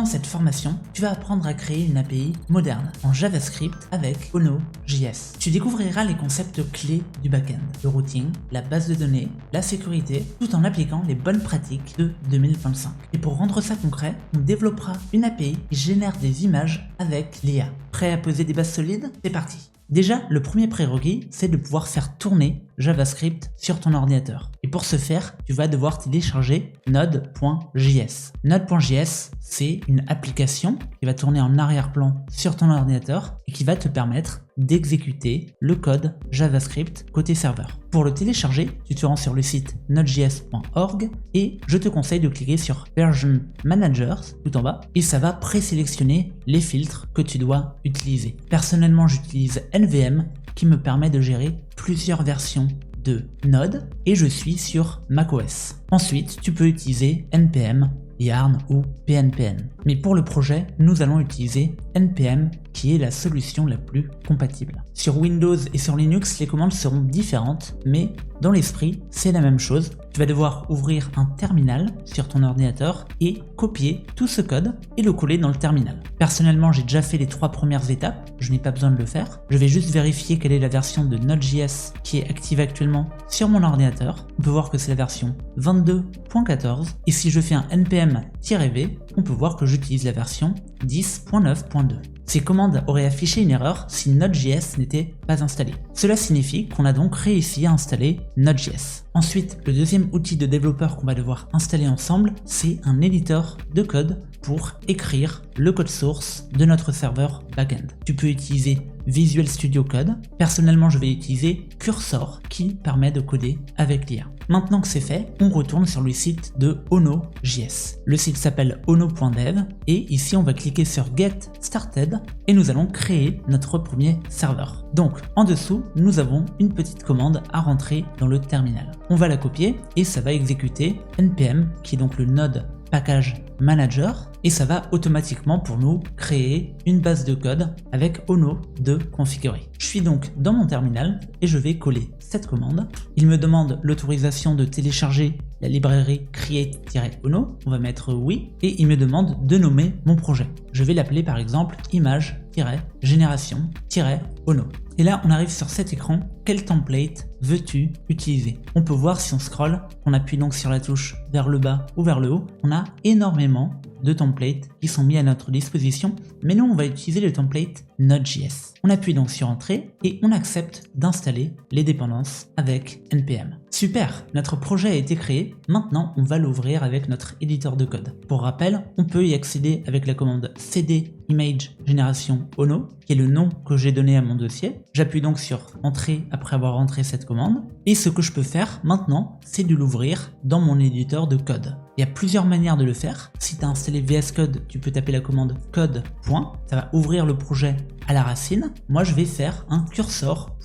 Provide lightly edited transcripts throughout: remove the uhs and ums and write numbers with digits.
Pendant cette formation, tu vas apprendre à créer une API moderne en JavaScript avec ONO.js. Tu découvriras les concepts clés du backend, le routing, la base de données, la sécurité, tout en appliquant les bonnes pratiques de 2025. Et pour rendre ça concret, on développera une API qui génère des images avec l'IA. Prêt à poser des bases solides? C'est parti! Déjà, le premier prérequis, c'est de pouvoir faire tourner JavaScript sur ton ordinateur. Et pour ce faire, tu vas devoir télécharger Node.js. Node.js, c'est une application qui va tourner en arrière-plan sur ton ordinateur et qui va te permettre d'exécuter le code JavaScript côté serveur. Pour le télécharger, tu te rends sur le site nodejs.org et je te conseille de cliquer sur Version Managers tout en bas et ça va présélectionner les filtres que tu dois utiliser. Personnellement, j'utilise NVM qui me permet de gérer plusieurs versions de Node et je suis sur macOS. Ensuite, tu peux utiliser NPM, Yarn ou PNPN. Mais pour le projet, nous allons utiliser NPM qui est la solution la plus compatible. Sur Windows et sur Linux, les commandes seront différentes, mais dans l'esprit, c'est la même chose. Tu vas devoir ouvrir un terminal sur ton ordinateur et copier tout ce code et le coller dans le terminal. Personnellement, j'ai déjà fait les 3 premières étapes, je n'ai pas besoin de le faire. Je vais juste vérifier quelle est la version de Node.js qui est active actuellement sur mon ordinateur. On peut voir que c'est la version 22.14 et si je fais un npm-v, on peut voir que j'utilise la version 10.9.2. Ces commandes auraient affiché une erreur si Node.js n'était pas installé. Cela signifie qu'on a donc réussi à installer Node.js. Ensuite, le deuxième outil de développeur qu'on va devoir installer ensemble, c'est un éditeur de code pour écrire le code source de notre serveur backend. Tu peux utiliser Visual Studio Code. Personnellement, je vais utiliser Cursor qui permet de coder avec l'IA. Maintenant que c'est fait, on retourne sur le site de ONO.js. Le site s'appelle ono.dev et ici on va cliquer sur Get Started et nous allons créer notre premier serveur. Donc en dessous, nous avons une petite commande à rentrer dans le terminal. On va la copier et ça va exécuter npm qui est donc le node package manager et ça va automatiquement pour nous créer une base de code avec ono de configurer. Je suis donc dans mon terminal et je vais coller cette commande. Il me demande l'autorisation de télécharger la librairie create-ono. On va mettre oui et il me demande de nommer mon projet. Je vais l'appeler par exemple image-génération-ono. Et là, on arrive sur cet écran. Quel template veux-tu utiliser? On peut voir si on scrolle, on appuie donc sur la touche vers le bas ou vers le haut. On a énormément de templates qui sont mis à notre disposition, mais nous on va utiliser le template Node.js. On appuie donc sur Entrée et on accepte d'installer les dépendances avec NPM. Super, notre projet a été créé, maintenant on va l'ouvrir avec notre éditeur de code. Pour rappel, on peut y accéder avec la commande cd image génération ono, qui est le nom que j'ai donné à mon dossier. J'appuie donc sur Entrée après avoir entré cette commande, et ce que je peux faire maintenant, c'est de l'ouvrir dans mon éditeur de code. Il y a plusieurs manières de le faire. Si tu as installé VS Code, tu peux taper la commande code. Ça va ouvrir le projet à la racine. Moi, je vais faire un cursor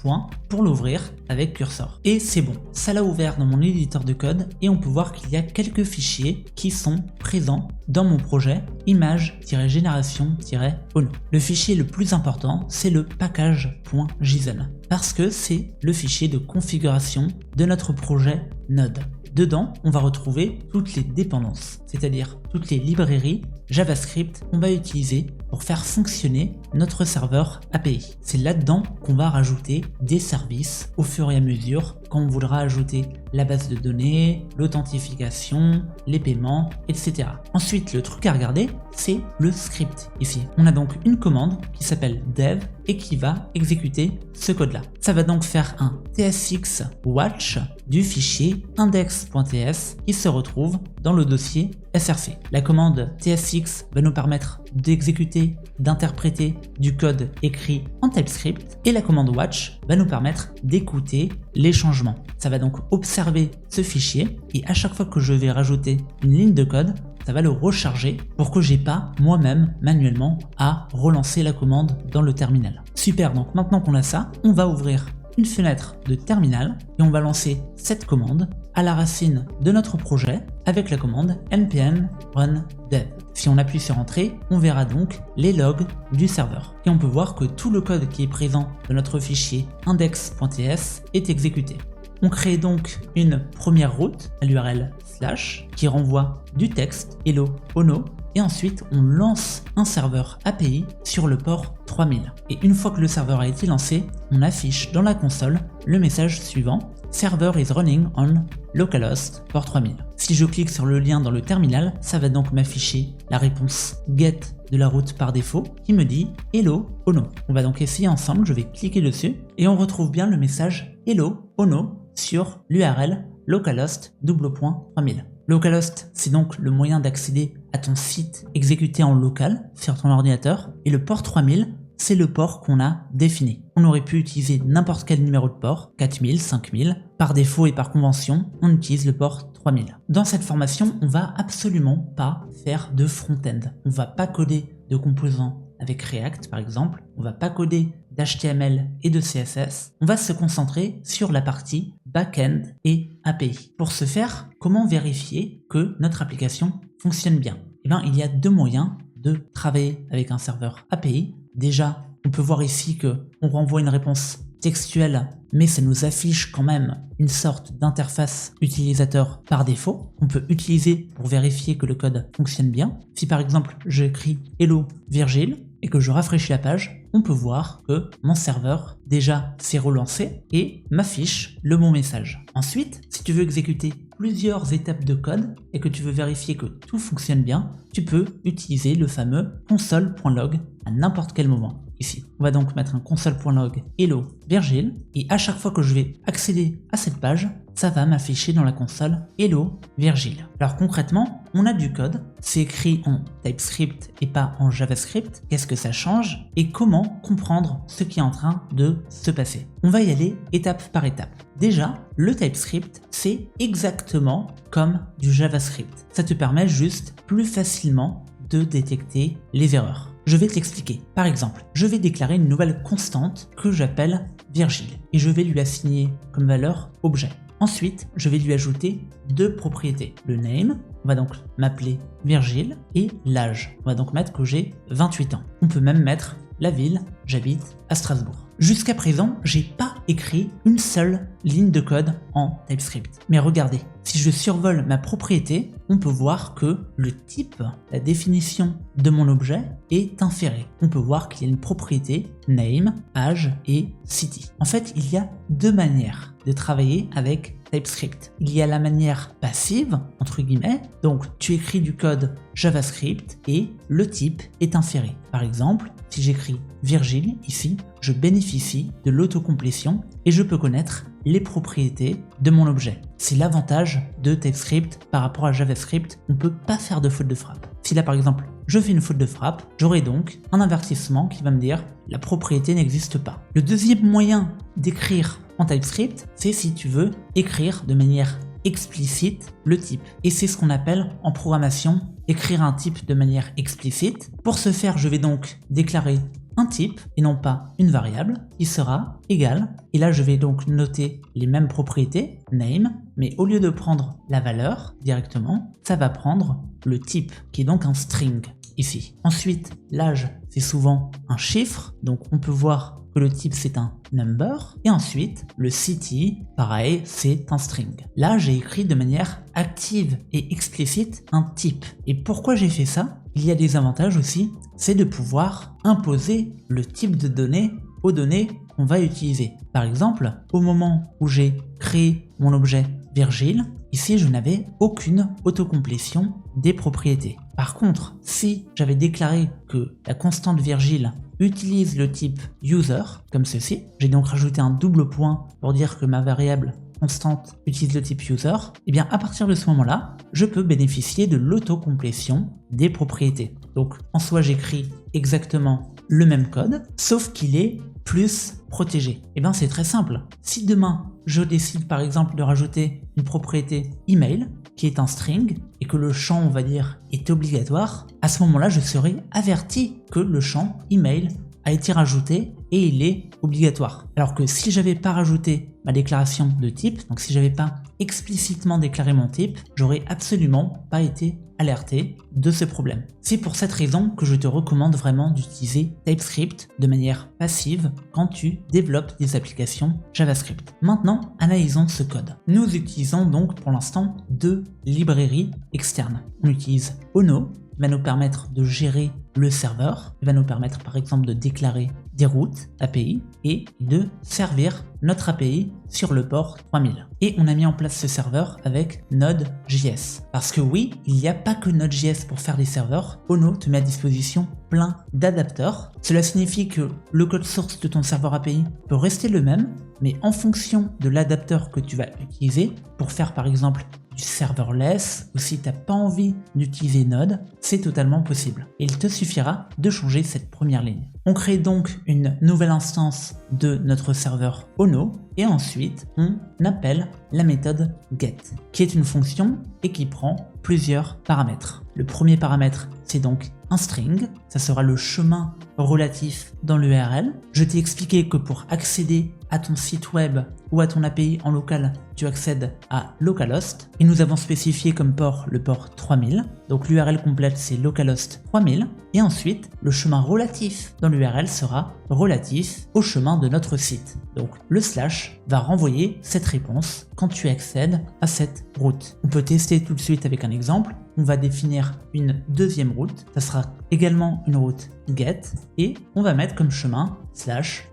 pour l'ouvrir avec cursor. Et c'est bon. Ça l'a ouvert dans mon éditeur de code et on peut voir qu'il y a quelques fichiers qui sont présents dans mon projet image-génération-ono. Le fichier le plus important, c'est le package.json parce que c'est le fichier de configuration de notre projet Node. Dedans, on va retrouver toutes les dépendances, c'est-à-dire toutes les librairies JavaScript qu'on va utiliser pour faire fonctionner notre serveur API. C'est là-dedans qu'on va rajouter des services au fur et à mesure quand on voudra ajouter la base de données, l'authentification, les paiements, etc. Ensuite, le truc à regarder, c'est le script ici. On a donc une commande qui s'appelle dev et qui va exécuter ce code-là. Ça va donc faire un tsx watch du fichier index.ts qui se retrouve dans le dossier src. La commande tsx va nous permettre d'exécuter, d'interpréter du code écrit en TypeScript et la commande watch va nous permettre d'écouter les changements. Ça va donc observer ce fichier et à chaque fois que je vais rajouter une ligne de code, ça va le recharger pour que j'ai pas moi-même manuellement à relancer la commande dans le terminal. Super, donc maintenant qu'on a ça, on va ouvrir une fenêtre de terminal et on va lancer cette commande à la racine de notre projet avec la commande npm run dev. Si on appuie sur Entrée, on verra donc les logs du serveur. Et on peut voir que tout le code qui est présent dans notre fichier index.ts est exécuté. On crée donc une première route à l'URL / qui renvoie du texte hello ono et ensuite on lance un serveur API sur le port 3000. Et une fois que le serveur a été lancé, on affiche dans la console le message suivant: Server is running on localhost port 3000. Si je clique sur le lien dans le terminal, ça va donc m'afficher la réponse get de la route par défaut qui me dit Hello Ono. On va donc essayer ensemble, je vais cliquer dessus et on retrouve bien le message Hello Ono sur l'URL localhost 3000. Localhost, c'est donc le moyen d'accéder à ton site exécuté en local sur ton ordinateur, et le port 3000, c'est le port qu'on a défini. On aurait pu utiliser n'importe quel numéro de port, 4000, 5000, par défaut et par convention, on utilise le port 3000. Dans cette formation, on va absolument pas faire de front-end. On va pas coder de composants avec React par exemple, on va pas coder d'HTML et de CSS, on va se concentrer sur la partie back-end et API. Pour ce faire, comment vérifier que notre application fonctionne bien? Eh bien, il y a deux moyens de travailler avec un serveur API. Déjà, on peut voir ici que on renvoie une réponse textuelle, mais ça nous affiche quand même une sorte d'interface utilisateur par défaut qu'on peut utiliser pour vérifier que le code fonctionne bien. Si par exemple j'écris Hello Virgile et que je rafraîchis la page, on peut voir que mon serveur déjà s'est relancé et m'affiche le bon message. Ensuite, si tu veux exécuter plusieurs étapes de code et que tu veux vérifier que tout fonctionne bien, tu peux utiliser le fameux console.log à n'importe quel moment. Ici, on va donc mettre un console.log Hello Virgile et à chaque fois que je vais accéder à cette page, ça va m'afficher dans la console Hello Virgile. Alors concrètement, on a du code, c'est écrit en TypeScript et pas en JavaScript. Qu'est-ce que ça change et comment comprendre ce qui est en train de se passer? On va y aller étape par étape. Déjà, le TypeScript, c'est exactement comme du JavaScript. Ça te permet juste plus facilement de détecter les erreurs. Je vais te l'expliquer. Par exemple, je vais déclarer une nouvelle constante que j'appelle Virgile et je vais lui assigner comme valeur objet. Ensuite, je vais lui ajouter deux propriétés. Le name, on va donc m'appeler Virgile, et l'âge. On va donc mettre que j'ai 28 ans. On peut même mettre la ville, j'habite à Strasbourg. Jusqu'à présent, j'ai pas écrit une seule ligne de code en TypeScript. Mais regardez, si je survole ma propriété, on peut voir que le type, la définition de mon objet est inféré. On peut voir qu'il y a une propriété name, âge et city. En fait, il y a deux manières de travailler avec TypeScript. Il y a la manière passive, entre guillemets, donc tu écris du code JavaScript et le type est inféré. Par exemple, si j'écris Virgile ici, je bénéficie de l'autocomplétion et je peux connaître les propriétés de mon objet. C'est l'avantage de TypeScript par rapport à JavaScript, on ne peut pas faire de faute de frappe. Si là par exemple je fais une faute de frappe, j'aurai donc un avertissement qui va me dire la propriété n'existe pas. Le deuxième moyen d'écrire en TypeScript, c'est si tu veux écrire de manière explicite le type. Et c'est ce qu'on appelle en programmation écrire un type de manière explicite. Pour ce faire, je vais donc déclarer un type et non pas une variable qui sera égale. Et là, je vais donc noter les mêmes propriétés, name, mais au lieu de prendre la valeur directement, ça va prendre le type qui est donc un string ici. Ensuite, l'âge, c'est souvent un chiffre, donc on peut voir que le type c'est un number, et ensuite le city, pareil, c'est un string. Là j'ai écrit de manière active et explicite un type. Et pourquoi j'ai fait ça? Il y a des avantages aussi, c'est de pouvoir imposer le type de données aux données qu'on va utiliser. Par exemple, au moment où j'ai créé mon objet Virgile, ici je n'avais aucune autocomplétion des propriétés. Par contre, si j'avais déclaré que la constante Virgile utilise le type user, comme ceci, j'ai donc rajouté un double point pour dire que ma variable constante utilise le type user, et bien à partir de ce moment-là, je peux bénéficier de l'autocomplétion des propriétés. Donc en soi j'écris exactement le même code, sauf qu'il est plus protégé. Et bien c'est très simple. Si demain je décide par exemple de rajouter une propriété email qui est un string et que le champ on va dire est obligatoire, à ce moment-là je serai averti que le champ email a été rajouté et il est obligatoire. Alors que si j'avais pas rajouté ma déclaration de type, donc si j'avais pas explicitement déclaré mon type, j'aurais absolument pas été alerté de ce problème. C'est pour cette raison que je te recommande vraiment d'utiliser TypeScript de manière passive quand tu développes des applications JavaScript. Maintenant, analysons ce code. Nous utilisons donc pour l'instant deux librairies externes. On utilise Ono va nous permettre de gérer le serveur, il va nous permettre par exemple de déclarer des routes API et de servir notre API sur le port 3000. Et on a mis en place ce serveur avec Node.js. Parce que oui, il n'y a pas que Node.js pour faire des serveurs. Ono te met à disposition plein d'adapteurs. Cela signifie que le code source de ton serveur API peut rester le même, mais en fonction de l'adapteur que tu vas utiliser pour faire par exemple du serverless, ou si tu n'as pas envie d'utiliser Node, c'est totalement possible. Et il te suffira de changer cette première ligne. On crée donc une nouvelle instance de notre serveur Ono et ensuite on appelle la méthode get, qui est une fonction et qui prend plusieurs paramètres. Le premier paramètre, c'est donc un string, ça sera le chemin relatif dans l'URL. Je t'ai expliqué que pour accéder à ton site web ou à ton API en local, tu accèdes à localhost et nous avons spécifié comme port le port 3000. Donc l'URL complète c'est localhost 3000 et ensuite le chemin relatif dans l'URL sera relatif au chemin de notre site. Donc le slash va renvoyer cette réponse quand tu accèdes à cette route. On peut tester tout de suite avec un exemple. On va définir une deuxième route, ça sera également une route get et on va mettre comme chemin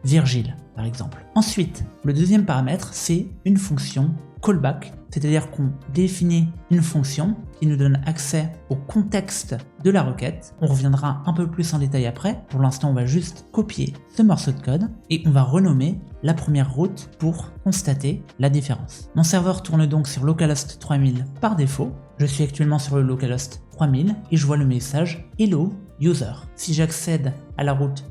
/Virgile par exemple. Ensuite, le deuxième paramètre c'est une fonction callback, c'est-à-dire qu'on définit une fonction qui nous donne accès au contexte de la requête. On reviendra un peu plus en détail après. Pour l'instant, on va juste copier ce morceau de code et on va renommer la première route pour constater la différence. Mon serveur tourne donc sur localhost 3000 par défaut. Je suis actuellement sur le localhost 3000 et je vois le message Hello user. Si j'accède à la route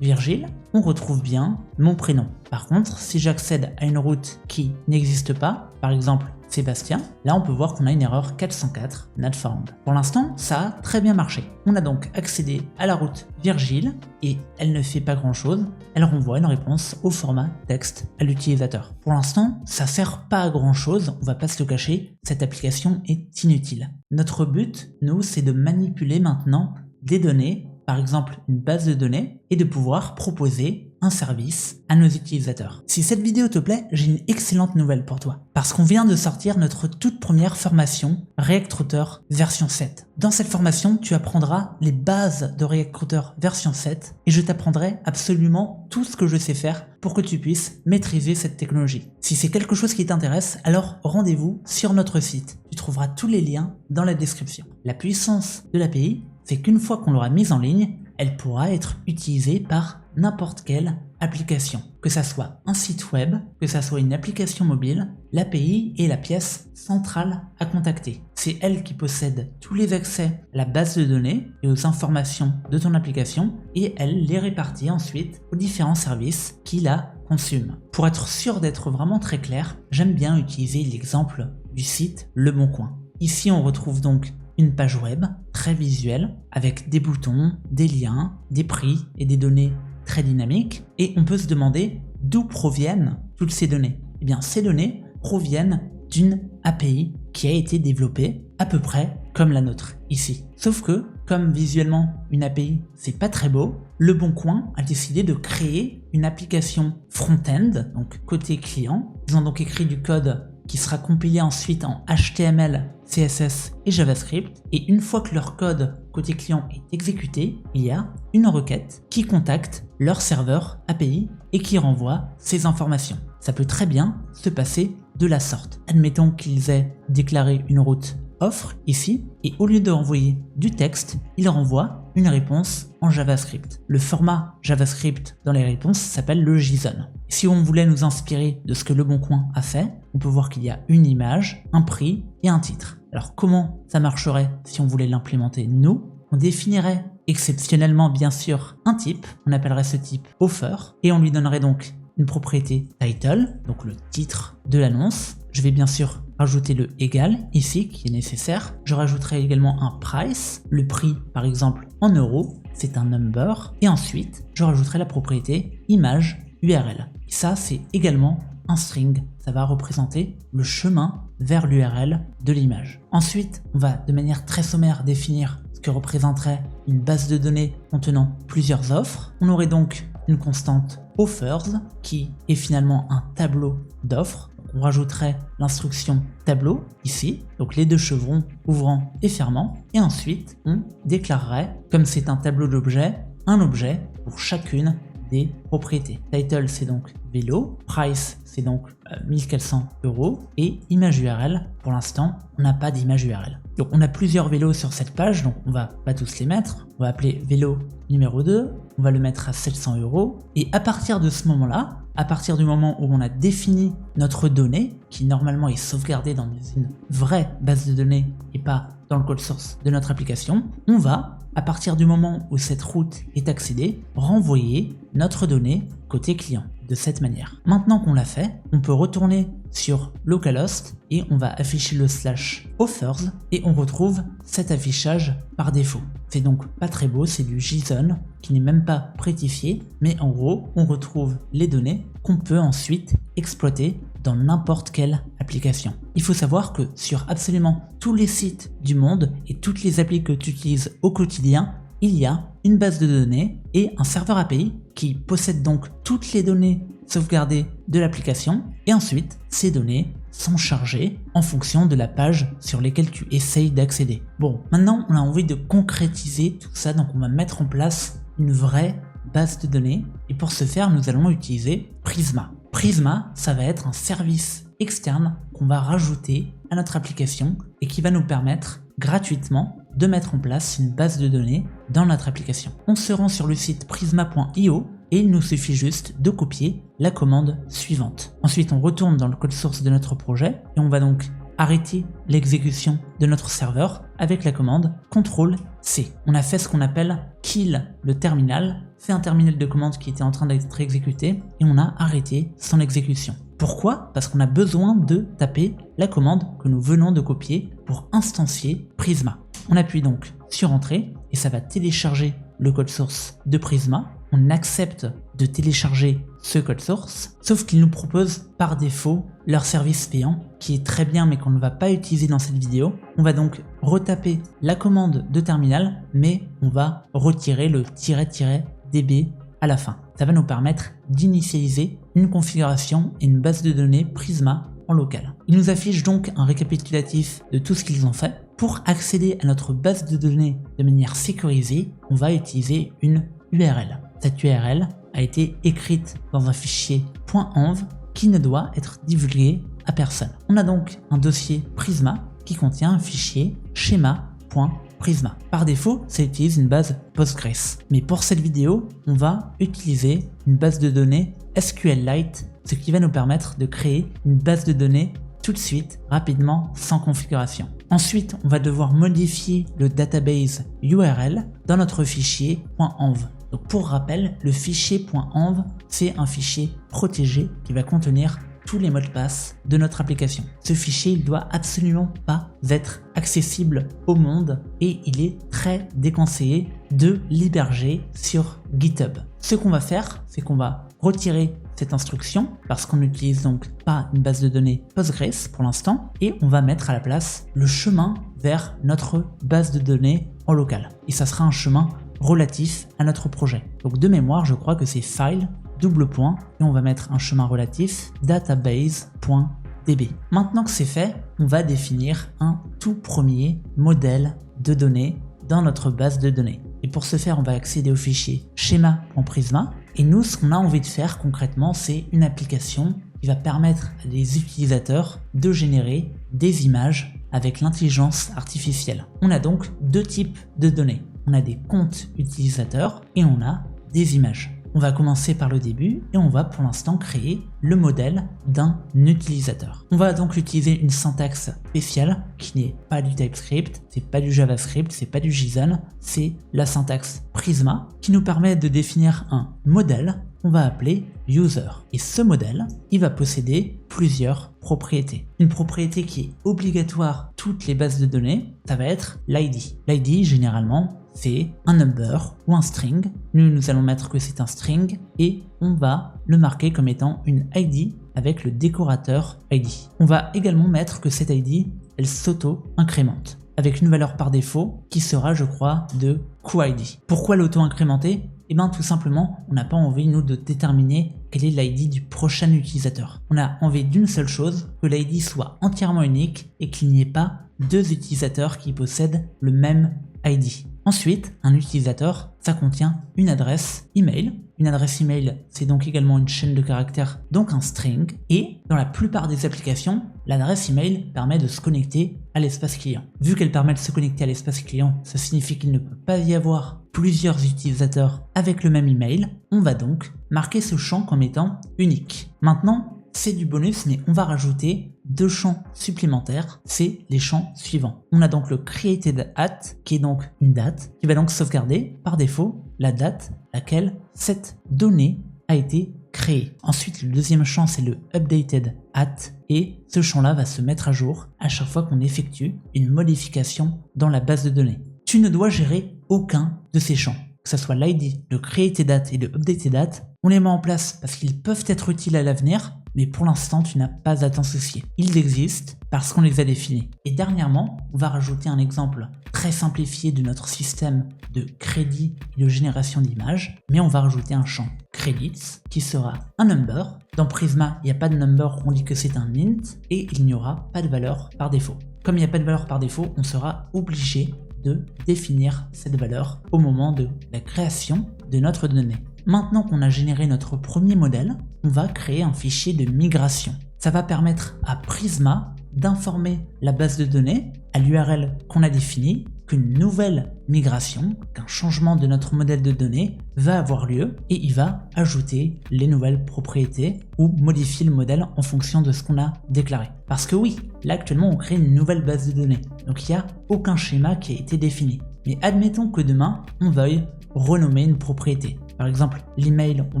/Virgile, on retrouve bien mon prénom. Par contre, si j'accède à une route qui n'existe pas, par exemple Sébastien, là on peut voir qu'on a une erreur 404 not found. Pour l'instant, ça a très bien marché. On a donc accédé à la route Virgile et elle ne fait pas grand chose. Elle renvoie une réponse au format texte à l'utilisateur. Pour l'instant, ça sert pas à grand chose, on va pas se le cacher, cette application est inutile. Notre but, nous, c'est de manipuler maintenant des données, par exemple une base de données, et de pouvoir proposer un service à nos utilisateurs. Si cette vidéo te plaît, j'ai une excellente nouvelle pour toi. Parce qu'on vient de sortir notre toute première formation React Router version 7. Dans cette formation, tu apprendras les bases de React Router version 7 et je t'apprendrai absolument tout ce que je sais faire pour que tu puisses maîtriser cette technologie. Si c'est quelque chose qui t'intéresse, alors rendez-vous sur notre site. Tu trouveras tous les liens dans la description. La puissance de l'API, c'est qu'une fois qu'on l'aura mise en ligne, elle pourra être utilisée par n'importe quelle application. Que ça soit un site web, que ça soit une application mobile, l'API est la pièce centrale à contacter. C'est elle qui possède tous les accès à la base de données et aux informations de ton application et elle les répartit ensuite aux différents services qui la consument. Pour être sûr d'être vraiment très clair, j'aime bien utiliser l'exemple du site Le Bon Coin. Ici on retrouve donc une page web très visuelle avec des boutons, des liens, des prix et des données très dynamiques et on peut se demander d'où proviennent toutes ces données. Eh bien ces données proviennent d'une API qui a été développée à peu près comme la nôtre ici. Sauf que comme visuellement une API c'est pas très beau, Le Bon Coin a décidé de créer une application front-end, donc côté client. Ils ont donc écrit du code qui sera compilé ensuite en HTML, CSS et JavaScript. Et une fois que leur code côté client est exécuté, il y a une requête qui contacte leur serveur API et qui renvoie ces informations. Ça peut très bien se passer de la sorte. Admettons qu'ils aient déclaré une route offre ici, et au lieu de renvoyer du texte, ils renvoient une réponse en JavaScript. Le format JavaScript dans les réponses s'appelle le JSON. Si on voulait nous inspirer de ce que Le Bon Coin a fait, on peut voir qu'il y a une image, un prix et un titre. Alors comment ça marcherait si on voulait l'implémenter nous? On définirait exceptionnellement bien sûr un type, on appellerait ce type offer, et on lui donnerait donc une propriété title, donc le titre de l'annonce. Je vais bien sûr rajouter le égal ici qui est nécessaire. Je rajouterai également un price, le prix par exemple en euros, c'est un number. Et ensuite, je rajouterai la propriété image URL. Et ça, c'est également un string. Ça va représenter le chemin vers l'URL de l'image. Ensuite, on va de manière très sommaire définir ce que représenterait une base de données contenant plusieurs offres. On aurait donc une constante offers qui est finalement un tableau d'offres. on rajouterait l'instruction tableau ici, donc les deux chevrons ouvrant et fermant, et ensuite on déclarerait, comme c'est un tableau d'objets, un objet pour chacune des propriétés. Title c'est donc vélo, price c'est donc 1400 €, et image URL, pour l'instant on n'a pas d'image URL. Donc on a plusieurs vélos sur cette page, donc on va pas tous les mettre. On va appeler vélo numéro 2, on va le mettre à 700 €, et à partir de ce moment-là, à partir du moment où on a défini notre donnée, qui normalement est sauvegardée dans une vraie base de données et pas dans le code source de notre application, on va, à partir du moment où cette route est accédée, renvoyer notre donnée côté client de cette manière. Maintenant qu'on l'a fait, on peut retourner sur localhost et on va afficher le /authors et on retrouve cet affichage par défaut. C'est donc pas très beau, c'est du JSON qui n'est même pas prétifié, mais en gros, on retrouve les données qu'on peut ensuite exploiter dans n'importe quelle application. Il faut savoir que sur absolument tous les sites du monde et toutes les applis que tu utilises au quotidien, il y a une base de données et un serveur API qui possède donc toutes les données sauvegardées de l'application, et ensuite ces données sont chargées en fonction de la page sur laquelle tu essayes d'accéder. Bon, maintenant on a envie de concrétiser tout ça, donc on va mettre en place une vraie base de données, et pour ce faire nous allons utiliser Prisma. Prisma, ça va être un service externe qu'on va rajouter à notre application et qui va nous permettre gratuitement de mettre en place une base de données dans notre application. On se rend sur le site prisma.io et il nous suffit juste de copier la commande suivante. Ensuite, on retourne dans le code source de notre projet et on va donc arrêter l'exécution de notre serveur avec la commande CTRL-C. On a fait ce qu'on appelle kill le terminal, c'est un terminal de commande qui était en train d'être exécuté et on a arrêté son exécution. Pourquoi? Parce qu'on a besoin de taper la commande que nous venons de copier pour instancier Prisma. On appuie donc sur Entrée et ça va télécharger le code source de Prisma. On accepte de télécharger ce code source, sauf qu'ils nous proposent par défaut leur service payant, qui est très bien mais qu'on ne va pas utiliser dans cette vidéo. On va donc retaper la commande de terminal, mais on va retirer le "-db" à la fin. Ça va nous permettre d'initialiser une configuration et une base de données Prisma en local. Il nous affiche donc un récapitulatif de tout ce qu'ils ont fait. Pour accéder à notre base de données de manière sécurisée, on va utiliser une URL. Cette URL a été écrite dans un fichier .env qui ne doit être divulgué à personne. On a donc un dossier Prisma qui contient un fichier schéma.prisma. Par défaut, ça utilise une base Postgres. Mais pour cette vidéo, on va utiliser une base de données SQLite, ce qui va nous permettre de créer une base de données tout de suite, rapidement, sans configuration. Ensuite, on va devoir modifier le database URL dans notre fichier .env. Donc pour rappel, le fichier .env, c'est un fichier protégé qui va contenir tous les mots de passe de notre application. Ce fichier, il doit absolument pas être accessible au monde et il est très déconseillé de l'héberger sur GitHub. Ce qu'on va faire, c'est qu'on va retirer cette instruction parce qu'on n'utilise donc pas une base de données Postgres pour l'instant et on va mettre à la place le chemin vers notre base de données en local. Et ça sera un chemin relatif à notre projet. Donc de mémoire, je crois que c'est file, double point, et on va mettre un chemin relatif database.db. Maintenant que c'est fait, on va définir un tout premier modèle de données dans notre base de données. Et pour ce faire, on va accéder au fichier schéma.prisma. Et nous, ce qu'on a envie de faire concrètement, c'est une application qui va permettre à des utilisateurs de générer des images avec l'intelligence artificielle. On a donc deux types de données. On a des comptes utilisateurs et on a des images. On va commencer par le début et on va pour l'instant créer le modèle d'un utilisateur. On va donc utiliser une syntaxe spéciale qui n'est pas du TypeScript, c'est pas du JavaScript, c'est pas du JSON, c'est la syntaxe Prisma qui nous permet de définir un modèle qu'on va appeler user. Et ce modèle, il va posséder plusieurs propriétés. Une propriété qui est obligatoire dans toutes les bases de données, ça va être l'ID. L'ID, généralement, c'est un number ou un string. Nous allons mettre que c'est un string et on va le marquer comme étant une ID avec le décorateur ID. On va également mettre que cette ID, elle s'auto-incrémente avec une valeur par défaut qui sera, je crois, de QID. Pourquoi l'auto-incrémenter ? Eh bien tout simplement, on n'a pas envie nous de déterminer quel est l'ID du prochain utilisateur. On a envie d'une seule chose, que l'ID soit entièrement unique et qu'il n'y ait pas deux utilisateurs qui possèdent le même ID. Ensuite, un utilisateur, ça contient une adresse email. Une adresse email, c'est donc également une chaîne de caractères, donc un string. Et dans la plupart des applications, l'adresse email permet de se connecter à l'espace client. Vu qu'elle permet de se connecter à l'espace client, ça signifie qu'il ne peut pas y avoir plusieurs utilisateurs avec le même email. On va donc marquer ce champ comme étant unique. Maintenant, c'est du bonus, mais on va rajouter deux champs supplémentaires, c'est les champs suivants. On a donc le created at, qui est donc une date, qui va donc sauvegarder par défaut la date à laquelle cette donnée a été créée. Ensuite, le deuxième champ, c'est le updated at, et ce champ-là va se mettre à jour à chaque fois qu'on effectue une modification dans la base de données. Tu ne dois gérer aucun de ces champs, que ce soit l'ID, le created at et le updated at. On les met en place parce qu'ils peuvent être utiles à l'avenir, mais pour l'instant, tu n'as pas à t'en soucier. Ils existent parce qu'on les a définis. Et dernièrement, on va rajouter un exemple très simplifié de notre système de crédit et de génération d'images, mais on va rajouter un champ credits qui sera un number. Dans Prisma, il n'y a pas de number, on dit que c'est un int, et il n'y aura pas de valeur par défaut. Comme il n'y a pas de valeur par défaut, on sera obligé de définir cette valeur au moment de la création de notre donnée. Maintenant qu'on a généré notre premier modèle, on va créer un fichier de migration. Ça va permettre à Prisma d'informer la base de données à l'URL qu'on a définie qu'une nouvelle migration, qu'un changement de notre modèle de données va avoir lieu et il va ajouter les nouvelles propriétés ou modifier le modèle en fonction de ce qu'on a déclaré. Parce que oui, là actuellement on crée une nouvelle base de données, donc il n'y a aucun schéma qui a été défini. Mais admettons que demain on veuille renommer une propriété. Par exemple, l'email, on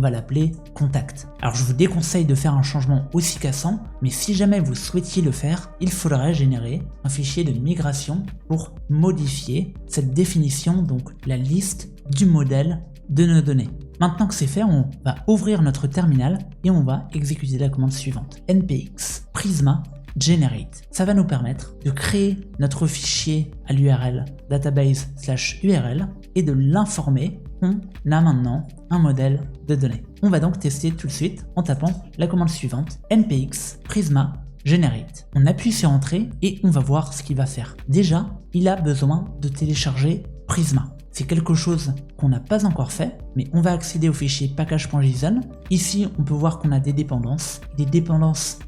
va l'appeler contact. Alors je vous déconseille de faire un changement aussi cassant, mais si jamais vous souhaitiez le faire, il faudrait générer un fichier de migration pour modifier cette définition, donc la liste du modèle de nos données. Maintenant que c'est fait, on va ouvrir notre terminal et on va exécuter la commande suivante. npx prisma generate. Ça va nous permettre de créer notre fichier à l'URL database/url et de l'informer qu'on a maintenant un modèle de données. On va donc tester tout de suite en tapant la commande suivante, npx prisma generate. On appuie sur entrée et on va voir ce qu'il va faire. Déjà, il a besoin de télécharger Prisma. C'est quelque chose qu'on n'a pas encore fait, mais on va accéder au fichier package.json. Ici, on peut voir qu'on a des dépendances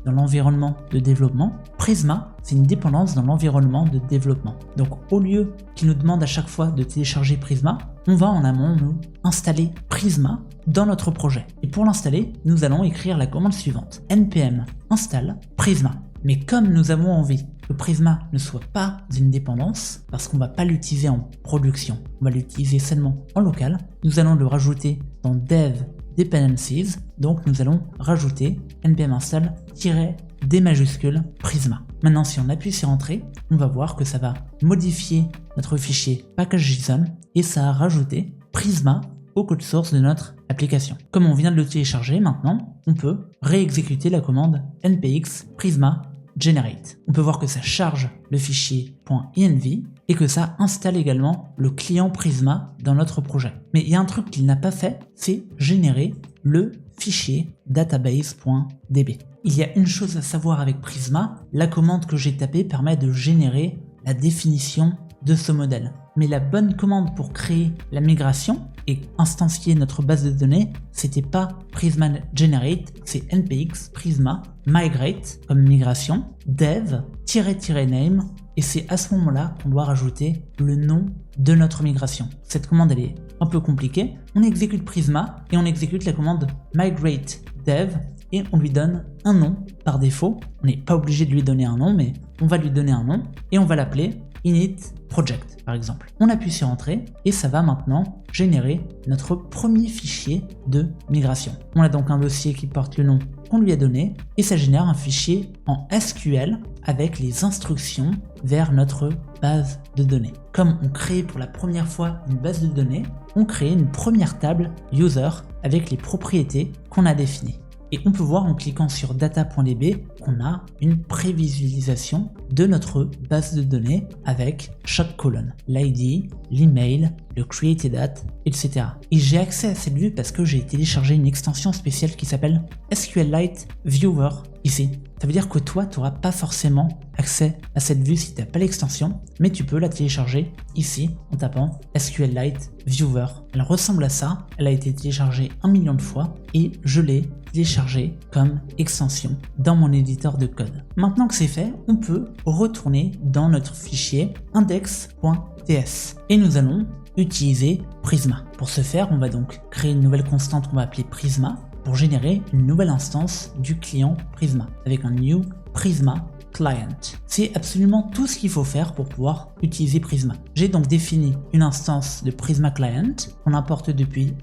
dans l'environnement de développement. Prisma, c'est une dépendance dans l'environnement de développement. Donc, au lieu qu'il nous demande à chaque fois de télécharger Prisma, on va en amont nous installer Prisma dans notre projet. Et pour l'installer, nous allons écrire la commande suivante, npm install Prisma. Mais comme nous avons envie que Prisma ne soit pas une dépendance, parce qu'on ne va pas l'utiliser en production, on va l'utiliser seulement en local, nous allons le rajouter dans dev dependencies, donc nous allons rajouter npm install -d majuscule Prisma. Maintenant, si on appuie sur entrée, on va voir que ça va modifier notre fichier package.json et ça a rajouté Prisma au code source de notre application. Comme on vient de le télécharger, maintenant, on peut réexécuter la commande npx prisma generate. On peut voir que ça charge le fichier .env et que ça installe également le client Prisma dans notre projet. Mais il y a un truc qu'il n'a pas fait, c'est générer le fichier database.db. Il y a une chose à savoir avec Prisma, la commande que j'ai tapée permet de générer la définition de ce modèle. Mais la bonne commande pour créer la migration et instancier notre base de données, c'était pas Prisma Generate, c'est npx Prisma Migrate comme migration, dev-name, et c'est à ce moment-là qu'on doit rajouter le nom de notre migration. Cette commande, elle est un peu compliquée. On exécute Prisma et on exécute la commande migrate dev et on lui donne un nom par défaut. On n'est pas obligé de lui donner un nom, mais on va lui donner un nom et on va l'appeler init project par exemple. On appuie sur entrée et ça va maintenant générer notre premier fichier de migration. On a donc un dossier qui porte le nom qu'on lui a donné et ça génère un fichier en SQL avec les instructions vers notre base de données. Comme on crée pour la première fois une base de données, on crée une première table user avec les propriétés qu'on a définies. Et on peut voir en cliquant sur data.db qu'on a une prévisualisation de notre base de données avec chaque colonne, l'ID, l'email, le created date, etc. Et j'ai accès à cette vue parce que j'ai téléchargé une extension spéciale qui s'appelle SQLite Viewer ici. Ça veut dire que toi, tu n'auras pas forcément accès à cette vue si tu n'as pas l'extension, mais tu peux la télécharger ici en tapant SQLite Viewer. Elle ressemble à ça, elle a été téléchargée 1 million de fois et je l'ai téléchargée comme extension dans mon éditeur de code. Maintenant que c'est fait, on peut retourner dans notre fichier index.ts et nous allons utiliser Prisma. Pour ce faire, on va donc créer une nouvelle constante qu'on va appeler Prisma pour générer une nouvelle instance du client Prisma avec un new Prisma Client. C'est absolument tout ce qu'il faut faire pour pouvoir utiliser Prisma. J'ai donc défini une instance de Prisma Client qu'on importe depuis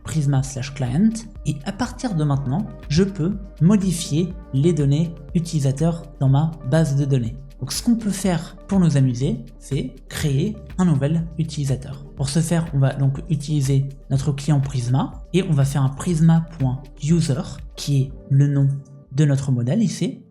@prisma/client et à partir de maintenant, je peux modifier les données utilisateurs dans ma base de données. Donc ce qu'on peut faire pour nous amuser, c'est créer un nouvel utilisateur. Pour ce faire, on va donc utiliser notre client Prisma et on va faire un prisma.user qui est le nom de notre modèle ici,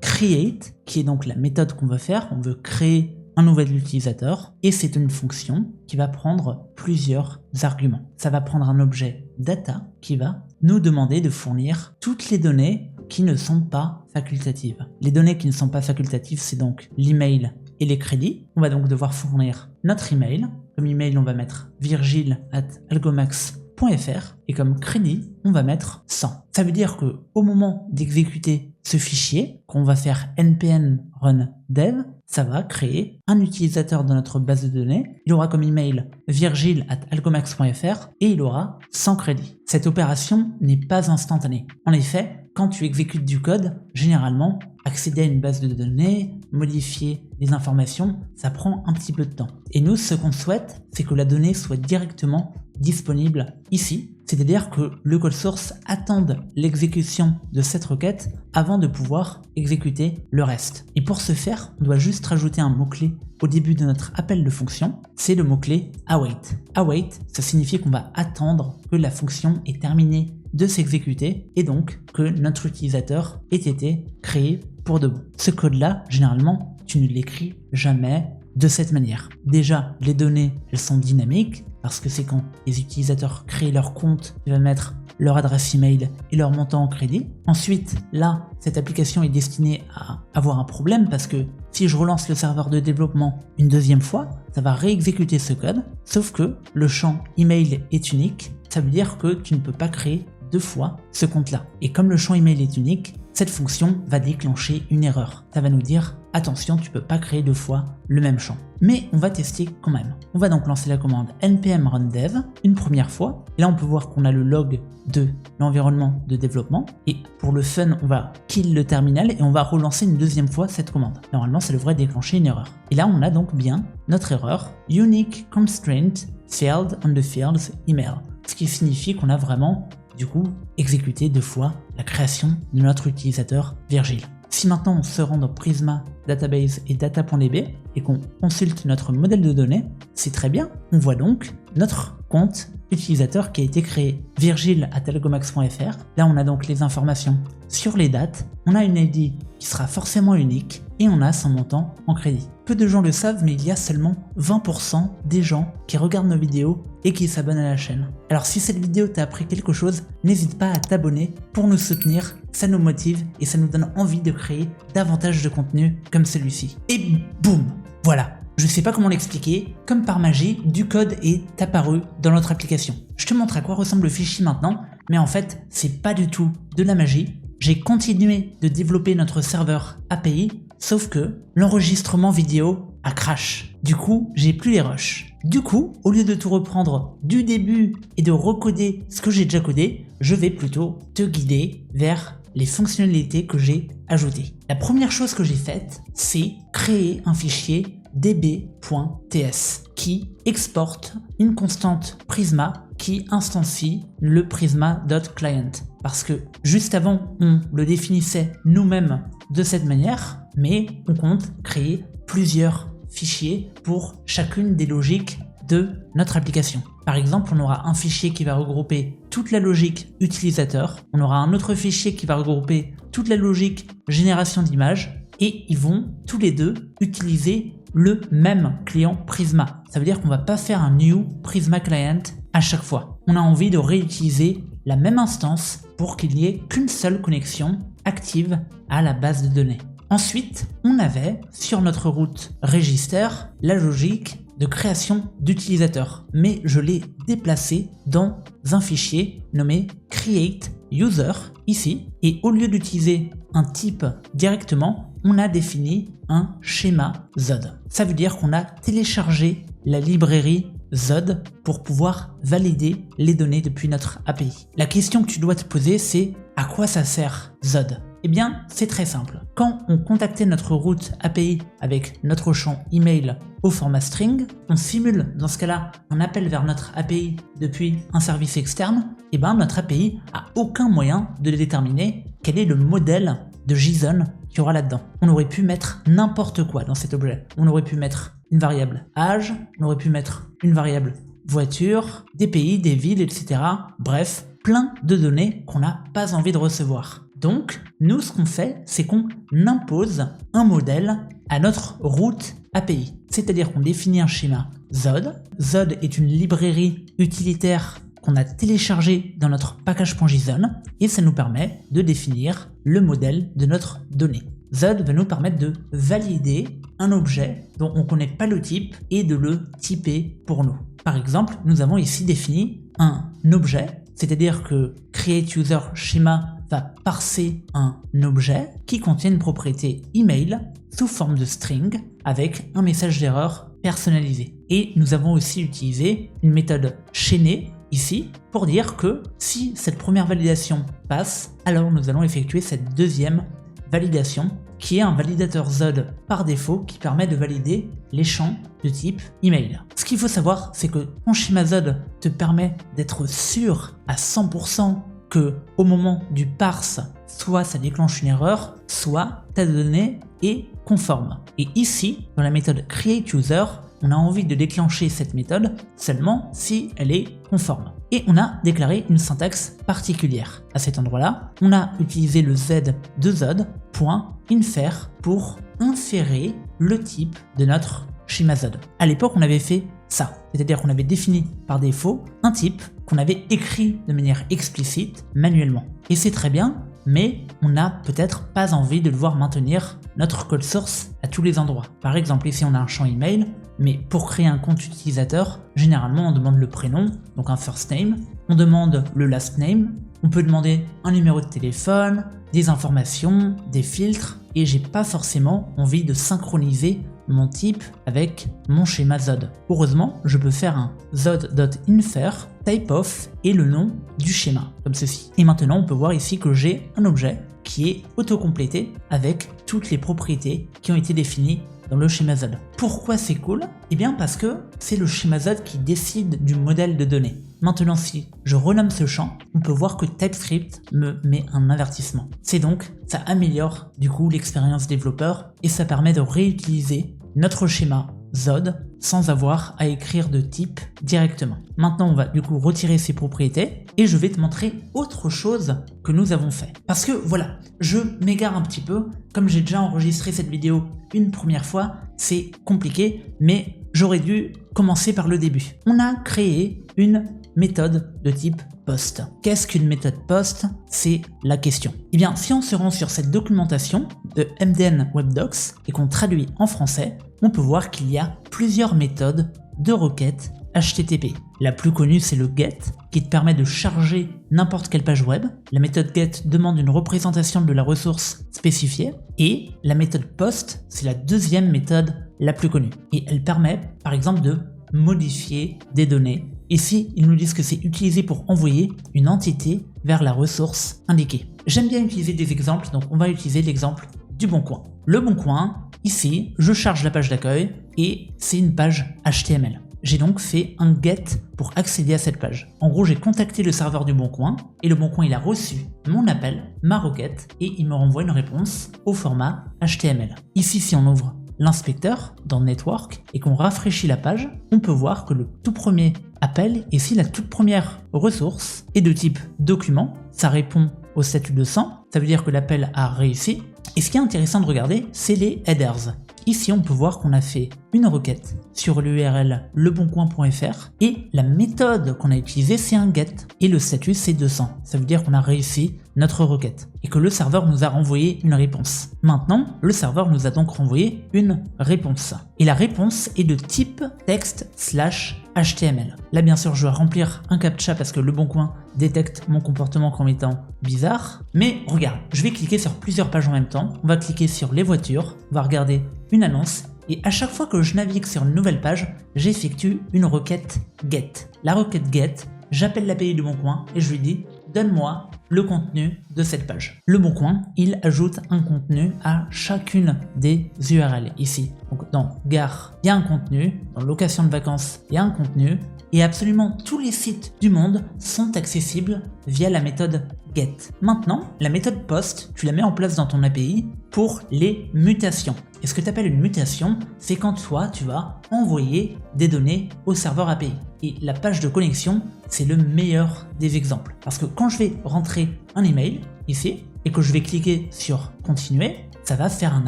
.create qui est donc la méthode qu'on veut faire. On veut créer un nouvel utilisateur et c'est une fonction qui va prendre plusieurs arguments. Ça va prendre un objet data qui va nous demander de fournir toutes les données qui ne sont pas facultatives. Les données qui ne sont pas facultatives, c'est donc l'email et les crédits. On va donc devoir fournir notre email. Comme email, on va mettre virgile@algomax.fr et comme crédit, on va mettre 100. Ça veut dire que au moment d'exécuter ce fichier, qu'on va faire npm run dev, ça va créer un utilisateur dans notre base de données. Il aura comme email virgile@algomax.fr et il aura 100 crédits. Cette opération n'est pas instantanée. En effet, quand tu exécutes du code, généralement, accéder à une base de données, modifier les informations, ça prend un petit peu de temps. Et nous, ce qu'on souhaite, c'est que la donnée soit directement disponible ici. C'est-à-dire que le code source attende l'exécution de cette requête avant de pouvoir exécuter le reste. Et pour ce faire, on doit juste rajouter un mot-clé au début de notre appel de fonction, c'est le mot-clé await. Await, ça signifie qu'on va attendre que la fonction ait terminé de s'exécuter et donc que notre utilisateur ait été créé pour de bon. Ce code-là, généralement, tu ne l'écris jamais de cette manière. Déjà, les données, elles sont dynamiques parce que c'est quand les utilisateurs créent leur compte, ils vont mettre leur adresse email et leur montant en crédit. Ensuite, là, cette application est destinée à avoir un problème parce que si je relance le serveur de développement une deuxième fois, ça va réexécuter ce code, sauf que le champ email est unique, ça veut dire que tu ne peux pas créer deux fois ce compte-là. Et comme le champ email est unique, cette fonction va déclencher une erreur. Ça va nous dire attention, tu peux pas créer deux fois le même champ. Mais on va tester quand même. On va donc lancer la commande npm run dev une première fois. Et là, on peut voir qu'on a le log de l'environnement de développement. Et pour le fun, on va kill le terminal et on va relancer une deuxième fois cette commande. Normalement, ça devrait déclencher une erreur. Et là, on a donc bien notre erreur unique constraint failed on the field's email. Ce qui signifie qu'on a vraiment du coup exécuter deux fois la création de notre utilisateur Virgile. Si maintenant on se rend dans Prisma, Database et Data.db et qu'on consulte notre modèle de données, c'est très bien. On voit donc notre compte utilisateur qui a été créé, virgile@algomax.fr. Là on a donc les informations sur les dates, on a une ID qui sera forcément unique et on a son montant en crédit. Peu de gens le savent, mais il y a seulement 20% des gens qui regardent nos vidéos et qui s'abonnent à la chaîne. Alors si cette vidéo t'a appris quelque chose, n'hésite pas à t'abonner pour nous soutenir, ça nous motive et ça nous donne envie de créer davantage de contenu comme celui-ci. Et boum, voilà. Je sais pas comment l'expliquer, comme par magie, du code est apparu dans notre application. Je te montre à quoi ressemble le fichier maintenant, mais en fait, c'est pas du tout de la magie. J'ai continué de développer notre serveur API, sauf que l'enregistrement vidéo a crash. Du coup, j'ai plus les rushs. Du coup, au lieu de tout reprendre du début et de recoder ce que j'ai déjà codé, je vais plutôt te guider vers les fonctionnalités que j'ai ajoutées. La première chose que j'ai faite, c'est créer un fichier db.ts qui exporte une constante Prisma qui instancie le prisma.client. Parce que juste avant, on le définissait nous-mêmes de cette manière, mais on compte créer plusieurs fichiers pour chacune des logiques de notre application. Par exemple, on aura un fichier qui va regrouper toute la logique utilisateur, on aura un autre fichier qui va regrouper toute la logique génération d'images, et ils vont tous les deux utiliser le même client Prisma. Ça veut dire qu'on ne va pas faire un new Prisma client à chaque fois. On a envie de réutiliser la même instance pour qu'il n'y ait qu'une seule connexion active à la base de données. Ensuite, on avait sur notre route register la logique de création d'utilisateurs, mais je l'ai déplacé dans un fichier nommé create user ici, et au lieu d'utiliser un type directement, on a défini un schéma Zod. Ça veut dire qu'on a téléchargé la librairie Zod pour pouvoir valider les données depuis notre API. La question que tu dois te poser, c'est à quoi ça sert Zod? Eh bien, c'est très simple. Quand on contactait notre route API avec notre champ email au format string, on simule dans ce cas-là un appel vers notre API depuis un service externe, et bien notre API a aucun moyen de déterminer quel est le modèle de JSON qu'il y aura là-dedans. On aurait pu mettre n'importe quoi dans cet objet. On aurait pu mettre une variable âge, on aurait pu mettre une variable voiture, des pays, des villes, etc. Bref, plein de données qu'on n'a pas envie de recevoir. Donc, nous, ce qu'on fait, c'est qu'on impose un modèle à notre route API. C'est-à-dire qu'on définit un schéma Zod. Zod est une librairie utilitaire qu'on a téléchargée dans notre package.json et ça nous permet de définir le modèle de notre donnée. Zod va nous permettre de valider un objet dont on ne connaît pas le type et de le typer pour nous. Par exemple, nous avons ici défini un objet, c'est-à-dire que createUserSchema va parser un objet qui contient une propriété email sous forme de string avec un message d'erreur personnalisé. Et nous avons aussi utilisé une méthode chaînée ici pour dire que si cette première validation passe, alors nous allons effectuer cette deuxième validation qui est un validateur Zod par défaut qui permet de valider les champs de type email. Ce qu'il faut savoir, c'est que ton schéma Zod te permet d'être sûr à 100% que au moment du parse, soit ça déclenche une erreur, soit ta donnée est conforme. Et ici, dans la méthode createUser, on a envie de déclencher cette méthode seulement si elle est conforme. Et on a déclaré une syntaxe particulière. À cet endroit-là, on a utilisé le z de Zod.infer pour inférer le type de notre schéma Zod. À l'époque, on avait fait ça, c'est-à-dire qu'on avait défini par défaut un type qu'on avait écrit de manière explicite manuellement. Et c'est très bien, mais on n'a peut-être pas envie de devoir maintenir notre code source à tous les endroits. Par exemple, ici on a un champ email, mais pour créer un compte utilisateur, généralement on demande le prénom, donc un first name, on demande le last name, on peut demander un numéro de téléphone, des informations, des filtres, et j'ai pas forcément envie de synchroniser mon type avec mon schéma Zod. Heureusement, je peux faire un Zod.infer typeof et le nom du schéma, comme ceci. Et maintenant, on peut voir ici que j'ai un objet qui est autocomplété avec toutes les propriétés qui ont été définies dans le schéma Zod. Pourquoi c'est cool? Eh bien parce que c'est le schéma Zod qui décide du modèle de données. Maintenant, si je renomme ce champ, on peut voir que TypeScript me met un avertissement. C'est donc, ça améliore du coup l'expérience développeur et ça permet de réutiliser notre schéma Zod sans avoir à écrire de type directement. Maintenant, on va du coup retirer ces propriétés et je vais te montrer autre chose que nous avons fait. Parce que voilà, je m'égare un petit peu. Comme j'ai déjà enregistré cette vidéo une première fois, c'est compliqué, mais j'aurais dû commencer par le début. On a créé une méthode de type post. Qu'est-ce qu'une méthode post? C'est la question. Eh bien, si on se rend sur cette documentation de MDN WebDocs et qu'on traduit en français, on peut voir qu'il y a plusieurs méthodes de requêtes HTTP. La plus connue, c'est le GET, qui te permet de charger n'importe quelle page web. La méthode GET demande une représentation de la ressource spécifiée. Et la méthode POST, c'est la deuxième méthode la plus connue. Et elle permet, par exemple, de modifier des données. Ici, ils nous disent que c'est utilisé pour envoyer une entité vers la ressource indiquée. J'aime bien utiliser des exemples, donc on va utiliser l'exemple du Boncoin. Le Boncoin, ici, je charge la page d'accueil et c'est une page HTML. J'ai donc fait un GET pour accéder à cette page. En gros, j'ai contacté le serveur du Boncoin et le Boncoin il a reçu mon appel, ma requête et il me renvoie une réponse au format HTML. Ici, si on ouvre l'inspecteur dans Network et qu'on rafraîchit la page, on peut voir que le tout premier appel, ici la toute première ressource, est de type document, ça répond au statut de 100, ça veut dire que l'appel a réussi. Et ce qui est intéressant de regarder, c'est les headers. Ici, on peut voir qu'on a fait une requête sur l'URL leboncoin.fr et la méthode qu'on a utilisée, c'est un get et le statut, c'est 200. Ça veut dire qu'on a réussi notre requête et que le serveur nous a renvoyé une réponse. Maintenant, le serveur nous a donc renvoyé une réponse. Et la réponse est de type text/HTML. Là, bien sûr, je dois remplir un captcha parce que Leboncoin détecte mon comportement comme étant bizarre. Mais regarde, je vais cliquer sur plusieurs pages en même temps. On va cliquer sur les voitures, on va regarder une annonce. Et à chaque fois que je navigue sur une nouvelle page, j'effectue une requête GET. La requête GET, j'appelle l'API de Leboncoin et je lui dis « Donne-moi le contenu de cette page ». Leboncoin, il ajoute un contenu à chacune des URL ici. Donc dans gare, il y a un contenu, dans location de vacances, il y a un contenu, et absolument tous les sites du monde sont accessibles via la méthode GET. Maintenant, la méthode POST, tu la mets en place dans ton API pour les mutations. Et ce que tu appelles une mutation, c'est quand toi, tu vas envoyer des données au serveur API. Et la page de connexion, c'est le meilleur des exemples. Parce que quand je vais rentrer un email ici, et que je vais cliquer sur continuer, ça va faire un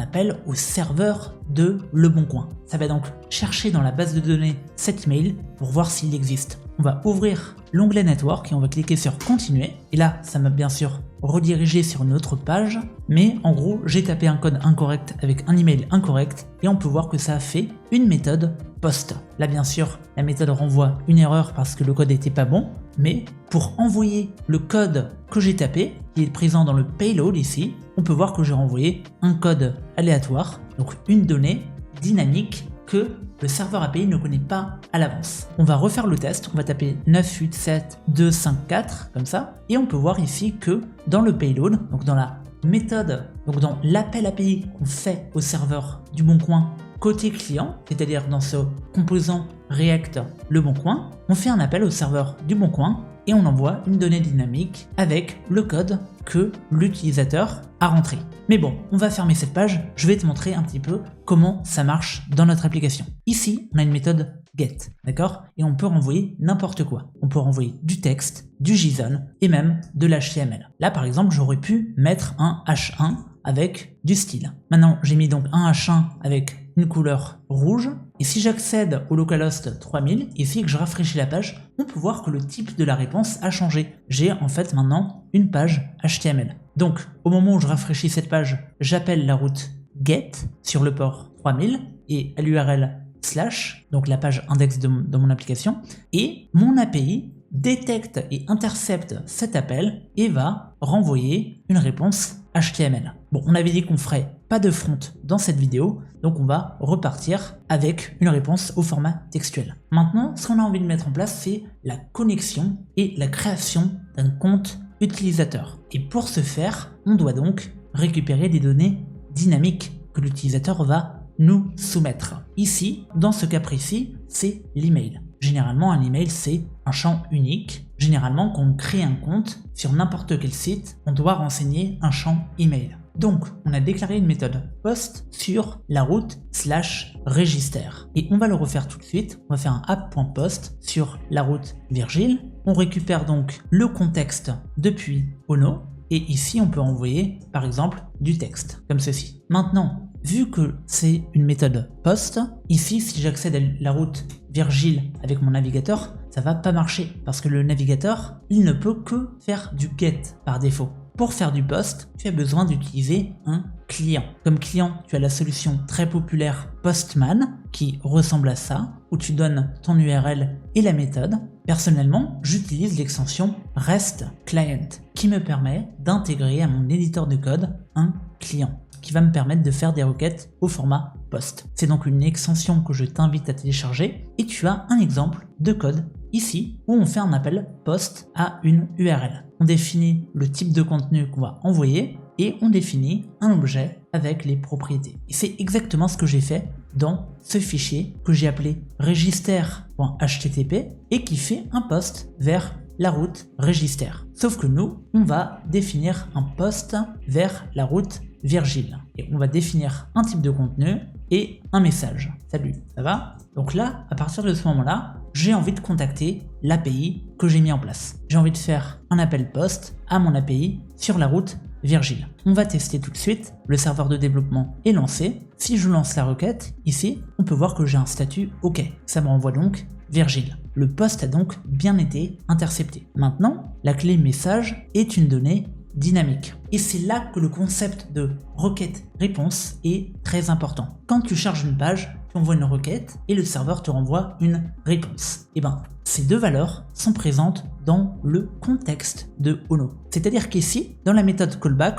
appel au serveur de Leboncoin. Ça va donc chercher dans la base de données cet email pour voir s'il existe. On va ouvrir l'onglet Network et on va cliquer sur continuer. Et là, ça m'a bien sûr redirigé sur une autre page, mais en gros, j'ai tapé un code incorrect avec un email incorrect et on peut voir que ça a fait une méthode POST. Là, bien sûr, la méthode renvoie une erreur parce que le code n'était pas bon, mais pour envoyer le code que j'ai tapé, qui est présent dans le payload ici, on peut voir que j'ai renvoyé un code aléatoire, donc une donnée dynamique que le serveur API ne connaît pas à l'avance. On va refaire le test, on va taper 987.254 comme ça, et on peut voir ici que dans le payload, donc dans la méthode, donc dans l'appel API qu'on fait au serveur du Boncoin côté client, c'est-à-dire dans ce composant React Leboncoin, on fait un appel au serveur du Boncoin et on envoie une donnée dynamique avec le code que l'utilisateur a rentré. Mais bon, on va fermer cette page, je vais te montrer un petit peu comment ça marche dans notre application. Ici, on a une méthode GET, d'accord? Et on peut renvoyer n'importe quoi. On peut renvoyer du texte, du JSON et même de l'HTML. Là, par exemple, j'aurais pu mettre un H1 avec du style. Maintenant, j'ai mis donc un H1 avec une couleur rouge. Et si j'accède au localhost 3000, ici que je rafraîchis la page, on peut voir que le type de la réponse a changé. J'ai en fait maintenant une page HTML. Donc, au moment où je rafraîchis cette page, j'appelle la route GET sur le port 3000 et à l'URL /, donc la page index de mon application, et mon API détecte et intercepte cet appel et va renvoyer une réponse HTML. Bon, on avait dit qu'on ferait pas de front dans cette vidéo, donc on va repartir avec une réponse au format textuel. Maintenant, ce qu'on a envie de mettre en place, c'est la connexion et la création d'un compte utilisateur. Et pour ce faire, on doit donc récupérer des données dynamiques que l'utilisateur va nous soumettre. Ici, dans ce cas précis, c'est l'email. Généralement, un email, c'est un champ unique. Généralement, quand on crée un compte sur n'importe quel site, on doit renseigner un champ email. Donc, on a déclaré une méthode POST sur la route /register. Et on va le refaire tout de suite. On va faire un app.post sur la route Virgile. On récupère donc le contexte depuis Ono. Et ici, on peut envoyer, par exemple, du texte, comme ceci. Maintenant, vu que c'est une méthode POST, ici, si j'accède à la route Virgile avec mon navigateur, ça va pas marcher parce que le navigateur, il ne peut que faire du GET par défaut. Pour faire du POST, tu as besoin d'utiliser un client. Comme client, tu as la solution très populaire Postman qui ressemble à ça, où tu donnes ton URL et la méthode. Personnellement, j'utilise l'extension REST Client qui me permet d'intégrer à mon éditeur de code un client qui va me permettre de faire des requêtes au format POST. C'est donc une extension que je t'invite à télécharger et tu as un exemple de code ici où on fait un appel POST à une URL. On définit le type de contenu qu'on va envoyer et on définit un objet avec les propriétés. Et c'est exactement ce que j'ai fait dans ce fichier que j'ai appelé register.http et qui fait un POST vers la route register. Sauf que nous, on va définir un POST vers la route Virgile. Et on va définir un type de contenu et un message. Salut, ça va? Donc là, à partir de ce moment-là, j'ai envie de contacter l'API que j'ai mis en place. J'ai envie de faire un appel post à mon API sur la route Virgile. On va tester tout de suite. Le serveur de développement est lancé. Si je lance la requête, ici, on peut voir que j'ai un statut OK. Ça me renvoie donc Virgile. Le post a donc bien été intercepté. Maintenant, la clé message est une donnée dynamique. Et c'est là que le concept de requête-réponse est très important. Quand tu charges une page, tu envoies une requête et le serveur te renvoie une réponse. Et bien, ces deux valeurs sont présentes dans le contexte de Ono. C'est-à-dire qu'ici, dans la méthode callback,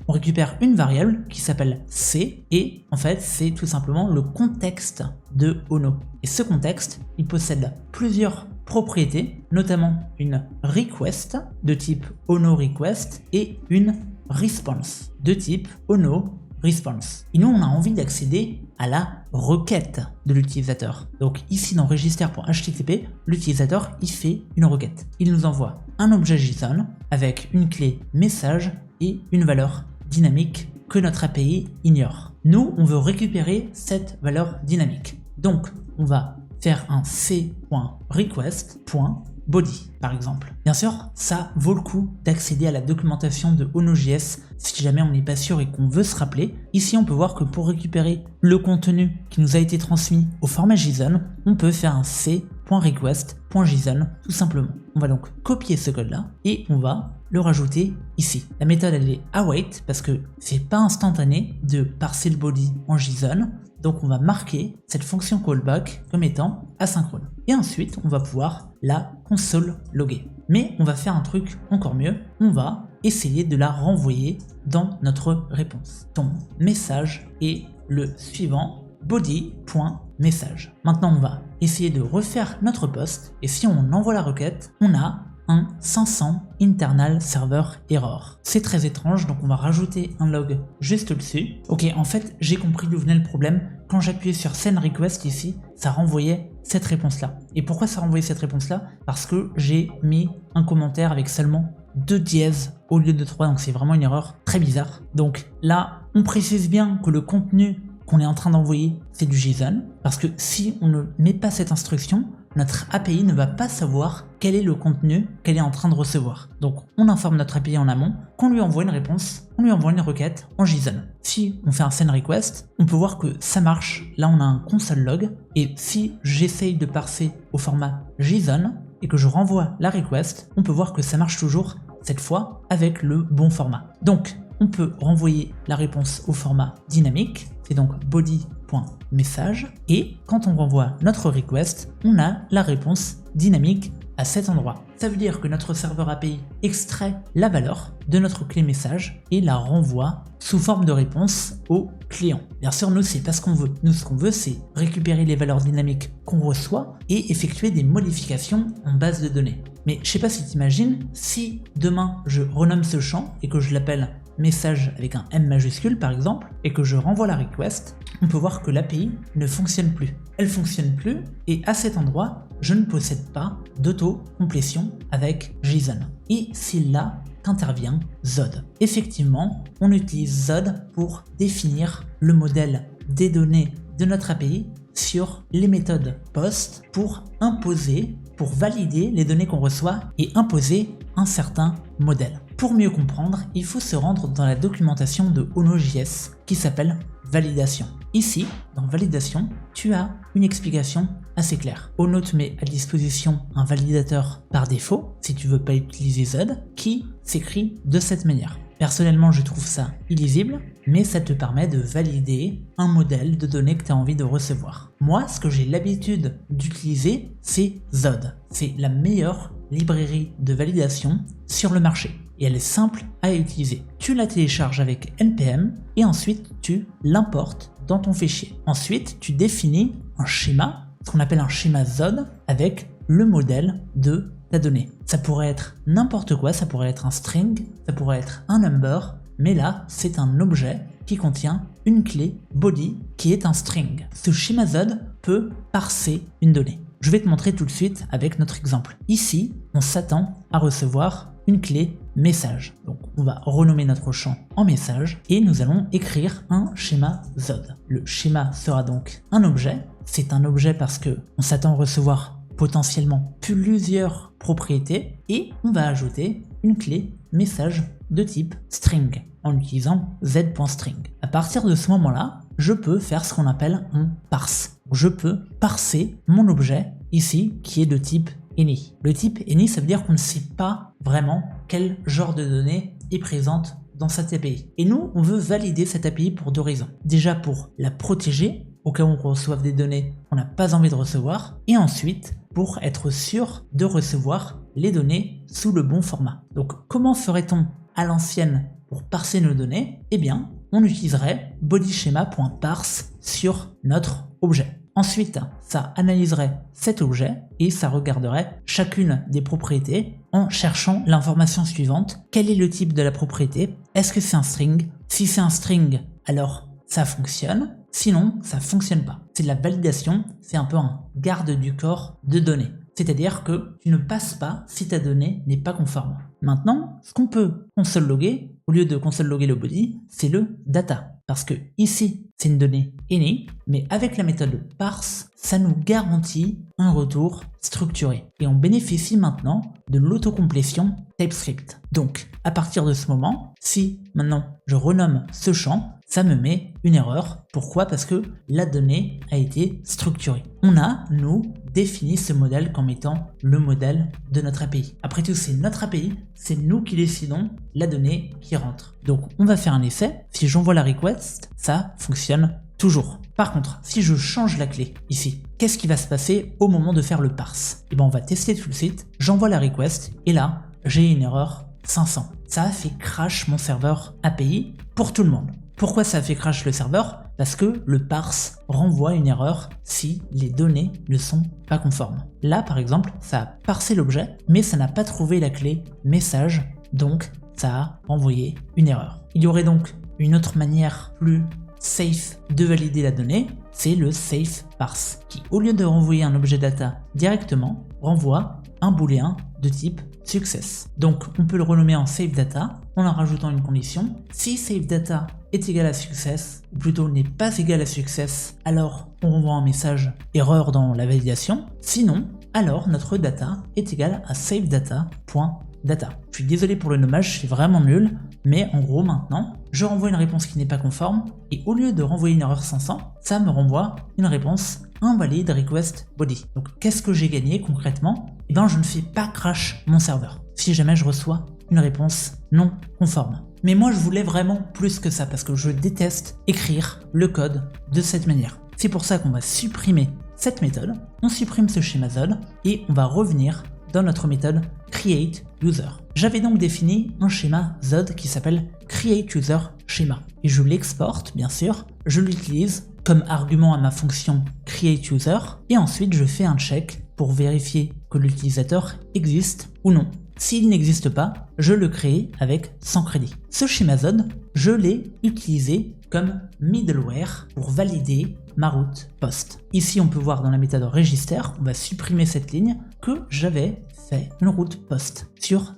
on récupère une variable qui s'appelle C et en fait, c'est tout simplement le contexte de Ono. Et ce contexte, il possède plusieurs propriétés, notamment une request de type Ono request et une response de type Ono response. Et nous, on a envie d'accéder à la requête de l'utilisateur. Donc ici dans register.http, l'utilisateur il fait une requête. Il nous envoie un objet JSON avec une clé message et une valeur dynamique que notre API ignore. Nous, on veut récupérer cette valeur dynamique. Donc, on va faire un c.request.body par exemple. Bien sûr, ça vaut le coup d'accéder à la documentation de Ono.js si jamais on n'est pas sûr et qu'on veut se rappeler. Ici, on peut voir que pour récupérer le contenu qui nous a été transmis au format JSON, on peut faire un c.request.json tout simplement. On va donc copier ce code-là et on va le rajouter ici. La méthode elle est await parce que c'est pas instantané de parser le body en JSON. Donc on va marquer cette fonction callback comme étant asynchrone. Et ensuite, on va pouvoir la console logger. Mais on va faire un truc encore mieux. On va essayer de la renvoyer dans notre réponse. Ton message est le suivant, body.message. Maintenant, on va essayer de refaire notre post. Et si on envoie la requête, on a un 500 internal server error. C'est très étrange, donc on va rajouter un log juste dessus. Ok, en fait, j'ai compris d'où venait le problème. Quand j'appuyais sur send request ici, ça renvoyait cette réponse-là. Et pourquoi ça renvoyait cette réponse-là? Parce que j'ai mis un commentaire avec seulement 2 dièses au lieu de 3, donc c'est vraiment une erreur très bizarre. Donc là, on précise bien que le contenu qu'on est en train d'envoyer, c'est du JSON, parce que si on ne met pas cette instruction, notre API ne va pas savoir quel est le contenu qu'elle est en train de recevoir. Donc on informe notre API en amont qu'on lui envoie une réponse, on lui envoie une requête en JSON. Si on fait un send request, on peut voir que ça marche. Là on a un console log et si j'essaye de parser au format JSON et que je renvoie la request, on peut voir que ça marche toujours, cette fois avec le bon format. Donc on peut renvoyer la réponse au format dynamique, c'est donc body.message, et quand on renvoie notre request, on a la réponse dynamique à cet endroit. Ça veut dire que notre serveur API extrait la valeur de notre clé message et la renvoie sous forme de réponse au client. Bien sûr, nous, c'est pas ce qu'on veut. Nous, ce qu'on veut, c'est récupérer les valeurs dynamiques qu'on reçoit et effectuer des modifications en base de données. Mais je sais pas si tu imagines, si demain je renomme ce champ et que je l'appelle message avec un M majuscule par exemple, et que je renvoie la request, on peut voir que l'API ne fonctionne plus. Elle fonctionne plus et à cet endroit, je ne possède pas d'auto-complétion avec JSON. Et c'est là qu'intervient Zod. Effectivement, on utilise Zod pour définir le modèle des données de notre API sur les méthodes POST pour imposer, pour valider les données qu'on reçoit et imposer un certain modèle. Pour mieux comprendre, il faut se rendre dans la documentation de Ono.js qui s'appelle validation. Ici, dans validation, tu as une explication assez claire. Ono te met à disposition un validateur par défaut, si tu veux pas utiliser Zod, qui s'écrit de cette manière. Personnellement, je trouve ça illisible, mais ça te permet de valider un modèle de données que tu as envie de recevoir. Moi, ce que j'ai l'habitude d'utiliser, c'est Zod. C'est la meilleure librairie de validation sur le marché. Et elle est simple à utiliser. Tu la télécharges avec npm et ensuite tu l'importes dans ton fichier. Ensuite, tu définis un schéma, ce qu'on appelle un schéma Zod, avec le modèle de ta donnée. Ça pourrait être n'importe quoi, ça pourrait être un string, ça pourrait être un number, mais là, c'est un objet qui contient une clé body qui est un string. Ce schéma Zod peut parser une donnée. Je vais te montrer tout de suite avec notre exemple. Ici, on s'attend à recevoir une clé message. Donc on va renommer notre champ en message et nous allons écrire un schéma ZOD. Le schéma sera donc un objet. C'est un objet parce que on s'attend à recevoir potentiellement plusieurs propriétés et on va ajouter une clé message de type string en utilisant z.string. À partir de ce moment-là, je peux faire ce qu'on appelle un parse. Je peux parser mon objet ici qui est de type any. Le type any, ça veut dire qu'on ne sait pas vraiment quel genre de données est présente dans cette API. Et nous, on veut valider cette API pour deux raisons. Déjà pour la protéger au cas où on reçoive des données qu'on n'a pas envie de recevoir, et ensuite pour être sûr de recevoir les données sous le bon format. Donc comment ferait-on à l'ancienne pour parser nos données? Eh bien, on utiliserait bodyschema.parse sur notre objet. Ensuite, ça analyserait cet objet et ça regarderait chacune des propriétés en cherchant l'information suivante. Quel est le type de la propriété? Est-ce que c'est un string? Si c'est un string, alors ça fonctionne. Sinon, ça fonctionne pas. C'est de la validation, c'est un peu un garde du corps de données. C'est-à-dire que tu ne passes pas si ta donnée n'est pas conforme. Maintenant, ce qu'on peut console logger, au lieu de console logger le body, c'est le data. Parce que ici, c'est une donnée any, mais avec la méthode parse, ça nous garantit un retour structuré. Et on bénéficie maintenant de l'autocomplétion TypeScript. Donc, à partir de ce moment, si maintenant je renomme ce champ, ça me met une erreur. Pourquoi? Parce que la donnée a été structurée. On a, nous, défini ce modèle comme étant le modèle de notre API. Après tout, c'est notre API, c'est nous qui décidons la donnée qui rentre. Donc, on va faire un essai. Si j'envoie la request, ça fonctionne toujours. Par contre, si je change la clé ici, qu'est-ce qui va se passer au moment de faire le parse? Eh bien, on va tester tout de suite. J'envoie la request et là, j'ai une erreur 500. Ça a fait crash mon serveur API pour tout le monde. Pourquoi ça a fait crash le serveur? Parce que le parse renvoie une erreur si les données ne sont pas conformes. Là, par exemple, ça a parsé l'objet, mais ça n'a pas trouvé la clé message, donc ça a renvoyé une erreur. Il y aurait donc une autre manière plus safe de valider la donnée, c'est le safe parse, qui au lieu de renvoyer un objet data directement, renvoie un booléen de type success. Donc on peut le renommer en save data en rajoutant une condition. Si save data est égal à success, ou plutôt n'est pas égal à success, alors on renvoie un message erreur dans la validation. Sinon, alors notre data est égal à save data.data. Je suis désolé pour le nommage, c'est vraiment nul, mais en gros maintenant, je renvoie une réponse qui n'est pas conforme, et au lieu de renvoyer une erreur 500, ça me renvoie une réponse invalide request body. Donc qu'est-ce que j'ai gagné concrètement? Eh bien je ne fais pas crash mon serveur, si jamais je reçois une réponse non conforme. Mais moi je voulais vraiment plus que ça, parce que je déteste écrire le code de cette manière. C'est pour ça qu'on va supprimer cette méthode, on supprime ce schéma ZOD, et on va revenir dans notre méthode createUser. J'avais donc défini un schéma ZOD qui s'appelle createUserSchema, et je l'exporte bien sûr, je l'utilise comme argument à ma fonction createUser, et ensuite je fais un check pour vérifier que l'utilisateur existe ou non. S'il n'existe pas, je le crée avec 100 crédits. Ce schéma ZOD, je l'ai utilisé comme middleware pour valider ma route post. Ici, on peut voir dans la méthode register, on va supprimer cette ligne, que j'avais fait une route post sur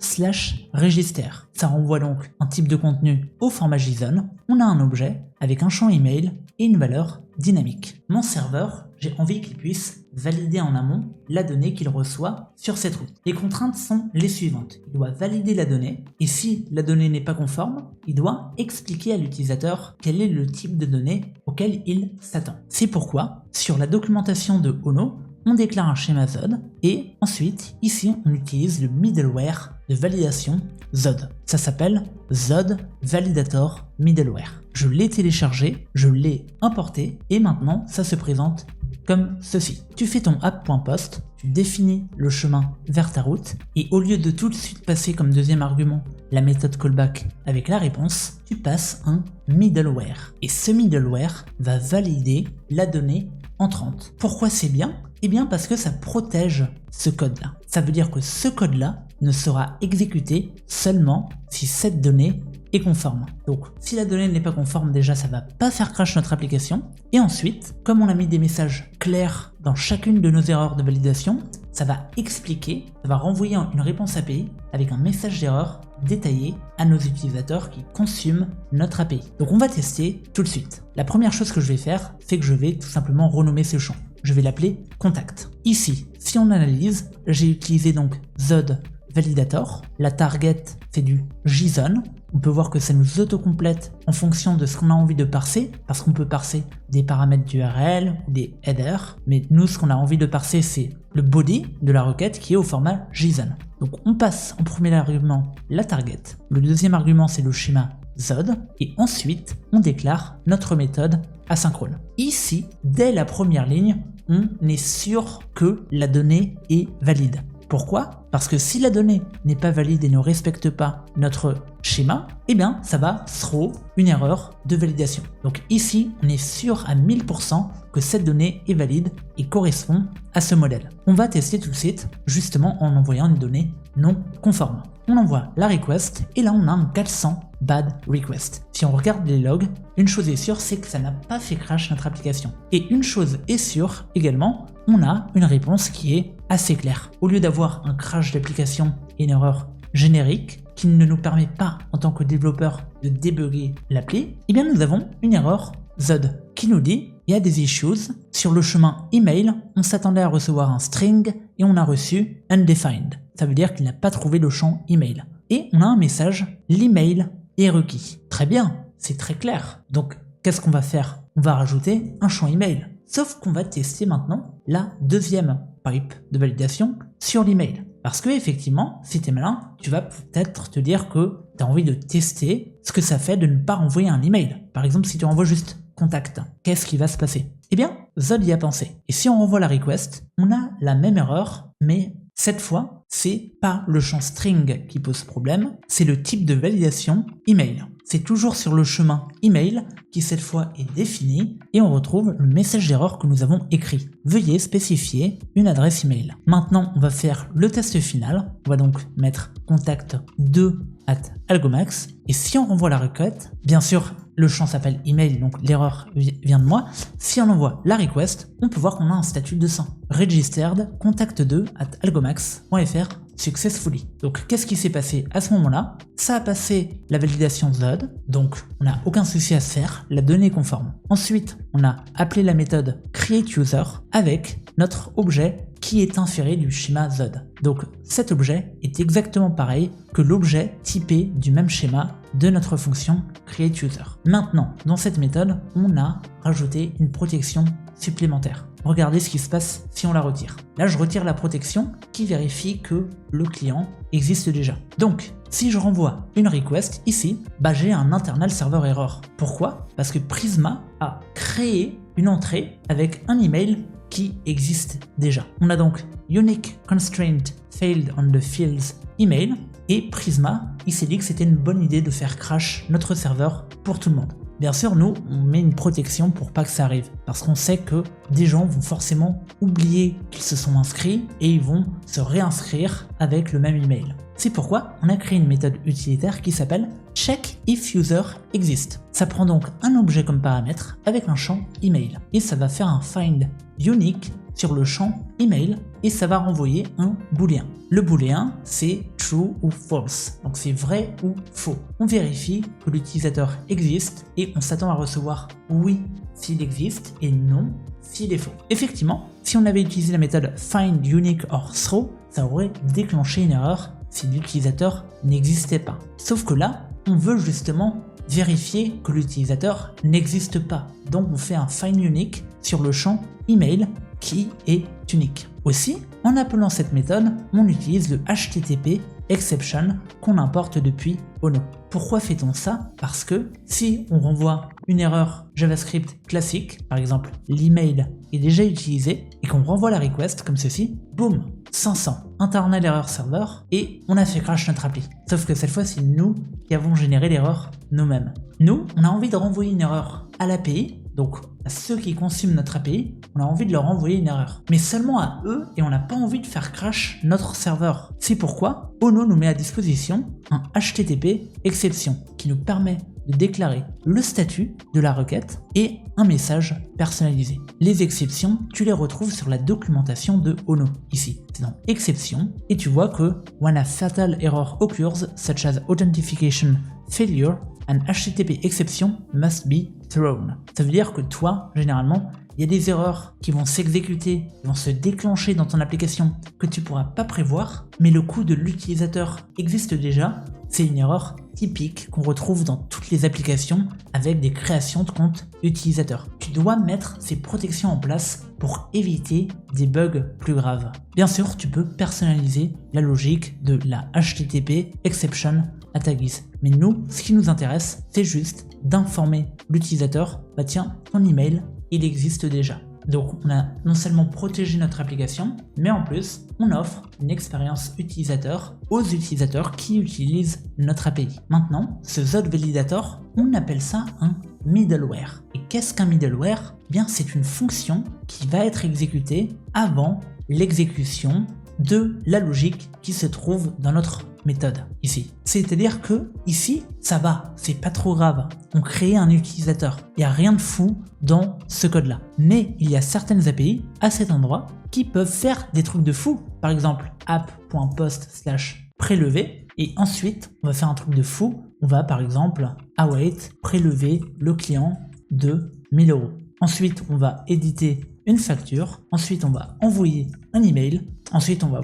/register. Ça renvoie donc un type de contenu au format JSON. On a un objet avec un champ email et une valeur dynamique. Mon serveur, j'ai envie qu'il puisse valider en amont la donnée qu'il reçoit sur cette route. Les contraintes sont les suivantes. Il doit valider la donnée, et si la donnée n'est pas conforme, il doit expliquer à l'utilisateur quel est le type de données auquel il s'attend. C'est pourquoi, sur la documentation de Ono, on déclare un schéma ZOD, et ensuite, ici, on utilise le middleware de validation ZOD. Ça s'appelle ZOD Validator Middleware. Je l'ai téléchargé, je l'ai importé, et maintenant, ça se présente comme ceci. Tu fais ton app.post, tu définis le chemin vers ta route, et au lieu de tout de suite passer comme deuxième argument la méthode callback avec la réponse, tu passes un middleware. Et ce middleware va valider la donnée entrante. Pourquoi c'est bien? Eh bien parce que ça protège ce code-là. Ça veut dire que ce code-là ne sera exécuté seulement si cette donnée est conforme. Donc si la donnée n'est pas conforme, déjà ça va pas faire crash notre application. Et ensuite, comme on a mis des messages clairs dans chacune de nos erreurs de validation, ça va expliquer, ça va renvoyer une réponse API avec un message d'erreur détaillé à nos utilisateurs qui consomment notre API. Donc on va tester tout de suite. La première chose que je vais faire, c'est que je vais tout simplement renommer ce champ. Je vais l'appeler contact. Ici, si on analyse, j'ai utilisé donc Zod Validator. La target, c'est du JSON. On peut voir que ça nous autocomplète en fonction de ce qu'on a envie de parser, parce qu'on peut parser des paramètres d'URL ou des headers. Mais nous, ce qu'on a envie de parser, c'est le body de la requête qui est au format JSON. Donc on passe en premier argument la target. Le deuxième argument, c'est le schéma Zod. Et ensuite, on déclare notre méthode asynchrone. Ici, dès la première ligne, on est sûr que la donnée est valide. Pourquoi? Parce que si la donnée n'est pas valide et ne respecte pas notre schéma, eh bien ça va throw une erreur de validation. Donc ici, on est sûr à 1000% que cette donnée est valide et correspond à ce modèle. On va tester tout de suite, justement en envoyant une donnée non conforme. On envoie la request et là on a un 400 bad request. Si on regarde les logs, une chose est sûre, c'est que ça n'a pas fait crash notre application. Et une chose est sûre également, on a une réponse qui est assez claire. Au lieu d'avoir un crash d'application et une erreur générique qui ne nous permet pas en tant que développeur de débugger l'appli, eh bien nous avons une erreur Zod qui nous dit il y a des issues. Sur le chemin email, on s'attendait à recevoir un string et on a reçu undefined. Ça veut dire qu'il n'a pas trouvé le champ email. Et on a un message, l'email est requis. Très bien, c'est très clair. Donc qu'est-ce qu'on va faire? On va rajouter un champ email. Sauf qu'on va tester maintenant la deuxième pipe de validation sur l'email. Parce que effectivement, si tu es malin, tu vas peut-être te dire que tu as envie de tester ce que ça fait de ne pas renvoyer un email. Par exemple, si tu renvoies juste contact, qu'est-ce qui va se passer? Eh bien, Zod y a pensé. Et si on renvoie la request, on a la même erreur, mais cette fois, c'est pas le champ string qui pose problème, c'est le type de validation email. C'est toujours sur le chemin email qui cette fois est défini et on retrouve le message d'erreur que nous avons écrit. Veuillez spécifier une adresse email. Maintenant, on va faire le test final. On va donc mettre contact2@algomax et si on renvoie la requête, bien sûr, le champ s'appelle email, donc l'erreur vient de moi. Si on envoie la request, on peut voir qu'on a un statut de 100. Registered contact2@algomax.fr successfully. Donc qu'est-ce qui s'est passé à ce moment-là? Ça a passé la validation Zod, donc on n'a aucun souci à se faire, la donnée est conforme. Ensuite, on a appelé la méthode createUser avec notre objet qui est inféré du schéma Zod. Donc cet objet est exactement pareil que l'objet typé du même schéma de notre fonction createUser. Maintenant, dans cette méthode, on a rajouté une protection supplémentaire. Regardez ce qui se passe si on la retire. Là, je retire la protection qui vérifie que le client existe déjà. Donc, si je renvoie une request ici, j'ai un internal server error. Pourquoi? Parce que Prisma a créé une entrée avec un email qui existe déjà. On a donc unique constraint failed on the fields email et Prisma, il s'est dit que c'était une bonne idée de faire crash notre serveur pour tout le monde. Bien sûr, nous, on met une protection pour pas que ça arrive, parce qu'on sait que des gens vont forcément oublier qu'ils se sont inscrits et ils vont se réinscrire avec le même email. C'est pourquoi on a créé une méthode utilitaire qui s'appelle check if user exist. Ça prend donc un objet comme paramètre avec un champ email et ça va faire un find unique sur le champ email et ça va renvoyer un booléen. Le booléen, c'est true ou false, donc c'est vrai ou faux. On vérifie que l'utilisateur existe et on s'attend à recevoir oui s'il existe et non s'il est faux. Effectivement, si on avait utilisé la méthode find unique or throw, ça aurait déclenché une erreur si l'utilisateur n'existait pas. Sauf que là, on veut justement vérifier que l'utilisateur n'existe pas. Donc on fait un find unique sur le champ email qui est unique. Aussi, en appelant cette méthode, on utilise le HTTP exception qu'on importe depuis Ono. Pourquoi fait-on ça? Parce que si on renvoie une erreur JavaScript classique, par exemple l'email est déjà utilisé, et qu'on renvoie la request comme ceci, boum, 500, internal error server, et on a fait crash notre appli. Sauf que cette fois, c'est nous qui avons généré l'erreur nous-mêmes. Nous, on a envie de renvoyer une erreur à l'API, Donc à ceux qui consomment notre API, on a envie de leur envoyer une erreur. Mais seulement à eux et on n'a pas envie de faire crash notre serveur. C'est pourquoi Ono nous met à disposition un HTTP exception qui nous permet de déclarer le statut de la requête et un message personnalisé. Les exceptions, tu les retrouves sur la documentation de Ono, ici. C'est dans exception, et tu vois que when a fatal error occurs, such as authentication failure, an HTTP exception must be thrown. Ça veut dire que toi, généralement, il y a des erreurs qui vont s'exécuter, qui vont se déclencher dans ton application que tu ne pourras pas prévoir, mais le coût de l'utilisateur existe déjà. C'est une erreur typique qu'on retrouve dans toutes les applications avec des créations de comptes utilisateurs. Tu dois mettre ces protections en place pour éviter des bugs plus graves. Bien sûr, tu peux personnaliser la logique de la HTTP exception à ta guise. Mais nous, ce qui nous intéresse, c'est juste d'informer l'utilisateur, bah tiens, ton email, il existe déjà. Donc on a non seulement protégé notre application, mais en plus on offre une expérience utilisateur aux utilisateurs qui utilisent notre API. Maintenant, ce Zod Validator, on appelle ça un middleware. Et qu'est-ce qu'un middleware? Eh bien, c'est une fonction qui va être exécutée avant l'exécution de la logique qui se trouve dans notre méthode ici. C'est-à-dire que ici, ça va, c'est pas trop grave. On crée un utilisateur. Il n'y a rien de fou dans ce code-là. Mais il y a certaines API à cet endroit qui peuvent faire des trucs de fou. Par exemple, app.post/prélever. Et ensuite, on va faire un truc de fou. On va par exemple, await, prélever le client de 1000 €. Ensuite, on va éditer une facture. Ensuite, on va envoyer un email. Ensuite, on va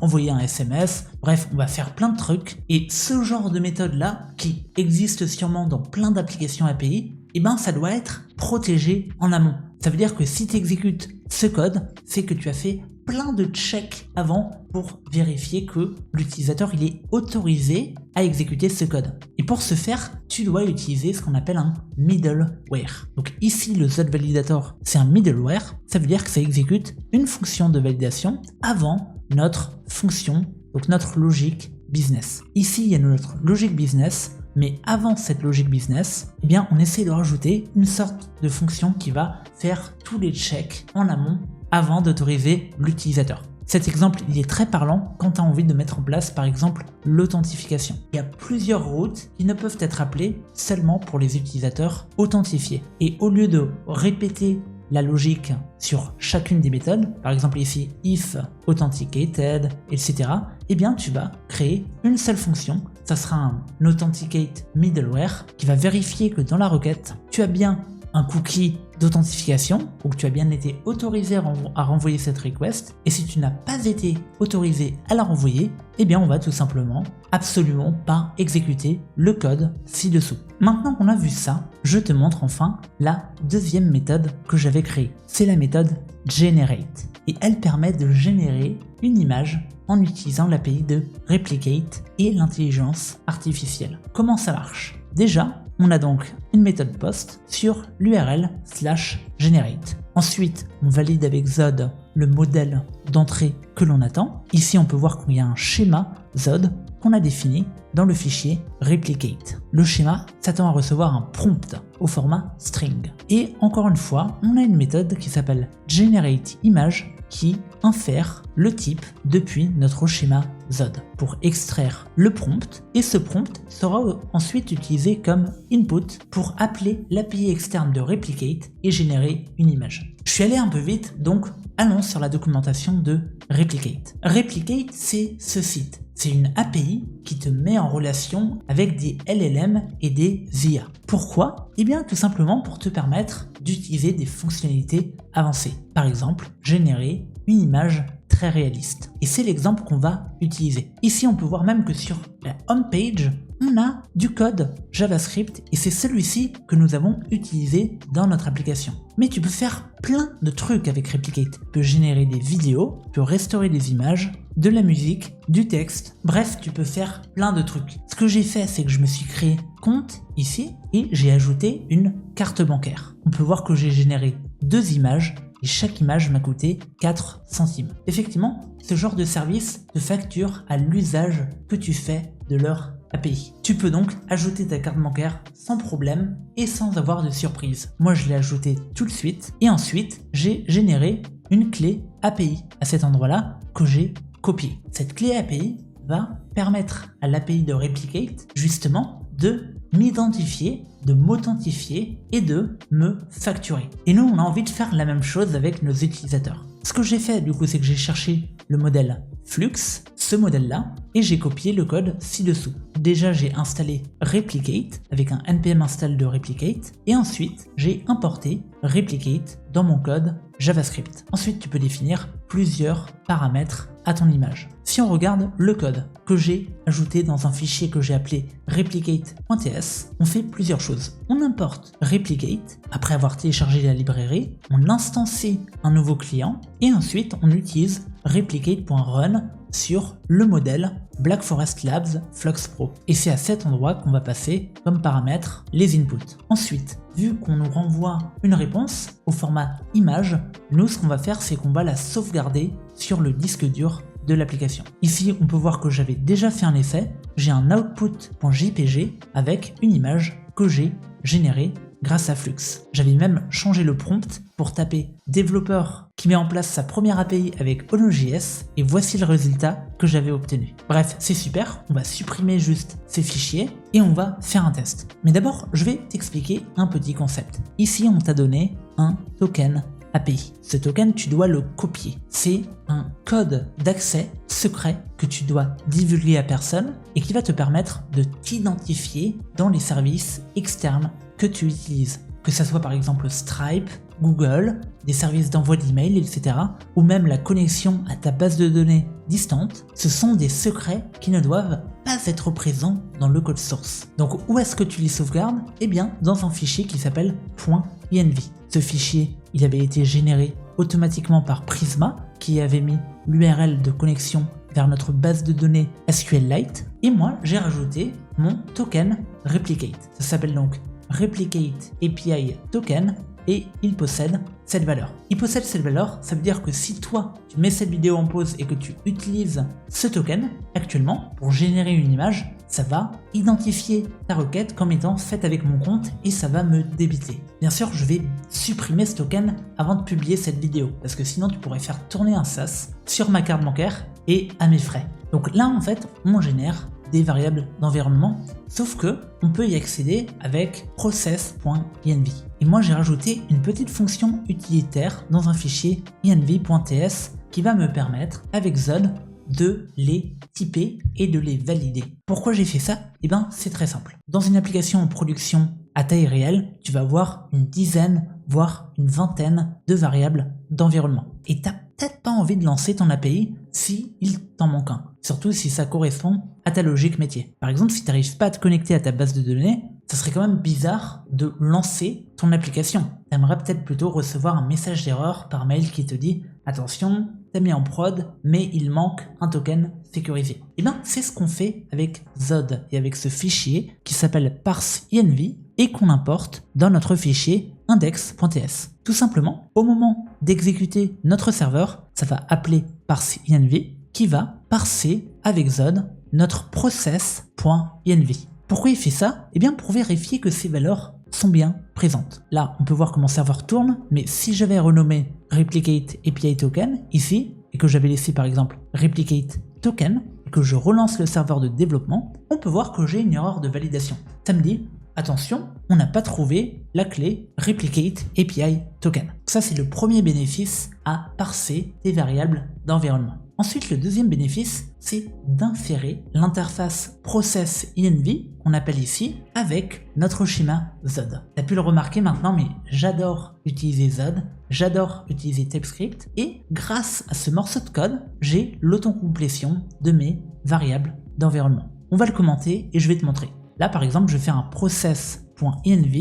envoyer un SMS. Bref, on va faire plein de trucs. Et ce genre de méthode-là, qui existe sûrement dans plein d'applications API, eh ben, ça doit être protégé en amont. Ça veut dire que si tu exécutes ce code, c'est que tu as fait plein de checks avant pour vérifier que l'utilisateur il est autorisé à exécuter ce code. Et pour ce faire, tu dois utiliser ce qu'on appelle un middleware. Donc ici, le Zod Validator, c'est un middleware. Ça veut dire que ça exécute une fonction de validation avant notre fonction, donc notre logique business. Ici, il y a notre logique business. Mais avant cette logique business, eh bien, on essaie de rajouter une sorte de fonction qui va faire tous les checks en amont avant d'autoriser l'utilisateur. Cet exemple, il est très parlant quand tu as envie de mettre en place, par exemple, l'authentification. Il y a plusieurs routes qui ne peuvent être appelées seulement pour les utilisateurs authentifiés. Et au lieu de répéter la logique sur chacune des méthodes, par exemple ici if authenticated, etc., eh bien tu vas créer une seule fonction. Ça sera un authenticate middleware qui va vérifier que dans la requête, tu as bien un cookie d'authentification ou que tu as bien été autorisé à renvoyer cette request. Et si tu n'as pas été autorisé à la renvoyer, eh bien on va tout simplement absolument pas exécuter le code ci-dessous. Maintenant qu'on a vu ça, je te montre enfin la deuxième méthode que j'avais créée. C'est la méthode generate. Et elle permet de générer une image en utilisant l'API de Replicate et l'intelligence artificielle. Comment ça marche? Déjà, on a donc une méthode post sur l'URL/generate. Ensuite, on valide avec Zod le modèle d'entrée que l'on attend. Ici, on peut voir qu'il y a un schéma Zod qu'on a défini dans le fichier replicate. Le schéma s'attend à recevoir un prompt au format string. Et encore une fois, on a une méthode qui s'appelle generateImage qui infère le type depuis notre schéma Zod pour extraire le prompt, et ce prompt sera ensuite utilisé comme input pour appeler l'API externe de Replicate et générer une image. Je suis allé un peu vite, donc allons sur la documentation de Replicate. Replicate, c'est ce site. C'est une API qui te met en relation avec des LLM et des IA. Pourquoi? Eh bien tout simplement pour te permettre d'utiliser des fonctionnalités avancées. Par exemple, générer une image très réaliste. Et c'est l'exemple qu'on va utiliser. Ici, on peut voir même que sur la home page, on a du code JavaScript et c'est celui-ci que nous avons utilisé dans notre application. Mais tu peux faire plein de trucs avec Replicate. Tu peux générer des vidéos, tu peux restaurer des images, de la musique, du texte. Bref, tu peux faire plein de trucs. Ce que j'ai fait, c'est que je me suis créé compte ici et j'ai ajouté une carte bancaire. On peut voir que j'ai généré 2 images et chaque image m'a coûté 4 centimes. Effectivement, ce genre de service te facture à l'usage que tu fais de leur API. Tu peux donc ajouter ta carte bancaire sans problème et sans avoir de surprise. Moi, je l'ai ajouté tout de suite et ensuite, j'ai généré une clé API à cet endroit-là que j'ai copiée. Cette clé API va permettre à l'API de Replicate justement de m'identifier, de m'authentifier et de me facturer. Et nous, on a envie de faire la même chose avec nos utilisateurs. Ce que j'ai fait du coup, c'est que j'ai cherché le modèle Flux, ce modèle-là, et j'ai copié le code ci-dessous. Déjà, j'ai installé Replicate avec un npm install de Replicate, et ensuite, j'ai importé Replicate dans mon code JavaScript. Ensuite, tu peux définir plusieurs paramètres à ton image. Si on regarde le code que j'ai ajouté dans un fichier que j'ai appelé replicate.ts, on fait plusieurs choses. On importe Replicate, après avoir téléchargé la librairie, on instancie un nouveau client, et ensuite on utilise replicate.run sur le modèle Black Forest Labs Flux Pro. Et c'est à cet endroit qu'on va passer comme paramètre les inputs. Ensuite, vu qu'on nous renvoie une réponse au format image, nous ce qu'on va faire c'est qu'on va la sauvegarder sur le disque dur de l'application. Ici, on peut voir que j'avais déjà fait un essai. J'ai un output.jpg avec une image que j'ai générée grâce à Flux. J'avais même changé le prompt pour taper développeur qui met en place sa première API avec OnoJS et voici le résultat que j'avais obtenu. Bref, c'est super, on va supprimer juste ces fichiers et on va faire un test. Mais d'abord, je vais t'expliquer un petit concept. Ici, on t'a donné un token API. Ce token, tu dois le copier. C'est un code d'accès secret que tu dois divulguer à personne et qui va te permettre de t'identifier dans les services externes que tu utilises. Que ça soit par exemple Stripe, Google, des services d'envoi d'email, etc. ou même la connexion à ta base de données distante, ce sont des secrets qui ne doivent pas être présents dans le code source. Donc où est-ce que tu les sauvegardes? Eh bien dans un fichier qui s'appelle .env. Ce fichier, il avait été généré automatiquement par Prisma qui avait mis l'URL de connexion vers notre base de données SQLite et moi j'ai rajouté mon token Replicate. Ça s'appelle donc Replicate API Token et il possède cette valeur. Il possède cette valeur, ça veut dire que si toi tu mets cette vidéo en pause et que tu utilises ce token actuellement pour générer une image, ça va identifier ta requête comme étant faite avec mon compte et ça va me débiter. Bien sûr, je vais supprimer ce token avant de publier cette vidéo parce que sinon tu pourrais faire tourner un SaaS sur ma carte bancaire et à mes frais. Donc là en fait, on génère des variables d'environnement, sauf que on peut y accéder avec process.env. Et moi j'ai rajouté une petite fonction utilitaire dans un fichier env.ts qui va me permettre avec Zod de les typer et de les valider. Pourquoi j'ai fait ça? Eh bien c'est très simple. Dans une application en production à taille réelle, tu vas avoir une dizaine, voire une vingtaine de variables d'environnement. Et tu n'as peut-être pas envie de lancer ton API si il t'en manque un. Surtout si ça correspond à ta logique métier. Par exemple, si tu n'arrives pas à te connecter à ta base de données, ça serait quand même bizarre de lancer ton application. Tu aimerais peut-être plutôt recevoir un message d'erreur par mail qui te dit « Attention, t'as mis en prod, mais il manque un token sécurisé. » Et bien, c'est ce qu'on fait avec Zod et avec ce fichier qui s'appelle parse.env et qu'on importe dans notre fichier index.ts. Tout simplement, au moment d'exécuter notre serveur, ça va appeler parse.env qui va parser avec Zod notre process.env. Pourquoi il fait ça? Eh bien pour vérifier que ces valeurs sont bien présentes. Là, on peut voir que mon serveur tourne, mais si j'avais renommé Replicate API Token ici, et que j'avais laissé par exemple Replicate Token, et que je relance le serveur de développement, on peut voir que j'ai une erreur de validation. Ça me dit, attention, on n'a pas trouvé la clé Replicate API Token. Ça, c'est le premier bénéfice à parser des variables d'environnement. Ensuite, le deuxième bénéfice, c'est d'inférer l'interface process.env qu'on appelle ici avec notre schéma Zod. Tu as pu le remarquer maintenant, mais j'adore utiliser Zod, j'adore utiliser TypeScript et grâce à ce morceau de code, j'ai l'autocomplétion de mes variables d'environnement. On va le commenter et je vais te montrer. Là, par exemple, je vais faire un process.env,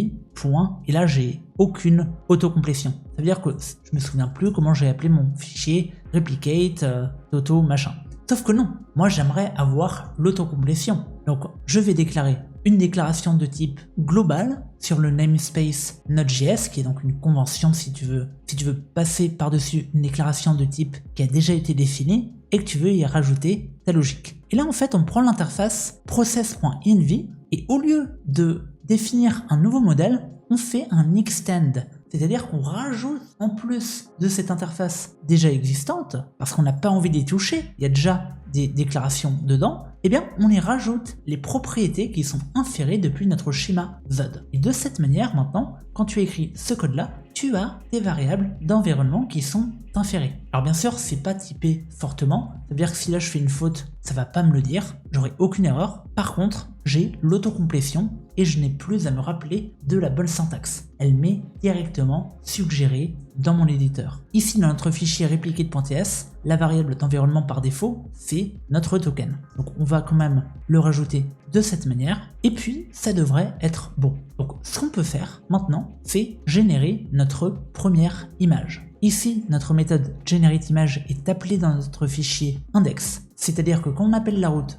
et là, j'ai aucune autocomplétion. Ça veut dire que je me souviens plus comment j'ai appelé mon fichier replicate, auto, machin. Sauf que non, moi j'aimerais avoir l'autocomplétion. Donc je vais déclarer une déclaration de type global sur le namespace Node.js, qui est donc une convention si tu veux passer par-dessus une déclaration de type qui a déjà été définie et que tu veux y rajouter ta logique. Et là en fait on prend l'interface process.env et au lieu de définir un nouveau modèle, on fait un extend. C'est-à-dire qu'on rajoute en plus de cette interface déjà existante, parce qu'on n'a pas envie d'y toucher, il y a déjà des déclarations dedans, eh bien on y rajoute les propriétés qui sont inférées depuis notre schéma Zod. Et de cette manière maintenant, quand tu écris ce code-là, tu as des variables d'environnement qui sont inférées. Alors bien sûr, c'est pas typé fortement, c'est-à-dire que si là je fais une faute, ça va pas me le dire, j'aurai aucune erreur. Par contre, j'ai l'autocomplétion et je n'ai plus à me rappeler de la bonne syntaxe. Elle m'est directement suggérée dans mon éditeur. Ici, dans notre fichier replicate.ts, la variable d'environnement par défaut, c'est notre token. Donc on va quand même le rajouter de cette manière, et puis ça devrait être bon. Donc ce qu'on peut faire maintenant, c'est générer notre première image. Ici, notre méthode generateImage est appelée dans notre fichier index, c'est-à-dire que quand on appelle la route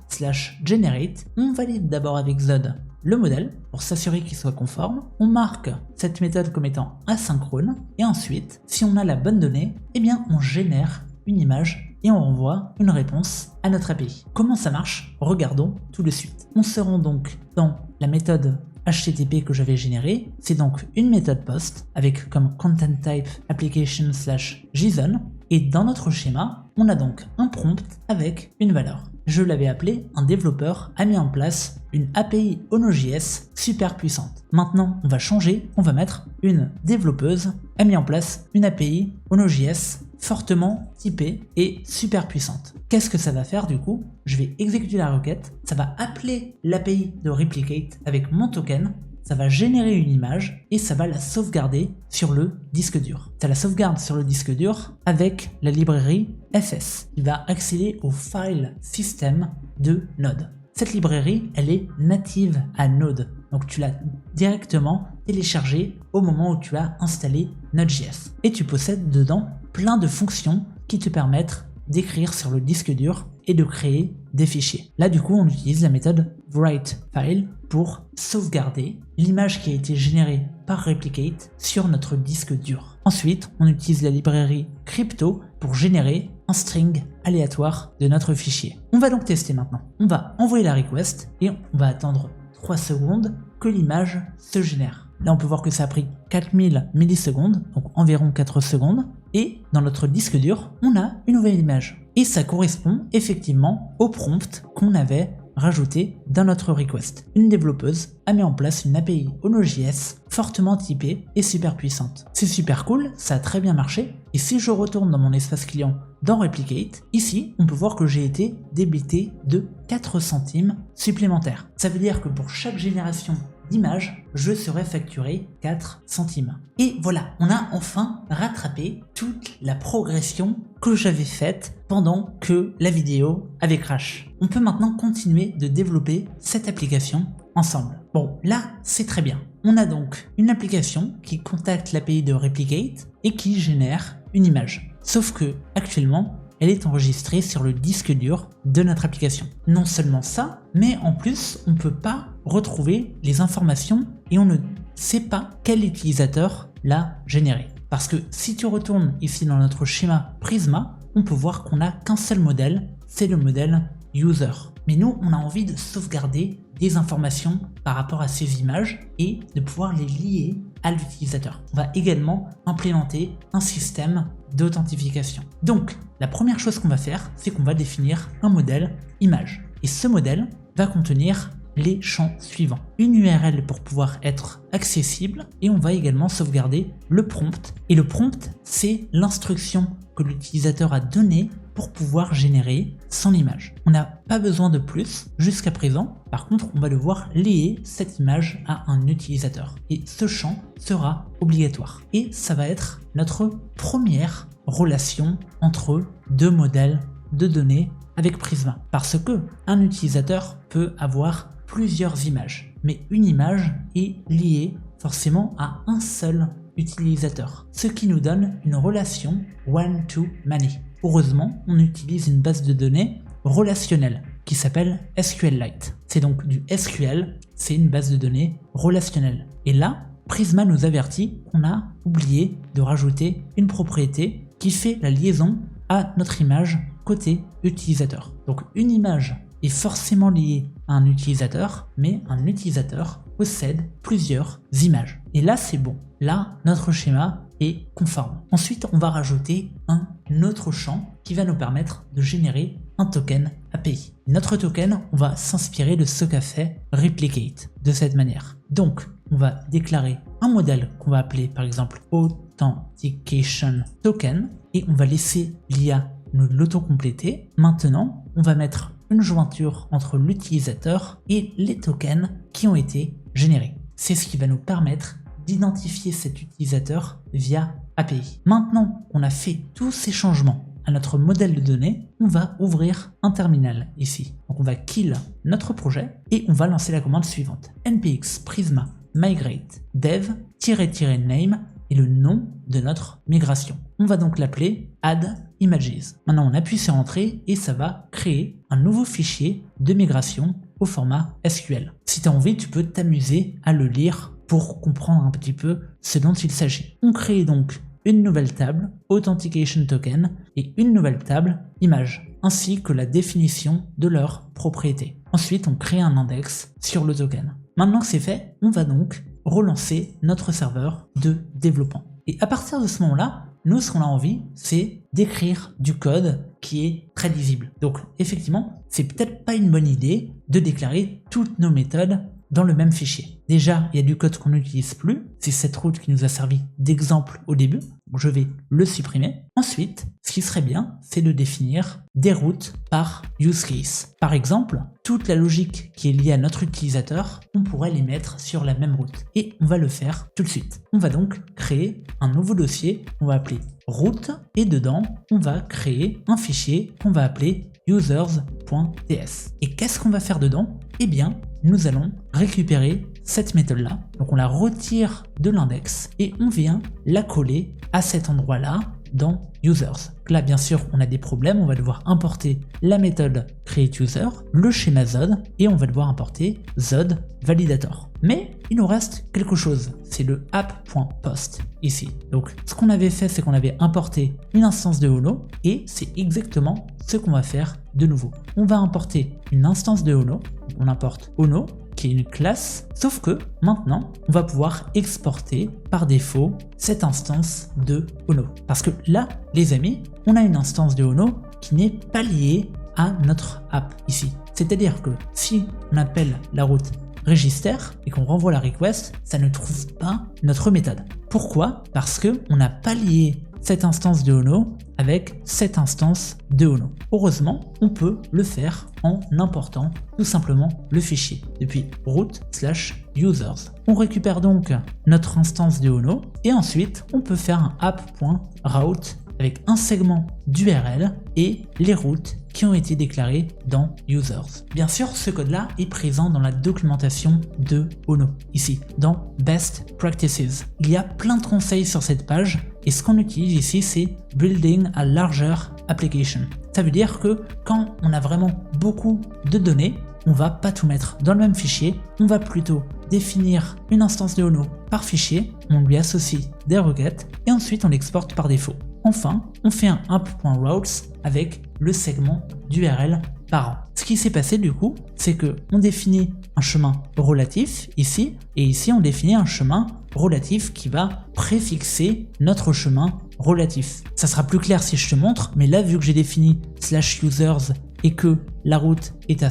/generate, on valide d'abord avec Zod le modèle pour s'assurer qu'il soit conforme, on marque cette méthode comme étant asynchrone, et ensuite, si on a la bonne donnée, eh bien on génère une image et on renvoie une réponse à notre API. Comment ça marche? Regardons tout de suite. On se rend donc dans la méthode HTTP que j'avais générée, c'est donc une méthode post avec comme content type application/JSON, et dans notre schéma, on a donc un prompt avec une valeur. Je l'avais appelé, un développeur a mis en place une API OnoJS super puissante. Maintenant, on va changer, on va mettre une développeuse a mis en place une API OnoJS fortement typée et super puissante. Qu'est-ce que ça va faire du coup? Je vais exécuter la requête, ça va appeler l'API de Replicate avec mon token, ça va générer une image et ça va la sauvegarder sur le disque dur. Ça la sauvegarde sur le disque dur avec la librairie FS qui va accéder au file system de Node. Cette librairie, elle est native à Node, donc tu l'as directement téléchargée au moment où tu as installé Node.js. Et tu possèdes dedans plein de fonctions qui te permettent d'écrire sur le disque dur et de créer des fichiers. Là du coup on utilise la méthode writeFile pour sauvegarder l'image qui a été générée par Replicate sur notre disque dur. Ensuite on utilise la librairie crypto pour générer un string aléatoire de notre fichier. On va donc tester maintenant. On va envoyer la request et on va attendre 3 secondes que l'image se génère. Là on peut voir que ça a pris 4000 millisecondes, donc environ 4 secondes, et dans notre disque dur, on a une nouvelle image. Et ça correspond effectivement au prompt qu'on avait rajouté dans notre request. Une développeuse a mis en place une API OnoJS fortement typée et super puissante. C'est super cool, ça a très bien marché, et si je retourne dans mon espace client dans Replicate, ici on peut voir que j'ai été débité de 4 centimes supplémentaires. Ça veut dire que pour chaque génération d'image, je serai facturé 4 centimes. Et voilà, on a enfin rattrapé toute la progression que j'avais faite pendant que la vidéo avait crash. On peut maintenant continuer de développer cette application ensemble. Bon, là, c'est très bien. On a donc une application qui contacte l'API de Replicate et qui génère une image. Sauf que, actuellement, elle est enregistrée sur le disque dur de notre application. Non seulement ça, mais en plus, on ne peut pas retrouver les informations et on ne sait pas quel utilisateur l'a généré. Parce que si tu retournes ici dans notre schéma Prisma, on peut voir qu'on n'a qu'un seul modèle, c'est le modèle User. Mais nous, on a envie de sauvegarder des informations par rapport à ces images et de pouvoir les lier à l'utilisateur. On va également implémenter un système d'authentification. Donc, la première chose qu'on va faire, c'est qu'on va définir un modèle image. Et ce modèle va contenir les champs suivants. Une URL pour pouvoir être accessible et on va également sauvegarder le prompt. Et le prompt, c'est l'instruction que l'utilisateur a donnée pour pouvoir générer son image. On n'a pas besoin de plus jusqu'à présent. Par contre, on va devoir lier cette image à un utilisateur. Et ce champ sera obligatoire. Et ça va être notre première relation entre deux modèles de données avec Prisma. Parce que un utilisateur peut avoir plusieurs images. Mais une image est liée forcément à un seul utilisateur. Ce qui nous donne une relation one-to-many. Heureusement, on utilise une base de données relationnelle qui s'appelle SQLite. c'est donc du SQL, c'est une base de données relationnelle. Et là, Prisma nous avertit qu'on a oublié de rajouter une propriété qui fait la liaison à notre image côté utilisateur. Donc une image est forcément liée à un utilisateur, mais un utilisateur possède plusieurs images. Et là, c'est bon. Là, notre schéma est conforme. Ensuite, on va rajouter un autre champ qui va nous permettre de générer un token API. Notre token, on va s'inspirer de ce qu'a fait Replicate de cette manière. Donc, on va déclarer un modèle qu'on va appeler par exemple Authentication Token et on va laisser l'IA nous l'auto-compléter. Maintenant, on va mettre une jointure entre l'utilisateur et les tokens qui ont été générés. C'est ce qui va nous permettre d'identifier cet utilisateur via API. Maintenant qu'on a fait tous ces changements à notre modèle de données, on va ouvrir un terminal ici. Donc on va kill notre projet et on va lancer la commande suivante. npx prisma migrate dev-name et le nom de notre migration. On va donc l'appeler add images. Maintenant on appuie sur entrée et ça va créer un nouveau fichier de migration au format SQL. Si tu as envie, tu peux t'amuser à le lire pour comprendre un petit peu ce dont il s'agit. On crée donc une nouvelle table Authentication Token et une nouvelle table Image, ainsi que la définition de leurs propriétés. Ensuite, on crée un index sur le token. Maintenant que c'est fait, on va donc relancer notre serveur de développement. Et à partir de ce moment-là, nous, ce qu'on a envie, c'est d'écrire du code qui est très lisible. Donc, effectivement, c'est peut-être pas une bonne idée de déclarer toutes nos méthodes dans le même fichier. Déjà, il y a du code qu'on n'utilise plus, c'est cette route qui nous a servi d'exemple au début, donc je vais le supprimer. Ensuite, ce qui serait bien, c'est de définir des routes par use case. Par exemple, toute la logique qui est liée à notre utilisateur, on pourrait les mettre sur la même route. Et on va le faire tout de suite. On va donc créer un nouveau dossier, on va appeler route, et dedans, on va créer un fichier qu'on va appeler users.ts. Et qu'est-ce qu'on va faire dedans? Eh bien, nous allons récupérer cette méthode-là. Donc on la retire de l'index et on vient la coller à cet endroit-là dans users. Là, bien sûr, on a des problèmes. On va devoir importer la méthode createUser, le schéma Zod et on va devoir importer Zod validator. Mais il nous reste quelque chose, c'est le app.post ici. Donc ce qu'on avait fait, c'est qu'on avait importé une instance de Ono et c'est exactement ce qu'on va faire de nouveau. On va importer une instance de Ono, on importe Ono qui est une classe, sauf que maintenant on va pouvoir exporter par défaut cette instance de Ono. Parce que là, les amis, on a une instance de Ono qui n'est pas liée à notre app ici. C'est-à-dire que si on appelle la route register et qu'on renvoie la request, ça ne trouve pas notre méthode. Pourquoi? Parce que on n'a pas lié cette instance de Ono avec cette instance de Ono. Heureusement, on peut le faire en important tout simplement le fichier depuis root/users. On récupère donc notre instance de Ono et ensuite on peut faire un app.route avec un segment d'URL et les routes qui ont été déclarées dans users. Bien sûr, ce code-là est présent dans la documentation de Ono, ici, dans Best Practices. Il y a plein de conseils sur cette page et ce qu'on utilise ici, c'est Building a Larger Application. Ça veut dire que quand on a vraiment beaucoup de données, on va pas tout mettre dans le même fichier, on va plutôt définir une instance de Ono par fichier, on lui associe des requêtes et ensuite on l'exporte par défaut. Enfin, on fait un app.routes avec le segment d'URL parent. Ce qui s'est passé du coup, c'est que on définit un chemin relatif ici, et ici on définit un chemin relatif qui va préfixer notre chemin relatif. Ça sera plus clair si je te montre, mais là vu que j'ai défini /users et que la route est à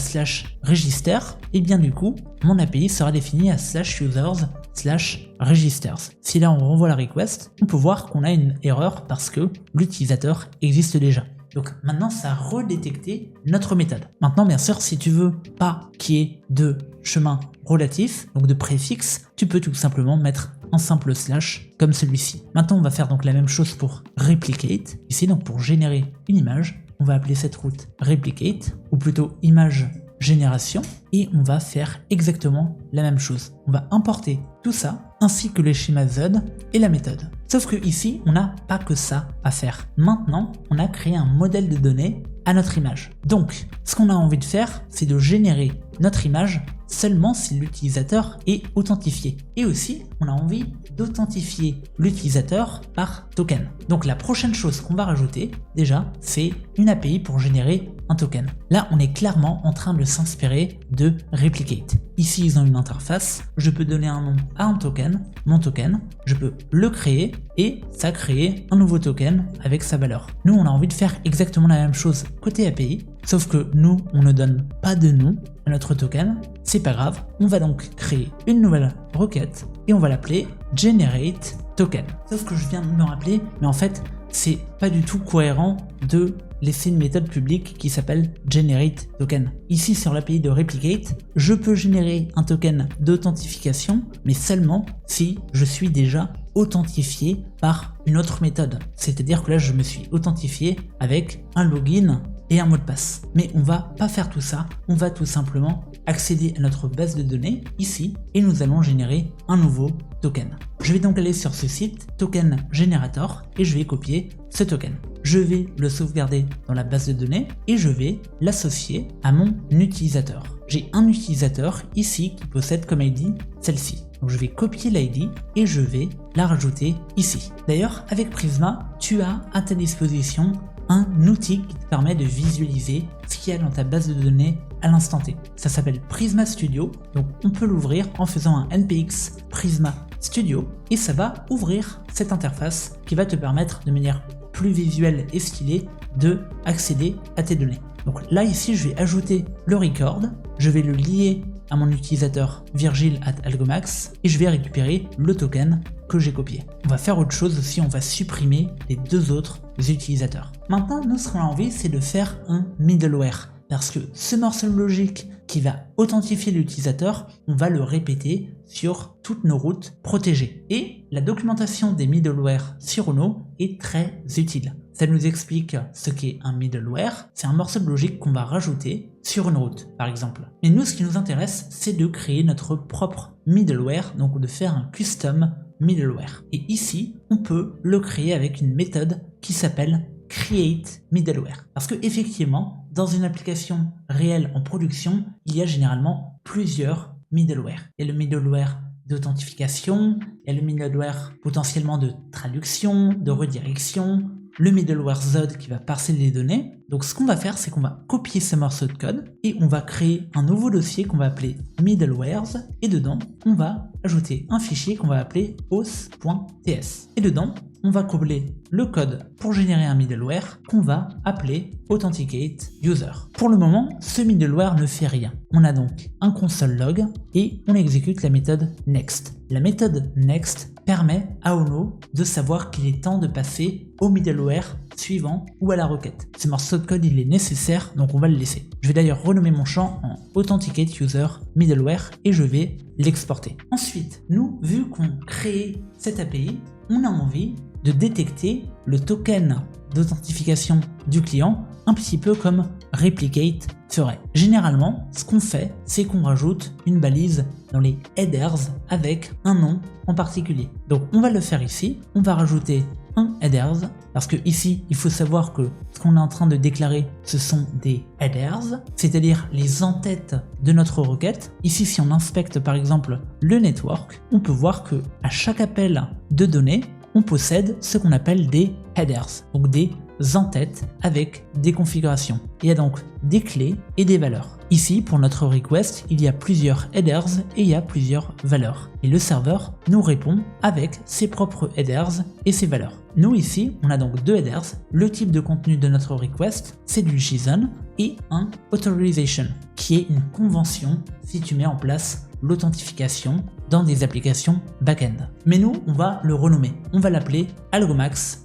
/register, et bien du coup, mon API sera défini à /users/registers. Si là on renvoie la request, on peut voir qu'on a une erreur parce que l'utilisateur existe déjà. Donc maintenant, ça a redétecté notre méthode. Maintenant, bien sûr, si tu veux pas qu'il y ait de chemin relatif, donc de préfixe, tu peux tout simplement mettre un simple slash comme celui-ci. Maintenant, on va faire donc la même chose pour replicate. Ici, donc pour générer une image, on va appeler cette route replicate, ou plutôt image génération, et on va faire exactement la même chose. On va importer tout ça, ainsi que les schémas Z et la méthode. Sauf que ici, on n'a pas que ça à faire. Maintenant, on a créé un modèle de données à notre image. Donc, ce qu'on a envie de faire, c'est de générer notre image seulement si l'utilisateur est authentifié. Et aussi, on a envie d'authentifier l'utilisateur par token. Donc la prochaine chose qu'on va rajouter, déjà, c'est une API pour générer un token. Là, on est clairement en train de s'inspirer de Replicate. Ici, ils ont une interface. Je peux donner un nom à un token, mon token. Je peux le créer et ça crée un nouveau token avec sa valeur. Nous, on a envie de faire exactement la même chose côté API, sauf que nous, on ne donne pas de nom à notre token. C'est pas grave. On va donc créer une nouvelle requête et on va l'appeler Generate Token. Sauf que je viens de me rappeler, mais en fait, c'est pas du tout cohérent de laisser une méthode publique qui s'appelle Generate Token. Ici, sur l'API de Replicate, je peux générer un token d'authentification, mais seulement si je suis déjà authentifié par une autre méthode. C'est-à-dire que là, je me suis authentifié avec un login et un mot de passe. Mais on va pas faire tout ça, on va tout simplement accéder à notre base de données ici et nous allons générer un nouveau token. Je vais donc aller sur ce site Token Generator et je vais copier ce token. Je vais le sauvegarder dans la base de données et je vais l'associer à mon utilisateur. J'ai un utilisateur ici qui possède comme ID celle-ci. Donc je vais copier l'ID et je vais la rajouter ici. D'ailleurs, avec Prisma, tu as à ta disposition un outil qui te permet de visualiser ce qu'il y a dans ta base de données à l'instant T. Ça s'appelle Prisma Studio, donc on peut l'ouvrir en faisant un npx Prisma Studio et ça va ouvrir cette interface qui va te permettre de manière plus visuelle et stylée de accéder à tes données. Donc là ici je vais ajouter le record, je vais le lier à mon utilisateur Virgil@algomax et je vais récupérer le token que j'ai copié. On va faire autre chose aussi, on va supprimer les deux autres utilisateurs. Maintenant, nous, ce qu'on a envie, c'est de faire un middleware. Parce que ce morceau de logique qui va authentifier l'utilisateur, on va le répéter sur toutes nos routes protégées. Et la documentation des middleware sur Ono est très utile. Ça nous explique ce qu'est un middleware. C'est un morceau de logique qu'on va rajouter sur une route, par exemple. Mais nous, ce qui nous intéresse, c'est de créer notre propre middleware, donc de faire un custom middleware. Et ici, on peut le créer avec une méthode qui s'appelle create middleware. Parce que effectivement, dans une application réelle en production, il y a généralement plusieurs middleware. Il y a le middleware d'authentification, il y a le middleware potentiellement de traduction, de redirection, le middleware Zod qui va parser les données. Donc ce qu'on va faire, c'est qu'on va copier ce morceau de code et on va créer un nouveau dossier qu'on va appeler middlewares et dedans, on va ajouter un fichier qu'on va appeler auth.ts. Et dedans, on va combler le code pour générer un middleware qu'on va appeler authenticate user. Pour le moment, ce middleware ne fait rien. On a donc un console log et on exécute la méthode next. La méthode next permet à Ono de savoir qu'il est temps de passer au middleware suivant ou à la requête. Ce morceau de code il est nécessaire, donc on va le laisser. Je vais d'ailleurs renommer mon champ en authenticate user middleware et je vais l'exporter. Ensuite, nous, vu qu'on crée cette API, on a envie de détecter le token d'authentification du client un petit peu comme Replicate ferait. Généralement, ce qu'on fait, c'est qu'on rajoute une balise dans les headers avec un nom en particulier. Donc on va le faire ici, on va rajouter un headers, parce que ici, il faut savoir que ce qu'on est en train de déclarer, ce sont des headers, c'est-à-dire les entêtes de notre requête. Ici, si on inspecte par exemple le network, on peut voir que à chaque appel de données, on possède ce qu'on appelle des headers, donc des entêtes avec des configurations. Il y a donc des clés et des valeurs. Ici, pour notre request, il y a plusieurs headers et il y a plusieurs valeurs. Et le serveur nous répond avec ses propres headers et ses valeurs. Nous ici, on a donc deux headers. Le type de contenu de notre request, c'est du JSON et un authorization, qui est une convention si tu mets en place l'authentification dans des applications back-end. Mais nous, on va le renommer. On va l'appeler algomax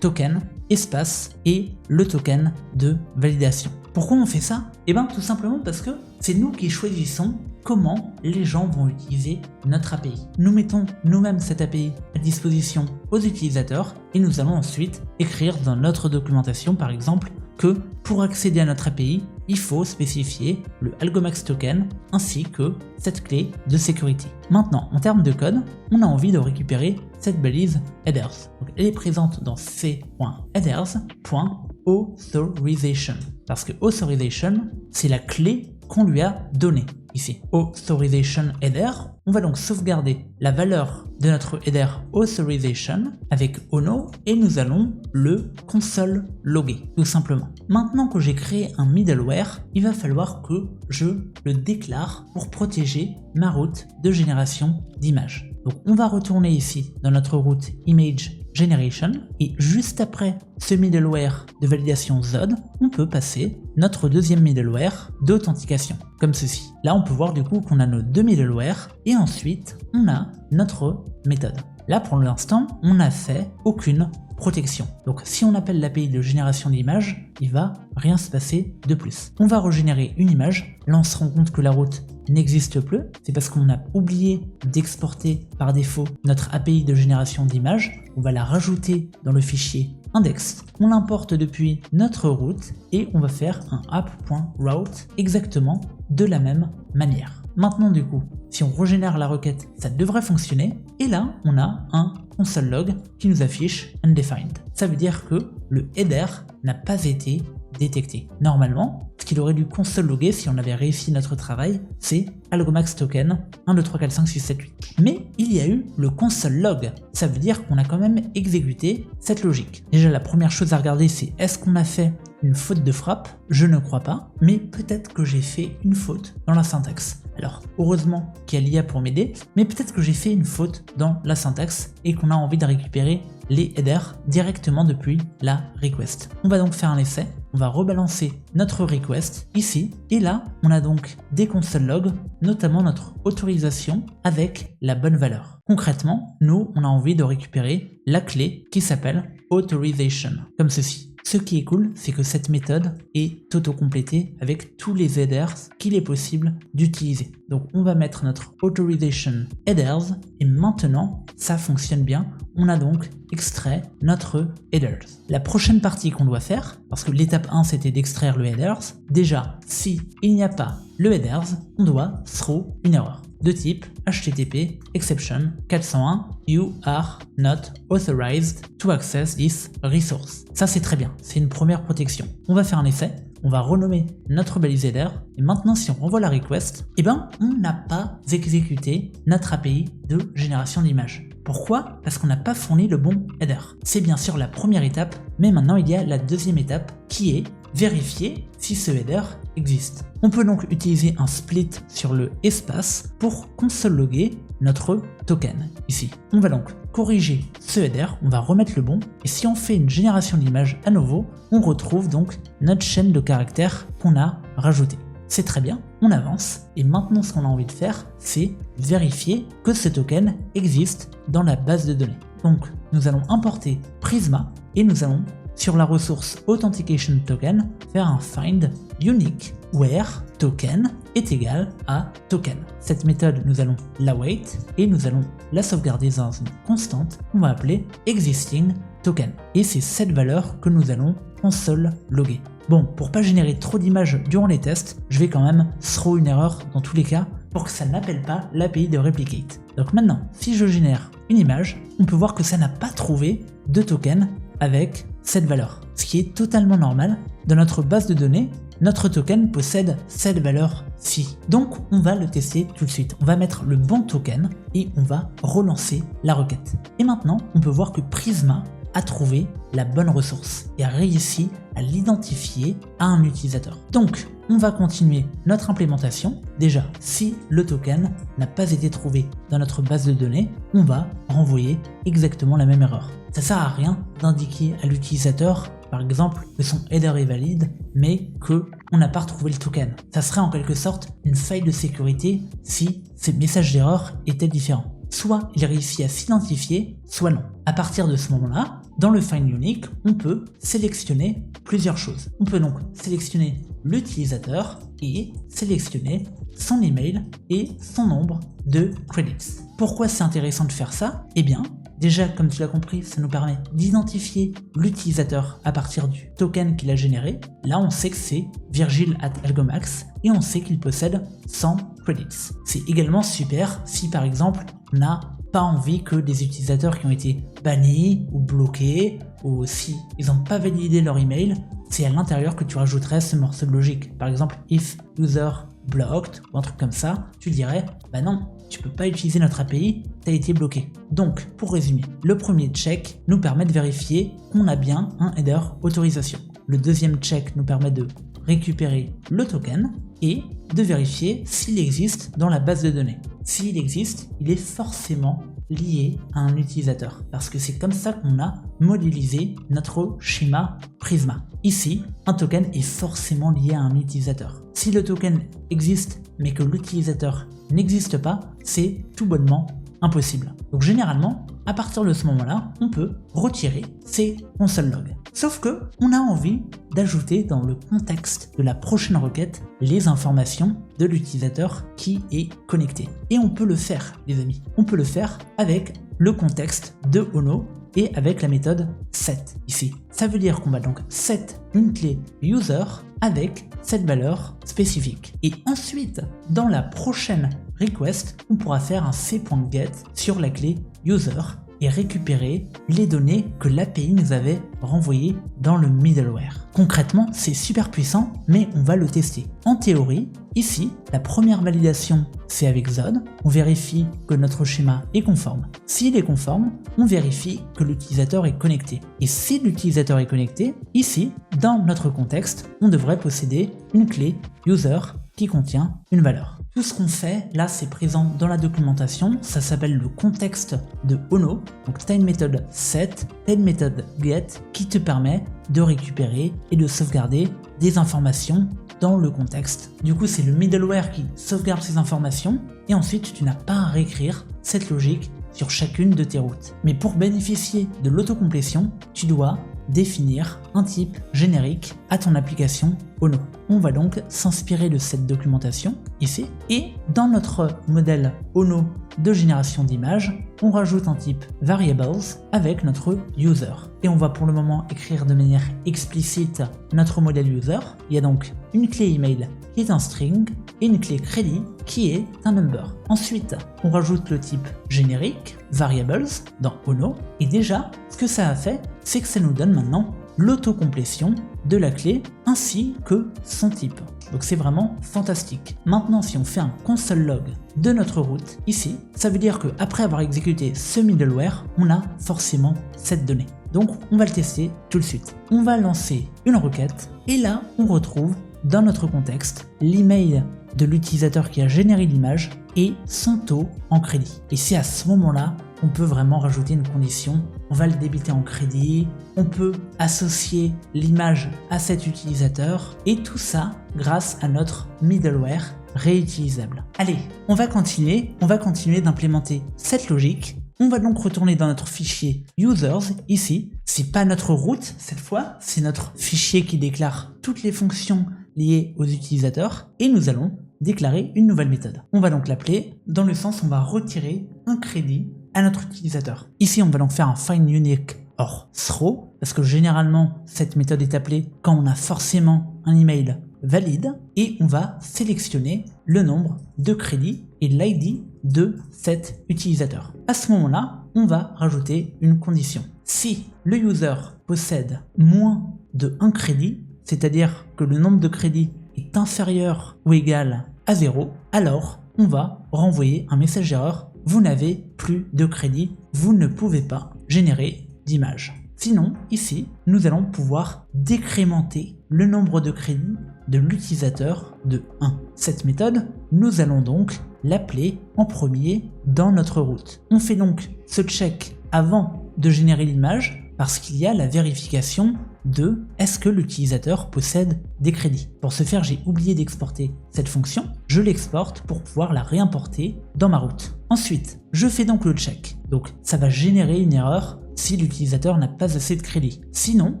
_token espace et le token de validation. Pourquoi on fait ça? Eh bien tout simplement parce que c'est nous qui choisissons comment les gens vont utiliser notre API. Nous mettons nous-mêmes cette API à disposition aux utilisateurs et nous allons ensuite écrire dans notre documentation par exemple que pour accéder à notre API, il faut spécifier le algomax token ainsi que cette clé de sécurité. Maintenant, en termes de code, on a envie de récupérer cette balise headers. Donc, elle est présente dans c.headers.authorization. Parce que authorization, c'est la clé qu'on lui a donné ici. Authorization header, on va donc sauvegarder la valeur de notre header authorization avec ono et nous allons le console loguer tout simplement. Maintenant que j'ai créé un middleware, il va falloir que je le déclare pour protéger ma route de génération d'images. Donc on va retourner ici dans notre route image generation et juste après ce middleware de validation ZOD, on peut passer notre deuxième middleware d'authentication comme ceci. Là on peut voir du coup qu'on a nos deux middleware et ensuite on a notre méthode. Là pour l'instant on n'a fait aucune protection. Donc si on appelle l'API de génération d'images, il va rien se passer de plus. On va régénérer une image, là on se rend compte que la route n'existe plus, c'est parce qu'on a oublié d'exporter par défaut notre API de génération d'images, on va la rajouter dans le fichier index, on l'importe depuis notre route et on va faire un app.route exactement de la même manière. Maintenant du coup, si on régénère la requête, ça devrait fonctionner et là on a un console log qui nous affiche undefined. Ça veut dire que le header n'a pas été détecté. Normalement, ce qu'il aurait dû console loguer si on avait réussi notre travail, c'est algomax token 1, 2, 3, 4, 5, 6, 7, 8. Mais il y a eu le console log. Ça veut dire qu'on a quand même exécuté cette logique. Déjà, la première chose à regarder, c'est est-ce qu'on a fait une faute de frappe? Je ne crois pas, mais peut-être que j'ai fait une faute dans la syntaxe. Alors, heureusement qu'il y a l'IA pour m'aider, mais peut-être que j'ai fait une faute dans la syntaxe et qu'on a envie de récupérer les headers directement depuis la request. On va donc faire un essai, on va rebalancer notre request ici, et là, on a donc des console logs, notamment notre autorisation avec la bonne valeur. Concrètement, nous, on a envie de récupérer la clé qui s'appelle authorization, comme ceci. Ce qui est cool, c'est que cette méthode est auto-complétée avec tous les headers qu'il est possible d'utiliser. Donc on va mettre notre authorization headers et maintenant ça fonctionne bien. On a donc extrait notre headers. La prochaine partie qu'on doit faire, parce que l'étape 1 c'était d'extraire le headers, déjà si il n'y a pas le headers, on doit throw une erreur de type HTTP exception 401 you are not authorized to access this resource. Ça c'est très bien, c'est une première protection. On va faire un essai, on va renommer notre balise header et maintenant si on renvoie la request, eh ben on n'a pas exécuté notre API de génération d'images. Pourquoi? Parce qu'on n'a pas fourni le bon header. C'est bien sûr la première étape, mais maintenant il y a la deuxième étape qui est vérifier si ce header existe. On peut donc utiliser un split sur le espace pour console loguer notre token ici. On va donc corriger ce header, on va remettre le bon et si on fait une génération d'image à nouveau, on retrouve donc notre chaîne de caractères qu'on a rajoutée. C'est très bien, on avance et maintenant ce qu'on a envie de faire, c'est vérifier que ce token existe dans la base de données. Donc nous allons importer Prisma et nous allons sur la ressource Authentication Token faire un find unique where token est égal à token. Cette méthode, nous allons l'await et nous allons la sauvegarder dans une constante qu'on va appeler existing token. Et c'est cette valeur que nous allons console loguer. Bon, pour pas générer trop d'images durant les tests, je vais quand même throw une erreur dans tous les cas pour que ça n'appelle pas l'API de replicate. Donc maintenant, si je génère une image, on peut voir que ça n'a pas trouvé de token avec cette valeur, ce qui est totalement normal. Dans notre base de données, notre token possède cette valeur-ci. Donc on va le tester tout de suite. On va mettre le bon token et on va relancer la requête. Et maintenant, on peut voir que Prisma a trouvé la bonne ressource et a réussi à l'identifier à un utilisateur. Donc, on va continuer notre implémentation. Déjà, si le token n'a pas été trouvé dans notre base de données, on va renvoyer exactement la même erreur. Ça sert à rien d'indiquer à l'utilisateur, par exemple, que son header est valide, mais qu'on n'a pas retrouvé le token. Ça serait en quelque sorte une faille de sécurité si ces messages d'erreur étaient différents. Soit il réussit à s'identifier, soit non. À partir de ce moment-là, dans le find unique, on peut sélectionner plusieurs choses. On peut donc sélectionner l'utilisateur et sélectionner son email et son nombre de credits. Pourquoi c'est intéressant de faire ça? Eh bien, déjà, comme tu l'as compris, ça nous permet d'identifier l'utilisateur à partir du token qu'il a généré. Là, on sait que c'est Virgil@algomax et on sait qu'il possède 100 credits. C'est également super si par exemple, on n'a pas envie que des utilisateurs qui ont été bannis ou bloqués ou si ils n'ont pas validé leur email, c'est à l'intérieur que tu rajouterais ce morceau de logique. Par exemple, if user blocked ou un truc comme ça, tu dirais bah non, tu peux pas utiliser notre API, tu as été bloqué. Donc pour résumer, le premier check nous permet de vérifier qu'on a bien un header autorisation. Le deuxième check nous permet de récupérer le token et de vérifier s'il existe dans la base de données. S'il existe, il est forcément lié à un utilisateur parce que c'est comme ça qu'on a modélisé notre schéma Prisma. Ici, un token est forcément lié à un utilisateur. Si le token existe mais que l'utilisateur n'existe pas, c'est tout bonnement impossible. Donc généralement, à partir de ce moment-là, on peut retirer ces console logs. Sauf que on a envie d'ajouter dans le contexte de la prochaine requête les informations de l'utilisateur qui est connecté. Et on peut le faire, les amis. On peut le faire avec le contexte de Ono et avec la méthode set ici. Ça veut dire qu'on va donc set une clé user avec cette valeur spécifique. Et ensuite, dans la prochaine request, on pourra faire un c.get sur la clé user et récupérer les données que l'API nous avait renvoyées dans le middleware. Concrètement, c'est super puissant, mais on va le tester. En théorie, ici, la première validation, c'est avec Zod. On vérifie que notre schéma est conforme. S'il est conforme, on vérifie que l'utilisateur est connecté. Et si l'utilisateur est connecté, ici, dans notre contexte, on devrait posséder une clé user qui contient une valeur. Tout ce qu'on fait, là, c'est présent dans la documentation, ça s'appelle le contexte de Ono. Donc tu as une méthode set, tu as une méthode get qui te permet de récupérer et de sauvegarder des informations dans le contexte. Du coup, c'est le middleware qui sauvegarde ces informations et ensuite tu n'as pas à réécrire cette logique sur chacune de tes routes. Mais pour bénéficier de l'autocomplétion, tu dois définir un type générique à ton application Ono. On va donc s'inspirer de cette documentation ici et dans notre modèle Ono de génération d'images, on rajoute un type variables avec notre user. Et on va pour le moment écrire de manière explicite notre modèle user. Il y a donc une clé email qui est un string et une clé crédit qui est un number. Ensuite, on rajoute le type générique variables dans Ono et déjà, ce que ça a fait, c'est que ça nous donne maintenant l'autocomplétion de la clé ainsi que son type. Donc c'est vraiment fantastique. Maintenant, si on fait un console log de notre route, ici, ça veut dire qu'après avoir exécuté ce middleware, on a forcément cette donnée. Donc on va le tester tout de suite. On va lancer une requête et là, on retrouve dans notre contexte l'email de l'utilisateur qui a généré l'image et son taux en crédit. Et c'est à ce moment-là qu'on peut vraiment rajouter une condition. On va le débiter en crédit, on peut associer l'image à cet utilisateur et tout ça grâce à notre middleware réutilisable. Allez, on va continuer d'implémenter cette logique. On va donc retourner dans notre fichier users ici. C'est pas notre route cette fois, c'est notre fichier qui déclare toutes les fonctions liées aux utilisateurs et nous allons déclarer une nouvelle méthode. On va donc l'appeler dans le sens où on va retirer un crédit à notre utilisateur. Ici, on va donc faire un find unique or throw parce que généralement cette méthode est appelée quand on a forcément un email valide et on va sélectionner le nombre de crédits et l'ID de cet utilisateur. À ce moment-là, on va rajouter une condition. Si le user possède moins de 1 crédit, c'est-à-dire que le nombre de crédits est inférieur ou égal à 0, alors on va renvoyer un message d'erreur. Vous n'avez plus de crédit, vous ne pouvez pas générer d'image. Sinon, ici, nous allons pouvoir décrémenter le nombre de crédits de l'utilisateur de 1. Cette méthode, nous allons donc l'appeler en premier dans notre route. On fait donc ce check avant de générer l'image parce qu'il y a la vérification de est-ce que l'utilisateur possède des crédits. Pour ce faire, j'ai oublié d'exporter cette fonction. Je l'exporte pour pouvoir la réimporter dans ma route. Ensuite, je fais donc le check. Donc, ça va générer une erreur si l'utilisateur n'a pas assez de crédit. Sinon,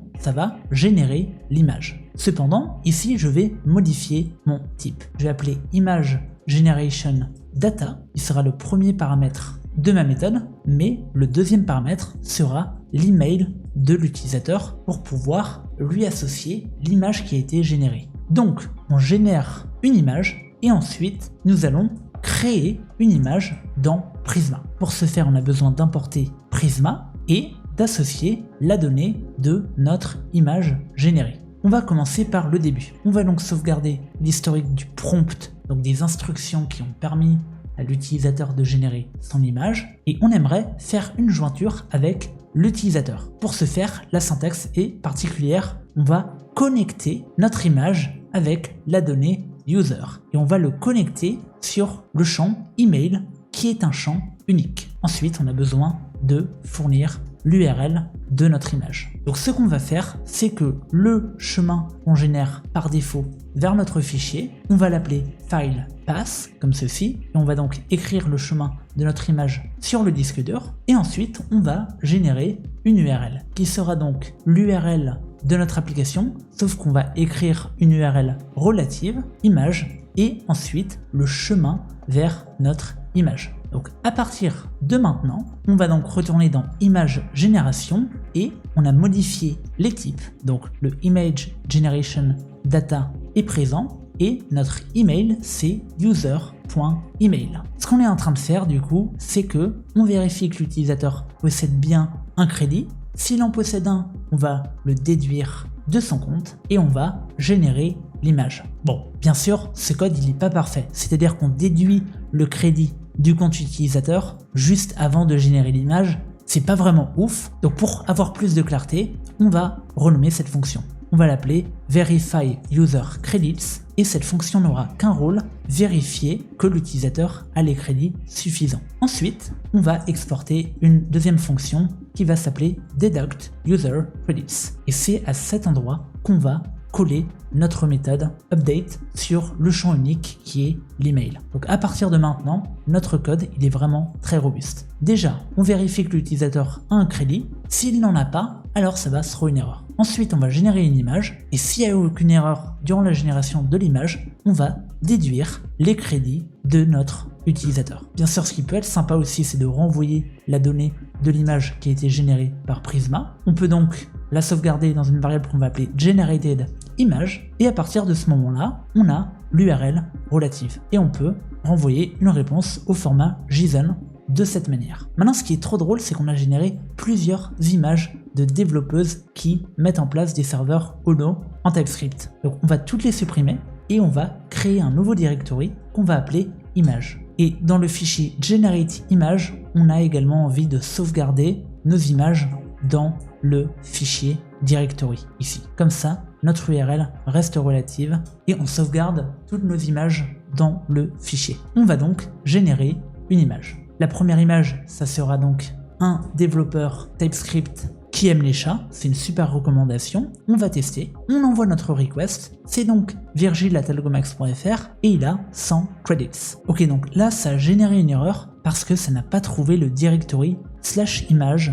ça va générer l'image. Cependant, ici, je vais modifier mon type. Je vais appeler image generation data. Il sera le premier paramètre de ma méthode, mais le deuxième paramètre sera l'email de l'utilisateur pour pouvoir lui associer l'image qui a été générée. Donc, on génère une image et ensuite, nous allons créer une image dans Prisma. Pour ce faire, on a besoin d'importer Prisma et d'associer la donnée de notre image générée. On va commencer par le début. On va donc sauvegarder l'historique du prompt donc des instructions qui ont permis à l'utilisateur de générer son image, et on aimerait faire une jointure avec l'utilisateur. Pour ce faire, la syntaxe est particulière. On va connecter notre image avec la donnée user et on va le connecter sur le champ email qui est un champ unique. Ensuite, on a besoin de fournir l'URL de notre image. Donc ce qu'on va faire, c'est que le chemin qu'on génère par défaut vers notre fichier, on va l'appeler file path comme ceci, et on va donc écrire le chemin de notre image sur le disque dur, et ensuite on va générer une URL qui sera donc l'URL de notre application, sauf qu'on va écrire une URL relative, image, et ensuite le chemin vers notre image. Donc à partir de maintenant, on va donc retourner dans image génération et on a modifié les types. Donc le image generation data est présent et notre email c'est user.email. Ce qu'on est en train de faire du coup, c'est que on vérifie que l'utilisateur possède bien un crédit. S'il en possède un, on va le déduire de son compte et on va générer l'image. Bon, bien sûr, ce code il n'est pas parfait, c'est-à-dire qu'on déduit le crédit du compte utilisateur juste avant de générer l'image, c'est pas vraiment ouf. Donc pour avoir plus de clarté, on va renommer cette fonction. On va l'appeler verify user credits et cette fonction n'aura qu'un rôle, vérifier que l'utilisateur a les crédits suffisants. Ensuite, on va exporter une deuxième fonction qui va s'appeler deduct user credits et c'est à cet endroit qu'on va coller notre méthode update sur le champ unique qui est l'email. Donc à partir de maintenant, notre code il est vraiment très robuste. Déjà, on vérifie que l'utilisateur a un crédit. S'il n'en a pas, alors ça va throw une erreur. Ensuite, on va générer une image et s'il n'y a aucune erreur durant la génération de l'image, on va déduire les crédits de notre utilisateur. Bien sûr, ce qui peut être sympa aussi, c'est de renvoyer la donnée de l'image qui a été générée par Prisma. On peut donc la sauvegarder dans une variable qu'on va appeler generated image et à partir de ce moment-là, on a l'URL relative et on peut renvoyer une réponse au format JSON de cette manière. Maintenant, ce qui est trop drôle, c'est qu'on a généré plusieurs images de développeuses qui mettent en place des serveurs Ono en TypeScript. Donc on va toutes les supprimer et on va créer un nouveau directory qu'on va appeler image. Et dans le fichier generate image, on a également envie de sauvegarder nos images dans le fichier directory ici. Comme ça, notre URL reste relative et on sauvegarde toutes nos images dans le fichier. On va donc générer une image. La première image, ça sera donc un développeur TypeScript qui aime les chats, c'est une super recommandation, on va tester, on envoie notre request, c'est donc virgile@algomax.fr et il a 100 credits. Ok, donc là ça a généré une erreur parce que ça n'a pas trouvé le directory /image/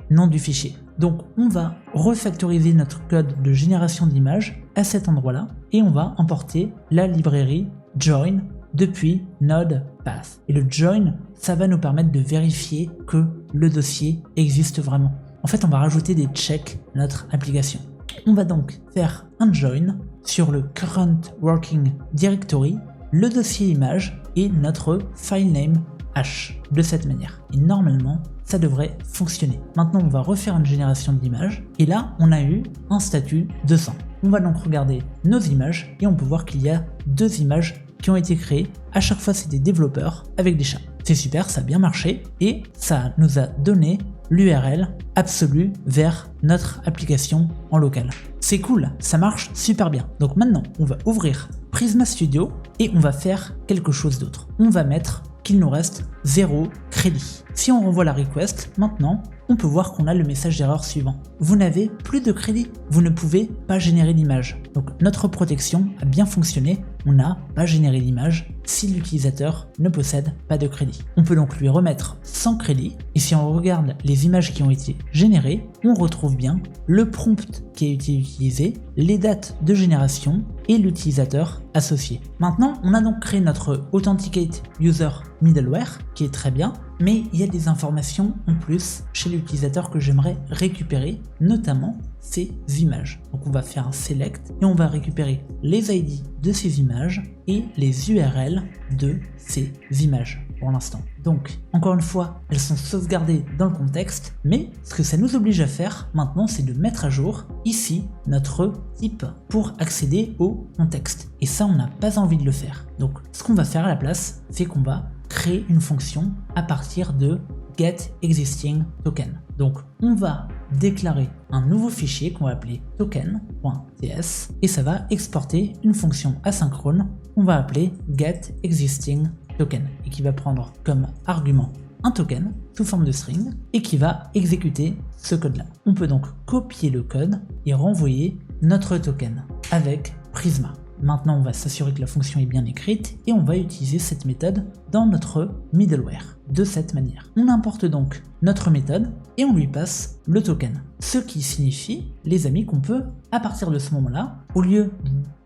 nom du fichier. Donc on va refactoriser notre code de génération d'images à cet endroit-là et on va importer la librairie join depuis node path. Et le join, ça va nous permettre de vérifier que le dossier existe vraiment. En fait, on va rajouter des checks à notre application. On va donc faire un join sur le current working directory, le dossier image et notre filename hash de cette manière. Et normalement, ça devrait fonctionner. Maintenant, on va refaire une génération d'images et là, on a eu un statut 200. On va donc regarder nos images et on peut voir qu'il y a 2 images qui ont été créées. À chaque fois, c'est des développeurs avec des chats. C'est super, ça a bien marché et ça nous a donné l'URL absolue vers notre application en local. C'est cool, ça marche super bien. Donc maintenant, on va ouvrir Prisma Studio et on va faire quelque chose d'autre. On va mettre qu'il nous reste 0 crédit. Si on renvoie la request, maintenant, on peut voir qu'on a le message d'erreur suivant. Vous n'avez plus de crédit, vous ne pouvez pas générer d'image. Donc notre protection a bien fonctionné, on n'a pas généré d'image si l'utilisateur ne possède pas de crédit. On peut donc lui remettre 100 crédits et si on regarde les images qui ont été générées, on retrouve bien le prompt qui a été utilisé, les dates de génération et l'utilisateur associé. Maintenant, on a donc créé notre Authenticate User Middleware qui est très bien. mais il y a des informations en plus chez l'utilisateur que j'aimerais récupérer, notamment ces images. Donc on va faire un select et on va récupérer les ID de ces images et les URL de ces images pour l'instant. Donc encore une fois, elles sont sauvegardées dans le contexte, mais ce que ça nous oblige à faire maintenant, c'est de mettre à jour ici notre type pour accéder au contexte. Et ça, on n'a pas envie de le faire. Donc ce qu'on va faire à la place, c'est qu'on va créer une fonction à partir de getExistingToken. Donc on va déclarer un nouveau fichier qu'on va appeler token.ts et ça va exporter une fonction asynchrone qu'on va appeler getExistingToken et qui va prendre comme argument un token sous forme de string et qui va exécuter ce code là. On peut donc copier le code et renvoyer notre token avec Prisma. Maintenant, on va s'assurer que la fonction est bien écrite et on va utiliser cette méthode dans notre middleware de cette manière. On importe donc notre méthode et on lui passe le token. Ce qui signifie, les amis, qu'on peut, à partir de ce moment-là, au lieu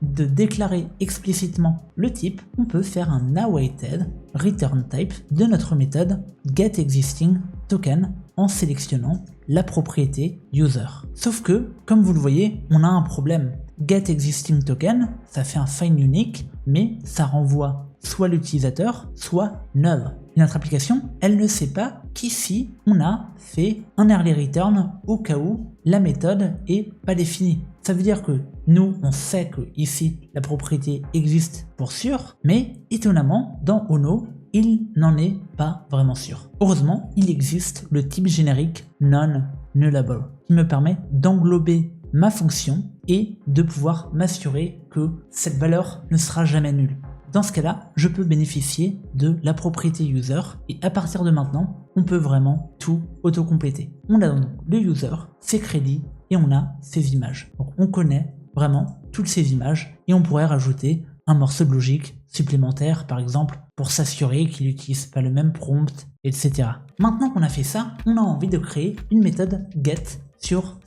de déclarer explicitement le type, on peut faire un awaited return type de notre méthode getExistingToken en sélectionnant la propriété user. Sauf que, comme vous le voyez, on a un problème. getExistingToken, ça fait un find unique, mais ça renvoie soit l'utilisateur, soit null. Et notre application, elle ne sait pas qu'ici, on a fait un early return au cas où la méthode est pas définie. Ça veut dire que nous, on sait que ici, la propriété existe pour sûr, mais étonnamment, dans Ono, il n'en est pas vraiment sûr. Heureusement, il existe le type générique non-nullable qui me permet d'englober ma fonction et de pouvoir m'assurer que cette valeur ne sera jamais nulle. Dans ce cas-là, je peux bénéficier de la propriété user et à partir de maintenant, on peut vraiment tout autocompléter. On a donc le user, ses crédits et on a ses images. Donc on connaît vraiment toutes ces images et on pourrait rajouter un morceau de logique supplémentaire, par exemple, pour s'assurer qu'il n'utilise pas le même prompt, etc. Maintenant qu'on a fait ça, on a envie de créer une méthode get sur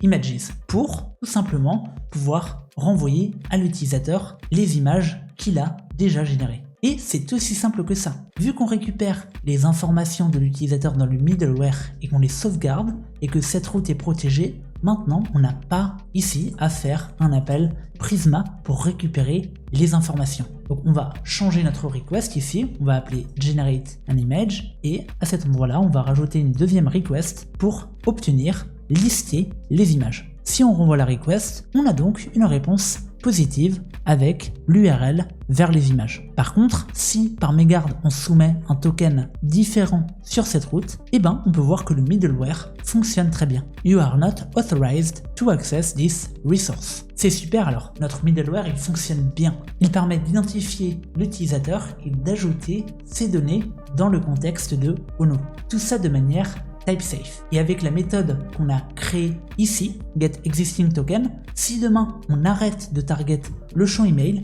/images pour tout simplement pouvoir renvoyer à l'utilisateur les images qu'il a déjà générées. Et c'est aussi simple que ça. Vu qu'on récupère les informations de l'utilisateur dans le middleware et qu'on les sauvegarde et que cette route est protégée, maintenant on n'a pas ici à faire un appel Prisma pour récupérer les informations. Donc on va changer notre request ici, on va appeler generate an image et à cet endroit-là on va rajouter une deuxième request pour obtenir lister les images. Si on renvoie la request, on a donc une réponse positive avec l'URL vers les images. Par contre, si par mégarde on soumet un token différent sur cette route, on peut voir que le middleware fonctionne très bien. You are not authorized to access this resource. C'est super alors, notre middleware il fonctionne bien. Il permet d'identifier l'utilisateur et d'ajouter ces données dans le contexte de Ono. Tout ça de manière type safe. Et avec la méthode qu'on a créée ici, getExistingToken, si demain on arrête de target le champ email,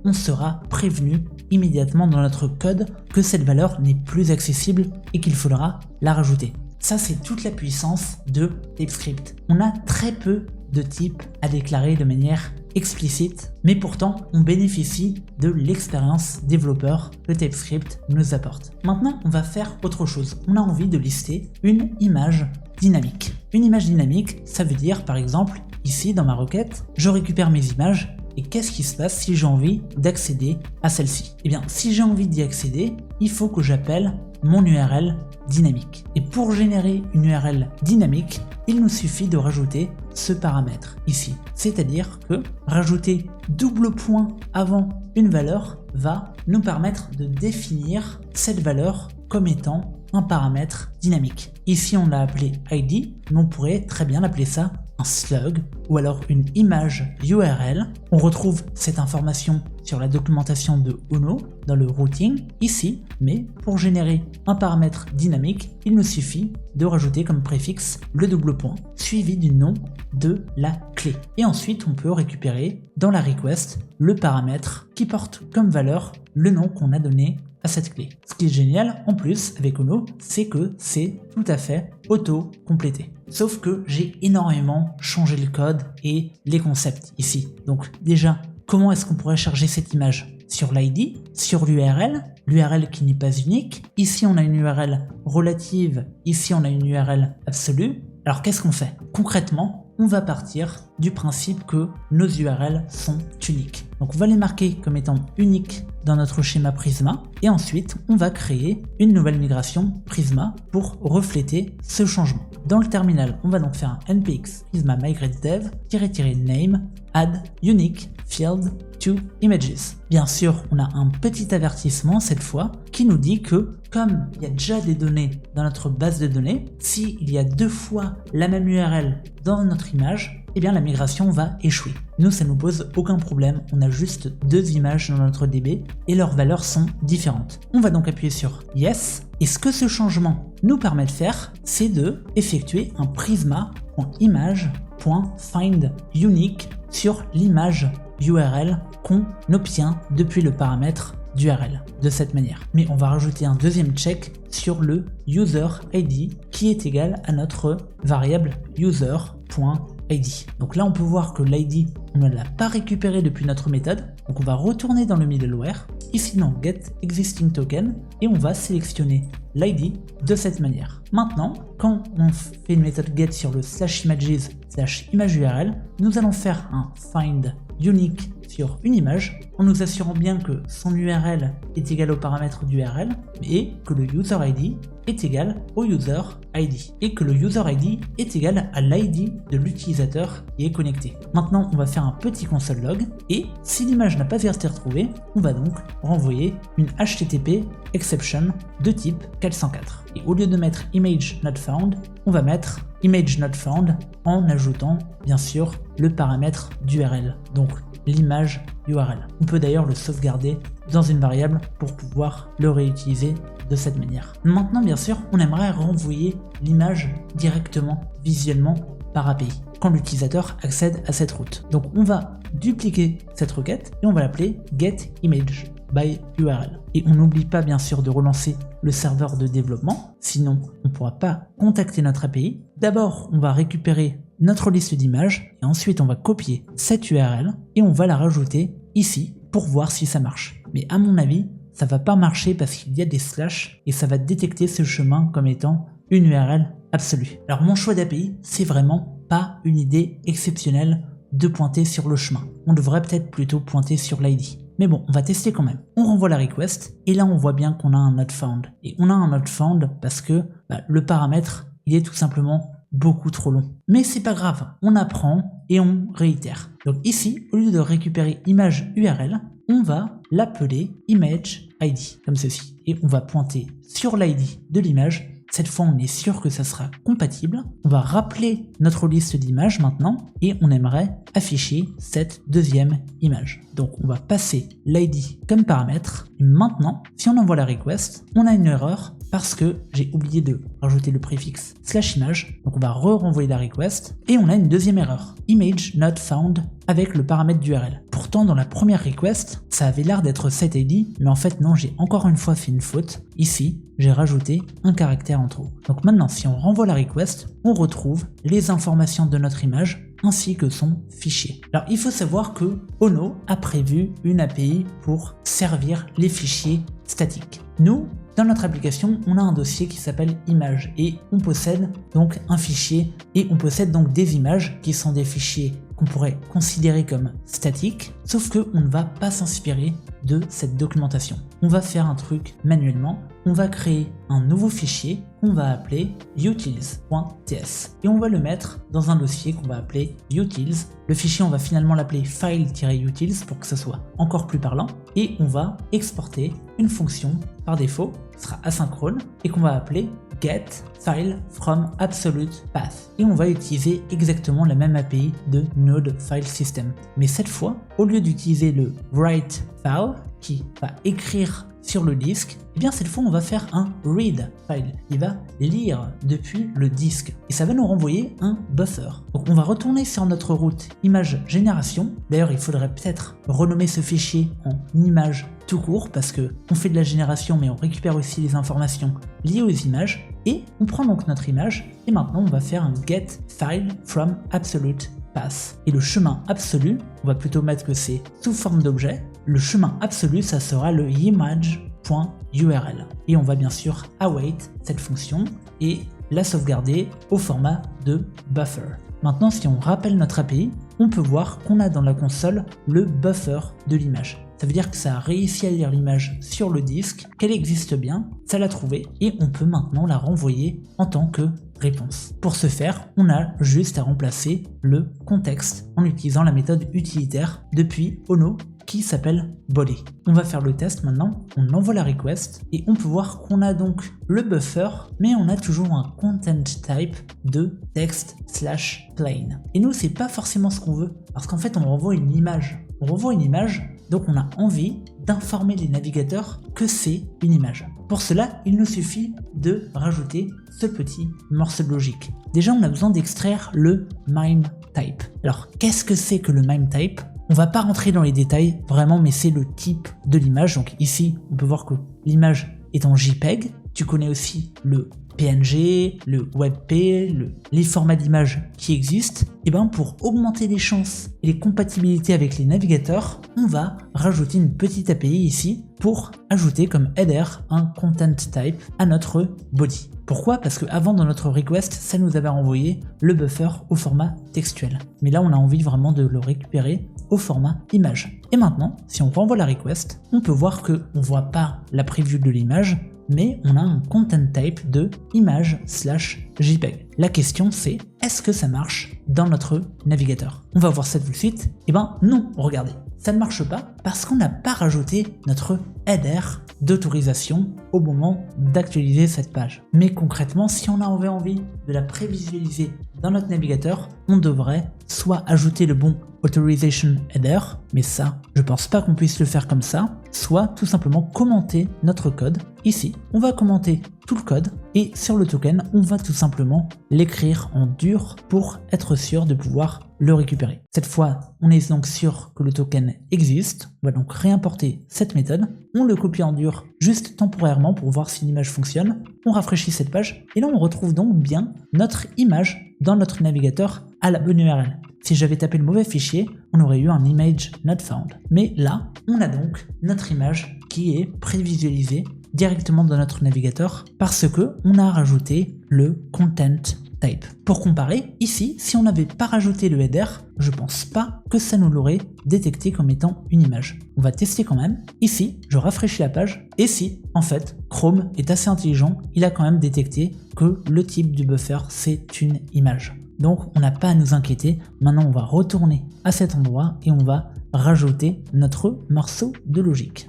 on sera prévenu immédiatement dans notre code que cette valeur n'est plus accessible et qu'il faudra la rajouter. Ça, c'est toute la puissance de TypeScript. On a très peu de types à déclarer de manière explicite, mais pourtant on bénéficie de l'expérience développeur que TypeScript nous apporte. Maintenant, on va faire autre chose. On a envie de lister une image dynamique. Une image dynamique, ça veut dire par exemple, ici dans ma requête, je récupère mes images et qu'est-ce qui se passe si j'ai envie d'accéder à celle-ci ? Si j'ai envie d'y accéder, il faut que j'appelle mon URL dynamique. Et pour générer une URL dynamique, il nous suffit de rajouter ce paramètre ici. C'est-à-dire que rajouter double point avant une valeur va nous permettre de définir cette valeur comme étant un paramètre dynamique. Ici, on l'a appelé ID, mais on pourrait très bien l'appeler ça un slug ou alors une image URL. On retrouve cette information sur la documentation de Ono dans le routing ici, mais pour générer un paramètre dynamique, il nous suffit de rajouter comme préfixe le double point suivi du nom de la clé. Et ensuite, on peut récupérer dans la request le paramètre qui porte comme valeur le nom qu'on a donné à cette clé. Ce qui est génial en plus avec Ono, c'est que c'est tout à fait auto-complété. Sauf que j'ai énormément changé le code et les concepts ici. Donc déjà, comment est-ce qu'on pourrait charger cette image ? Sur l'ID, sur l'URL l'URL qui n'est pas unique. Ici, on a une URL relative. Ici, on a une URL absolue. Alors, qu'est-ce qu'on fait? Concrètement, on va partir du principe que nos URL sont uniques. Donc, on va les marquer comme étant uniques dans notre schéma Prisma. Et ensuite, on va créer une nouvelle migration Prisma pour refléter ce changement. Dans le terminal, on va donc faire un npx prisma migrate dev --name add unique field to images. Bien sûr, on a un petit avertissement cette fois qui nous dit que comme il y a déjà des données dans notre base de données, s'il y a 2 fois la même URL dans notre image, eh bien la migration va échouer. Nous, ça nous pose aucun problème, on a juste 2 images dans notre DB et leurs valeurs sont différentes. On va donc appuyer sur Yes, et ce que ce changement nous permet de faire, c'est de effectuer un prisma.image.findUnique sur l'image URL qu'on obtient depuis le paramètre d'URL de cette manière. Mais on va rajouter un deuxième check sur le user ID qui est égal à notre variable user.id. Donc là, on peut voir que l'ID, on ne l'a pas récupéré depuis notre méthode. Donc on va retourner dans le middleware, ici dans getExistingToken, et on va sélectionner l'ID de cette manière. Maintenant, quand on fait une méthode get sur le /images/imageURL, nous allons faire un find unique sur une image en nous assurant bien que son URL est égal au paramètre d'URL et que le user ID est égal au user ID et que le user ID est égal à l'ID de l'utilisateur qui est connecté. Maintenant, on va faire un petit console log et si l'image n'a pas été retrouvée, on va donc renvoyer une HTTP exception de type 404. Et au lieu de mettre image not found, on va mettre image not found en ajoutant bien sûr le paramètre d'URL, donc l'image URL. On peut d'ailleurs le sauvegarder dans une variable pour pouvoir le réutiliser de cette manière. Maintenant, bien sûr, on aimerait renvoyer l'image directement, visuellement, par API, quand l'utilisateur accède à cette route. Donc on va dupliquer cette requête et on va l'appeler getImageByURL. Et on n'oublie pas bien sûr de relancer le serveur de développement, sinon on ne pourra pas contacter notre API. D'abord, on va récupérer notre liste d'images et ensuite on va copier cette URL et on va la rajouter ici pour voir si ça marche. Mais à mon avis, ça va pas marcher parce qu'il y a des slash et ça va détecter ce chemin comme étant une URL absolue. Alors mon choix d'API, c'est vraiment pas une idée exceptionnelle de pointer sur le chemin. On devrait peut-être plutôt pointer sur l'ID. Mais bon, on va tester quand même. On renvoie la request et là on voit bien qu'on a un not found. Et on a un not found parce que le paramètre, il est tout simplement beaucoup trop long. Mais c'est pas grave, on apprend et on réitère. Donc ici, au lieu de récupérer image URL, on va l'appeler image ID, comme ceci. Et on va pointer sur l'ID de l'image. Cette fois, on est sûr que ça sera compatible. On va rappeler notre liste d'images maintenant et on aimerait afficher cette deuxième image. Donc, on va passer l'ID comme paramètre. Et maintenant, si on envoie la request, on a une erreur parce que j'ai oublié de rajouter le préfixe /image. Donc, on va renvoyer la request et on a une deuxième erreur. Image not found avec le paramètre d'URL. Pourtant, dans la première request, ça avait l'air d'être setID, mais en fait non, j'ai encore une fois fait une faute. Ici, j'ai rajouté un caractère en trop. Donc maintenant, si on renvoie la request, on retrouve les informations de notre image ainsi que son fichier. Alors, il faut savoir que Ono a prévu une API pour servir les fichiers statiques. Nous, dans notre application, on a un dossier qui s'appelle images et on possède donc un fichier et on possède donc des images qui sont des fichiers qu'on pourrait considérer comme statiques, sauf qu'on ne va pas s'inspirer de cette documentation. On va faire un truc manuellement, on va créer un nouveau fichier qu'on va appeler utils.ts et on va le mettre dans un dossier qu'on va appeler utils. Le fichier, on va finalement l'appeler file-utils pour que ça soit encore plus parlant et on va exporter une fonction par défaut qui sera asynchrone et qu'on va appeler getFileFromAbsolutePath et on va utiliser exactement la même API de Node File System. Mais cette fois, au lieu d'utiliser le write_file qui va écrire sur le disque, et bien cette fois on va faire un read file, il va lire depuis le disque et ça va nous renvoyer un buffer. Donc on va retourner sur notre route image génération. D'ailleurs il faudrait peut-être renommer ce fichier en image tout court parce que on fait de la génération mais on récupère aussi les informations liées aux images et on prend donc notre image et maintenant on va faire un get file from absolute path. Et le chemin absolu, on va plutôt mettre que c'est sous forme d'objet. Le chemin absolu, ça sera le image .url. Et on va bien sûr await cette fonction et la sauvegarder au format de buffer. Maintenant, si on rappelle notre API, on peut voir qu'on a dans la console le buffer de l'image. Ça veut dire que ça a réussi à lire l'image sur le disque, qu'elle existe bien, ça l'a trouvée et on peut maintenant la renvoyer en tant que réponse. Pour ce faire, on a juste à remplacer le contexte en utilisant la méthode utilitaire depuis Ono qui s'appelle body. On va faire le test maintenant, on envoie la request et on peut voir qu'on a donc le buffer, mais on a toujours un content type de text/plain. Et nous, c'est pas forcément ce qu'on veut, parce qu'en fait, on renvoie une image. On renvoie une image, donc on a envie d'informer les navigateurs que c'est une image. Pour cela, il nous suffit de rajouter ce petit morceau de logique. Déjà, on a besoin d'extraire le MIME type. Alors, qu'est-ce que c'est que le MIME type ? On va pas rentrer dans les détails vraiment, mais c'est le type de l'image. Donc ici, on peut voir que l'image est en JPEG. Tu connais aussi le PNG, le WebP, les formats d'image qui existent. Et bien pour augmenter les chances et les compatibilités avec les navigateurs, on va rajouter une petite API ici pour ajouter comme header un content type à notre body. Pourquoi ? Parce qu'avant dans notre request, ça nous avait renvoyé le buffer au format textuel. Mais là, on a envie vraiment de le récupérer au format image. Et maintenant, si on renvoie la request, on peut voir qu'on ne voit pas la preview de l'image, mais on a un content type de image/JPEG. La question c'est, est-ce que ça marche dans notre navigateur ? On va voir ça tout de suite. Et ben non, regardez, ça ne marche pas parce qu'on n'a pas rajouté notre header d'autorisation au moment d'actualiser cette page. Mais concrètement, si on avait envie de la prévisualiser dans notre navigateur, on devrait soit ajouter le bon authorization header, mais ça, je pense pas qu'on puisse le faire comme ça, soit tout simplement commenter notre code. Ici, on va commenter tout le code et sur le token, on va tout simplement l'écrire en dur pour être sûr de pouvoir le récupérer. Cette fois, on est donc sûr que le token existe. On va donc réimporter cette méthode. On le copie en dur juste temporairement pour voir si l'image fonctionne. On rafraîchit cette page et là, on retrouve donc bien notre image dans notre navigateur à la bonne URL. Si j'avais tapé le mauvais fichier, on aurait eu un image not found. Mais là, on a donc notre image qui est prévisualisée directement dans notre navigateur parce que on a rajouté le content type. Pour comparer, ici, si on n'avait pas rajouté le header, je pense pas que ça nous l'aurait détecté comme étant une image. On va tester quand même. Ici, je rafraîchis la page et si, en fait, Chrome est assez intelligent, il a quand même détecté que le type du buffer, c'est une image. Donc on n'a pas à nous inquiéter, maintenant on va retourner à cet endroit et on va rajouter notre morceau de logique.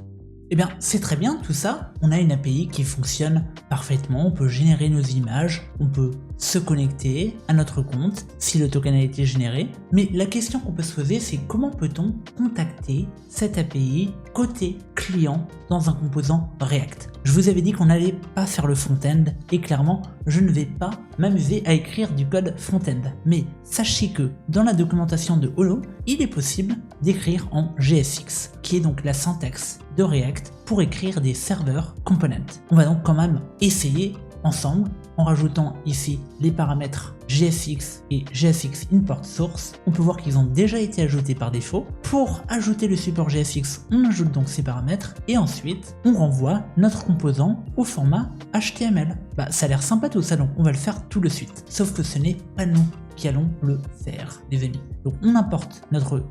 Eh bien c'est très bien tout ça, on a une API qui fonctionne parfaitement, on peut générer nos images, on peut se connecter à notre compte si le token a été généré, mais la question qu'on peut se poser c'est comment peut-on contacter cette API côté client dans un composant React. Je vous avais dit qu'on n'allait pas faire le front-end et clairement je ne vais pas m'amuser à écrire du code front-end. Mais sachez que dans la documentation de Ono, il est possible d'écrire en JSX, qui est donc la syntaxe de React pour écrire des serveurs components. On va donc quand même essayer ensemble en rajoutant ici les paramètres JSX et JSX import source. On peut voir qu'ils ont déjà été ajoutés par défaut. Pour ajouter le support JSX, on ajoute donc ces paramètres et ensuite on renvoie notre composant au format HTML. Ça a l'air sympa tout ça, donc on va le faire tout de suite. Sauf que ce n'est pas nous qui allons le faire, les amis. Donc on importe notre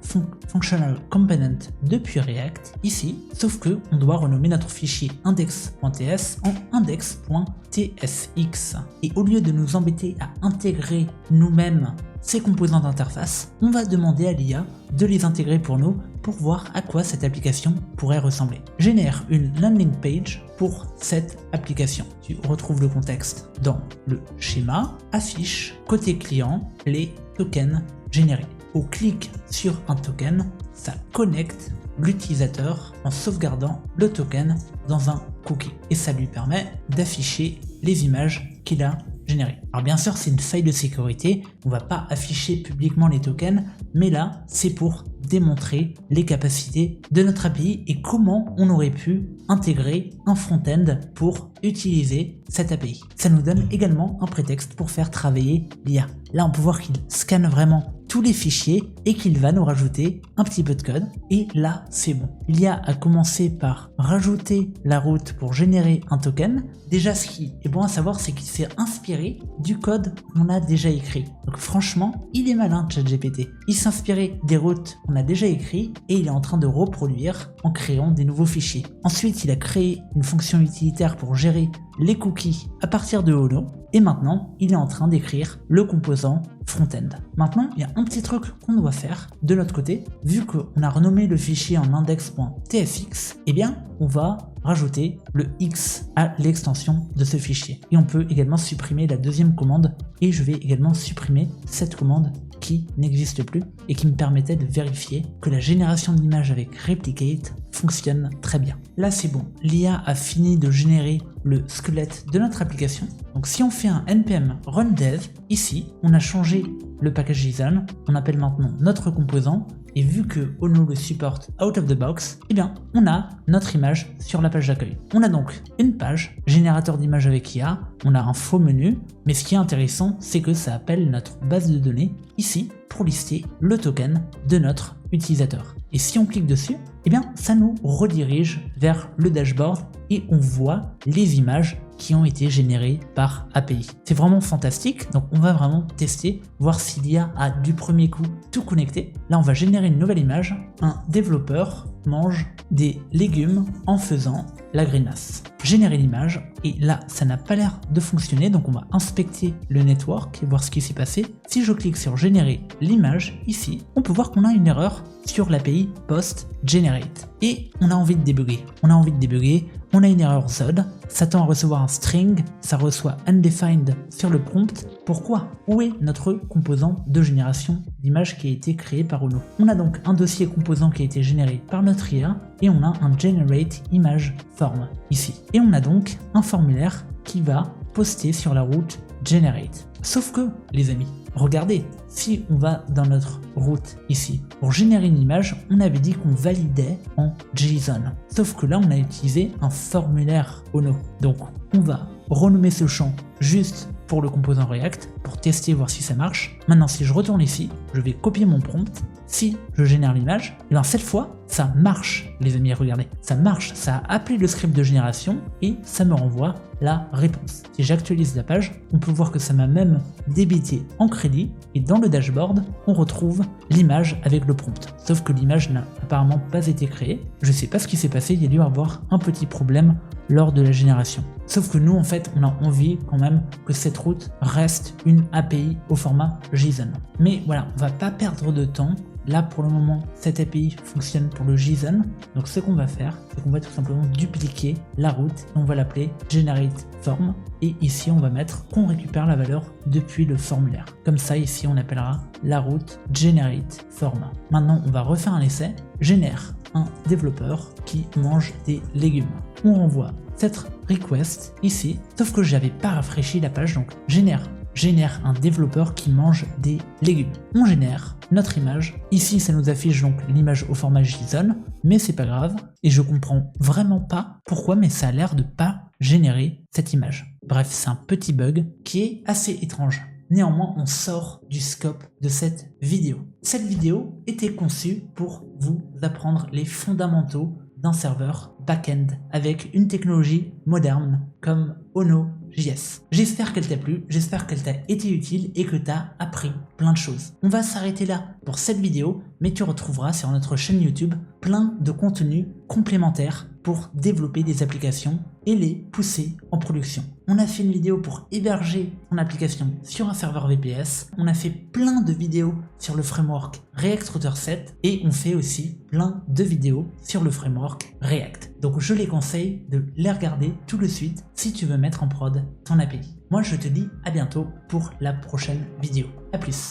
functional component depuis React ici, sauf que on doit renommer notre fichier index.ts en index.tsx. Et au lieu de nous embêter à intégrer nous-mêmes ces composants d'interface, on va demander à l'IA de les intégrer pour nous pour voir à quoi cette application pourrait ressembler. Génère une landing page pour cette application. Tu retrouves le contexte dans le schéma, affiche côté client les tokens générés. Au clic sur un token, ça connecte l'utilisateur en sauvegardant le token dans un cookie et ça lui permet d'afficher les images qu'il a générées. Alors bien sûr c'est une faille de sécurité, on va pas afficher publiquement les tokens, mais là c'est pour démontrer les capacités de notre API et comment on aurait pu intégrer un front-end pour utiliser cette API. Ça nous donne également un prétexte pour faire travailler l'IA. Là on peut voir qu'il scanne vraiment tous les fichiers et qu'il va nous rajouter un petit peu de code. Et là, c'est bon. Il y a à commencer par rajouter la route pour générer un token. Déjà, ce qui est bon à savoir, c'est qu'il s'est inspiré du code qu'on a déjà écrit. Donc franchement, il est malin, ChatGPT. Il s'est inspiré des routes qu'on a déjà écrites et il est en train de reproduire en créant des nouveaux fichiers. Ensuite, il a créé une fonction utilitaire pour gérer les cookies à partir de Ono. Et maintenant, il est en train d'écrire le composant front-end. Maintenant, il y a un petit truc qu'on doit faire de notre côté. Vu qu'on a renommé le fichier en index.tfx, eh bien, on va rajouter le X à l'extension de ce fichier. Et on peut également supprimer la deuxième commande. Et je vais également supprimer cette commande qui n'existe plus et qui me permettait de vérifier que la génération d'image avec Replicate fonctionne très bien. Là, c'est bon. L'IA a fini de générer le squelette de notre application. Donc si on fait un npm run dev, ici, on a changé le package JSON, on appelle maintenant notre composant, et vu que Ono le supporte out of the box, eh bien, on a notre image sur la page d'accueil. On a donc une page, générateur d'images avec IA, on a un faux menu, mais ce qui est intéressant, c'est que ça appelle notre base de données, ici, pour lister le token de notre utilisateur. Et si on clique dessus, eh bien, ça nous redirige vers le dashboard et on voit les images qui ont été générées par API. C'est vraiment fantastique, donc on va vraiment tester, voir si l'IA a du premier coup tout connecté. Là, on va générer une nouvelle image. Un développeur mange des légumes en faisant la grimace. Générer l'image, et là, ça n'a pas l'air de fonctionner, donc on va inspecter le network et voir ce qui s'est passé. Si je clique sur générer l'image, ici, on peut voir qu'on a une erreur sur l'API post-generate. Et on a envie de débugger. On a une erreur ZOD, ça tend à recevoir un string, ça reçoit undefined sur le prompt. Pourquoi? Où est notre composant de génération d'image qui a été créé par Ono? On a donc un dossier composant qui a été généré par notre IA et on a un generate image form ici. Et on a donc un formulaire qui va poster sur la route generate. Sauf que, les amis, regardez, si on va dans notre route ici, pour générer une image, on avait dit qu'on validait en JSON. Sauf que là, on a utilisé un formulaire Ono. Donc, on va renommer ce champ juste pour le composant React, pour tester, voir si ça marche. Maintenant, si je retourne ici, je vais copier mon prompt. Si je génère l'image, et bien cette fois, ça marche, les amis, regardez. Ça marche, ça a appelé le script de génération et ça me renvoie la réponse. Si j'actualise la page, on peut voir que ça m'a même débité en crédit et dans le dashboard, on retrouve l'image avec le prompt. Sauf que l'image n'a apparemment pas été créée. Je sais pas ce qui s'est passé, il y a dû avoir un petit problème lors de la génération. Sauf que nous, en fait, on a envie quand même que cette route reste une API au format JSON. Mais voilà, on va pas perdre de temps. Là, pour le moment, cette API fonctionne pour le JSON. Donc, ce qu'on va faire, c'est qu'on va tout simplement dupliquer la route et on va l'appeler generate form. Et ici, on va mettre qu'on récupère la valeur depuis le formulaire. Comme ça, ici, on appellera la route generate form. Maintenant, on va refaire un essai. Génère un développeur qui mange des légumes. On renvoie cette request ici, sauf que j'avais pas rafraîchi la page, donc génère un développeur qui mange des légumes. On génère notre image. Ici, ça nous affiche donc l'image au format JSON, mais c'est pas grave. Et je comprends vraiment pas pourquoi, mais ça a l'air de pas générer cette image. Bref, c'est un petit bug qui est assez étrange. Néanmoins, on sort du scope de cette vidéo. Cette vidéo était conçue pour vous apprendre les fondamentaux d'un serveur back-end avec une technologie moderne comme Ono.js. J'espère qu'elle t'a plu, j'espère qu'elle t'a été utile et que t'as appris plein de choses. On va s'arrêter là pour cette vidéo, mais tu retrouveras sur notre chaîne YouTube plein de contenus complémentaires pour développer des applications et les pousser en production. On a fait une vidéo pour héberger ton application sur un serveur VPS, on a fait plein de vidéos sur le framework React Router 7 et on fait aussi plein de vidéos sur le framework React. Donc je les conseille de les regarder tout de suite si tu veux mettre en prod ton API. Moi je te dis à bientôt pour la prochaine vidéo. A plus.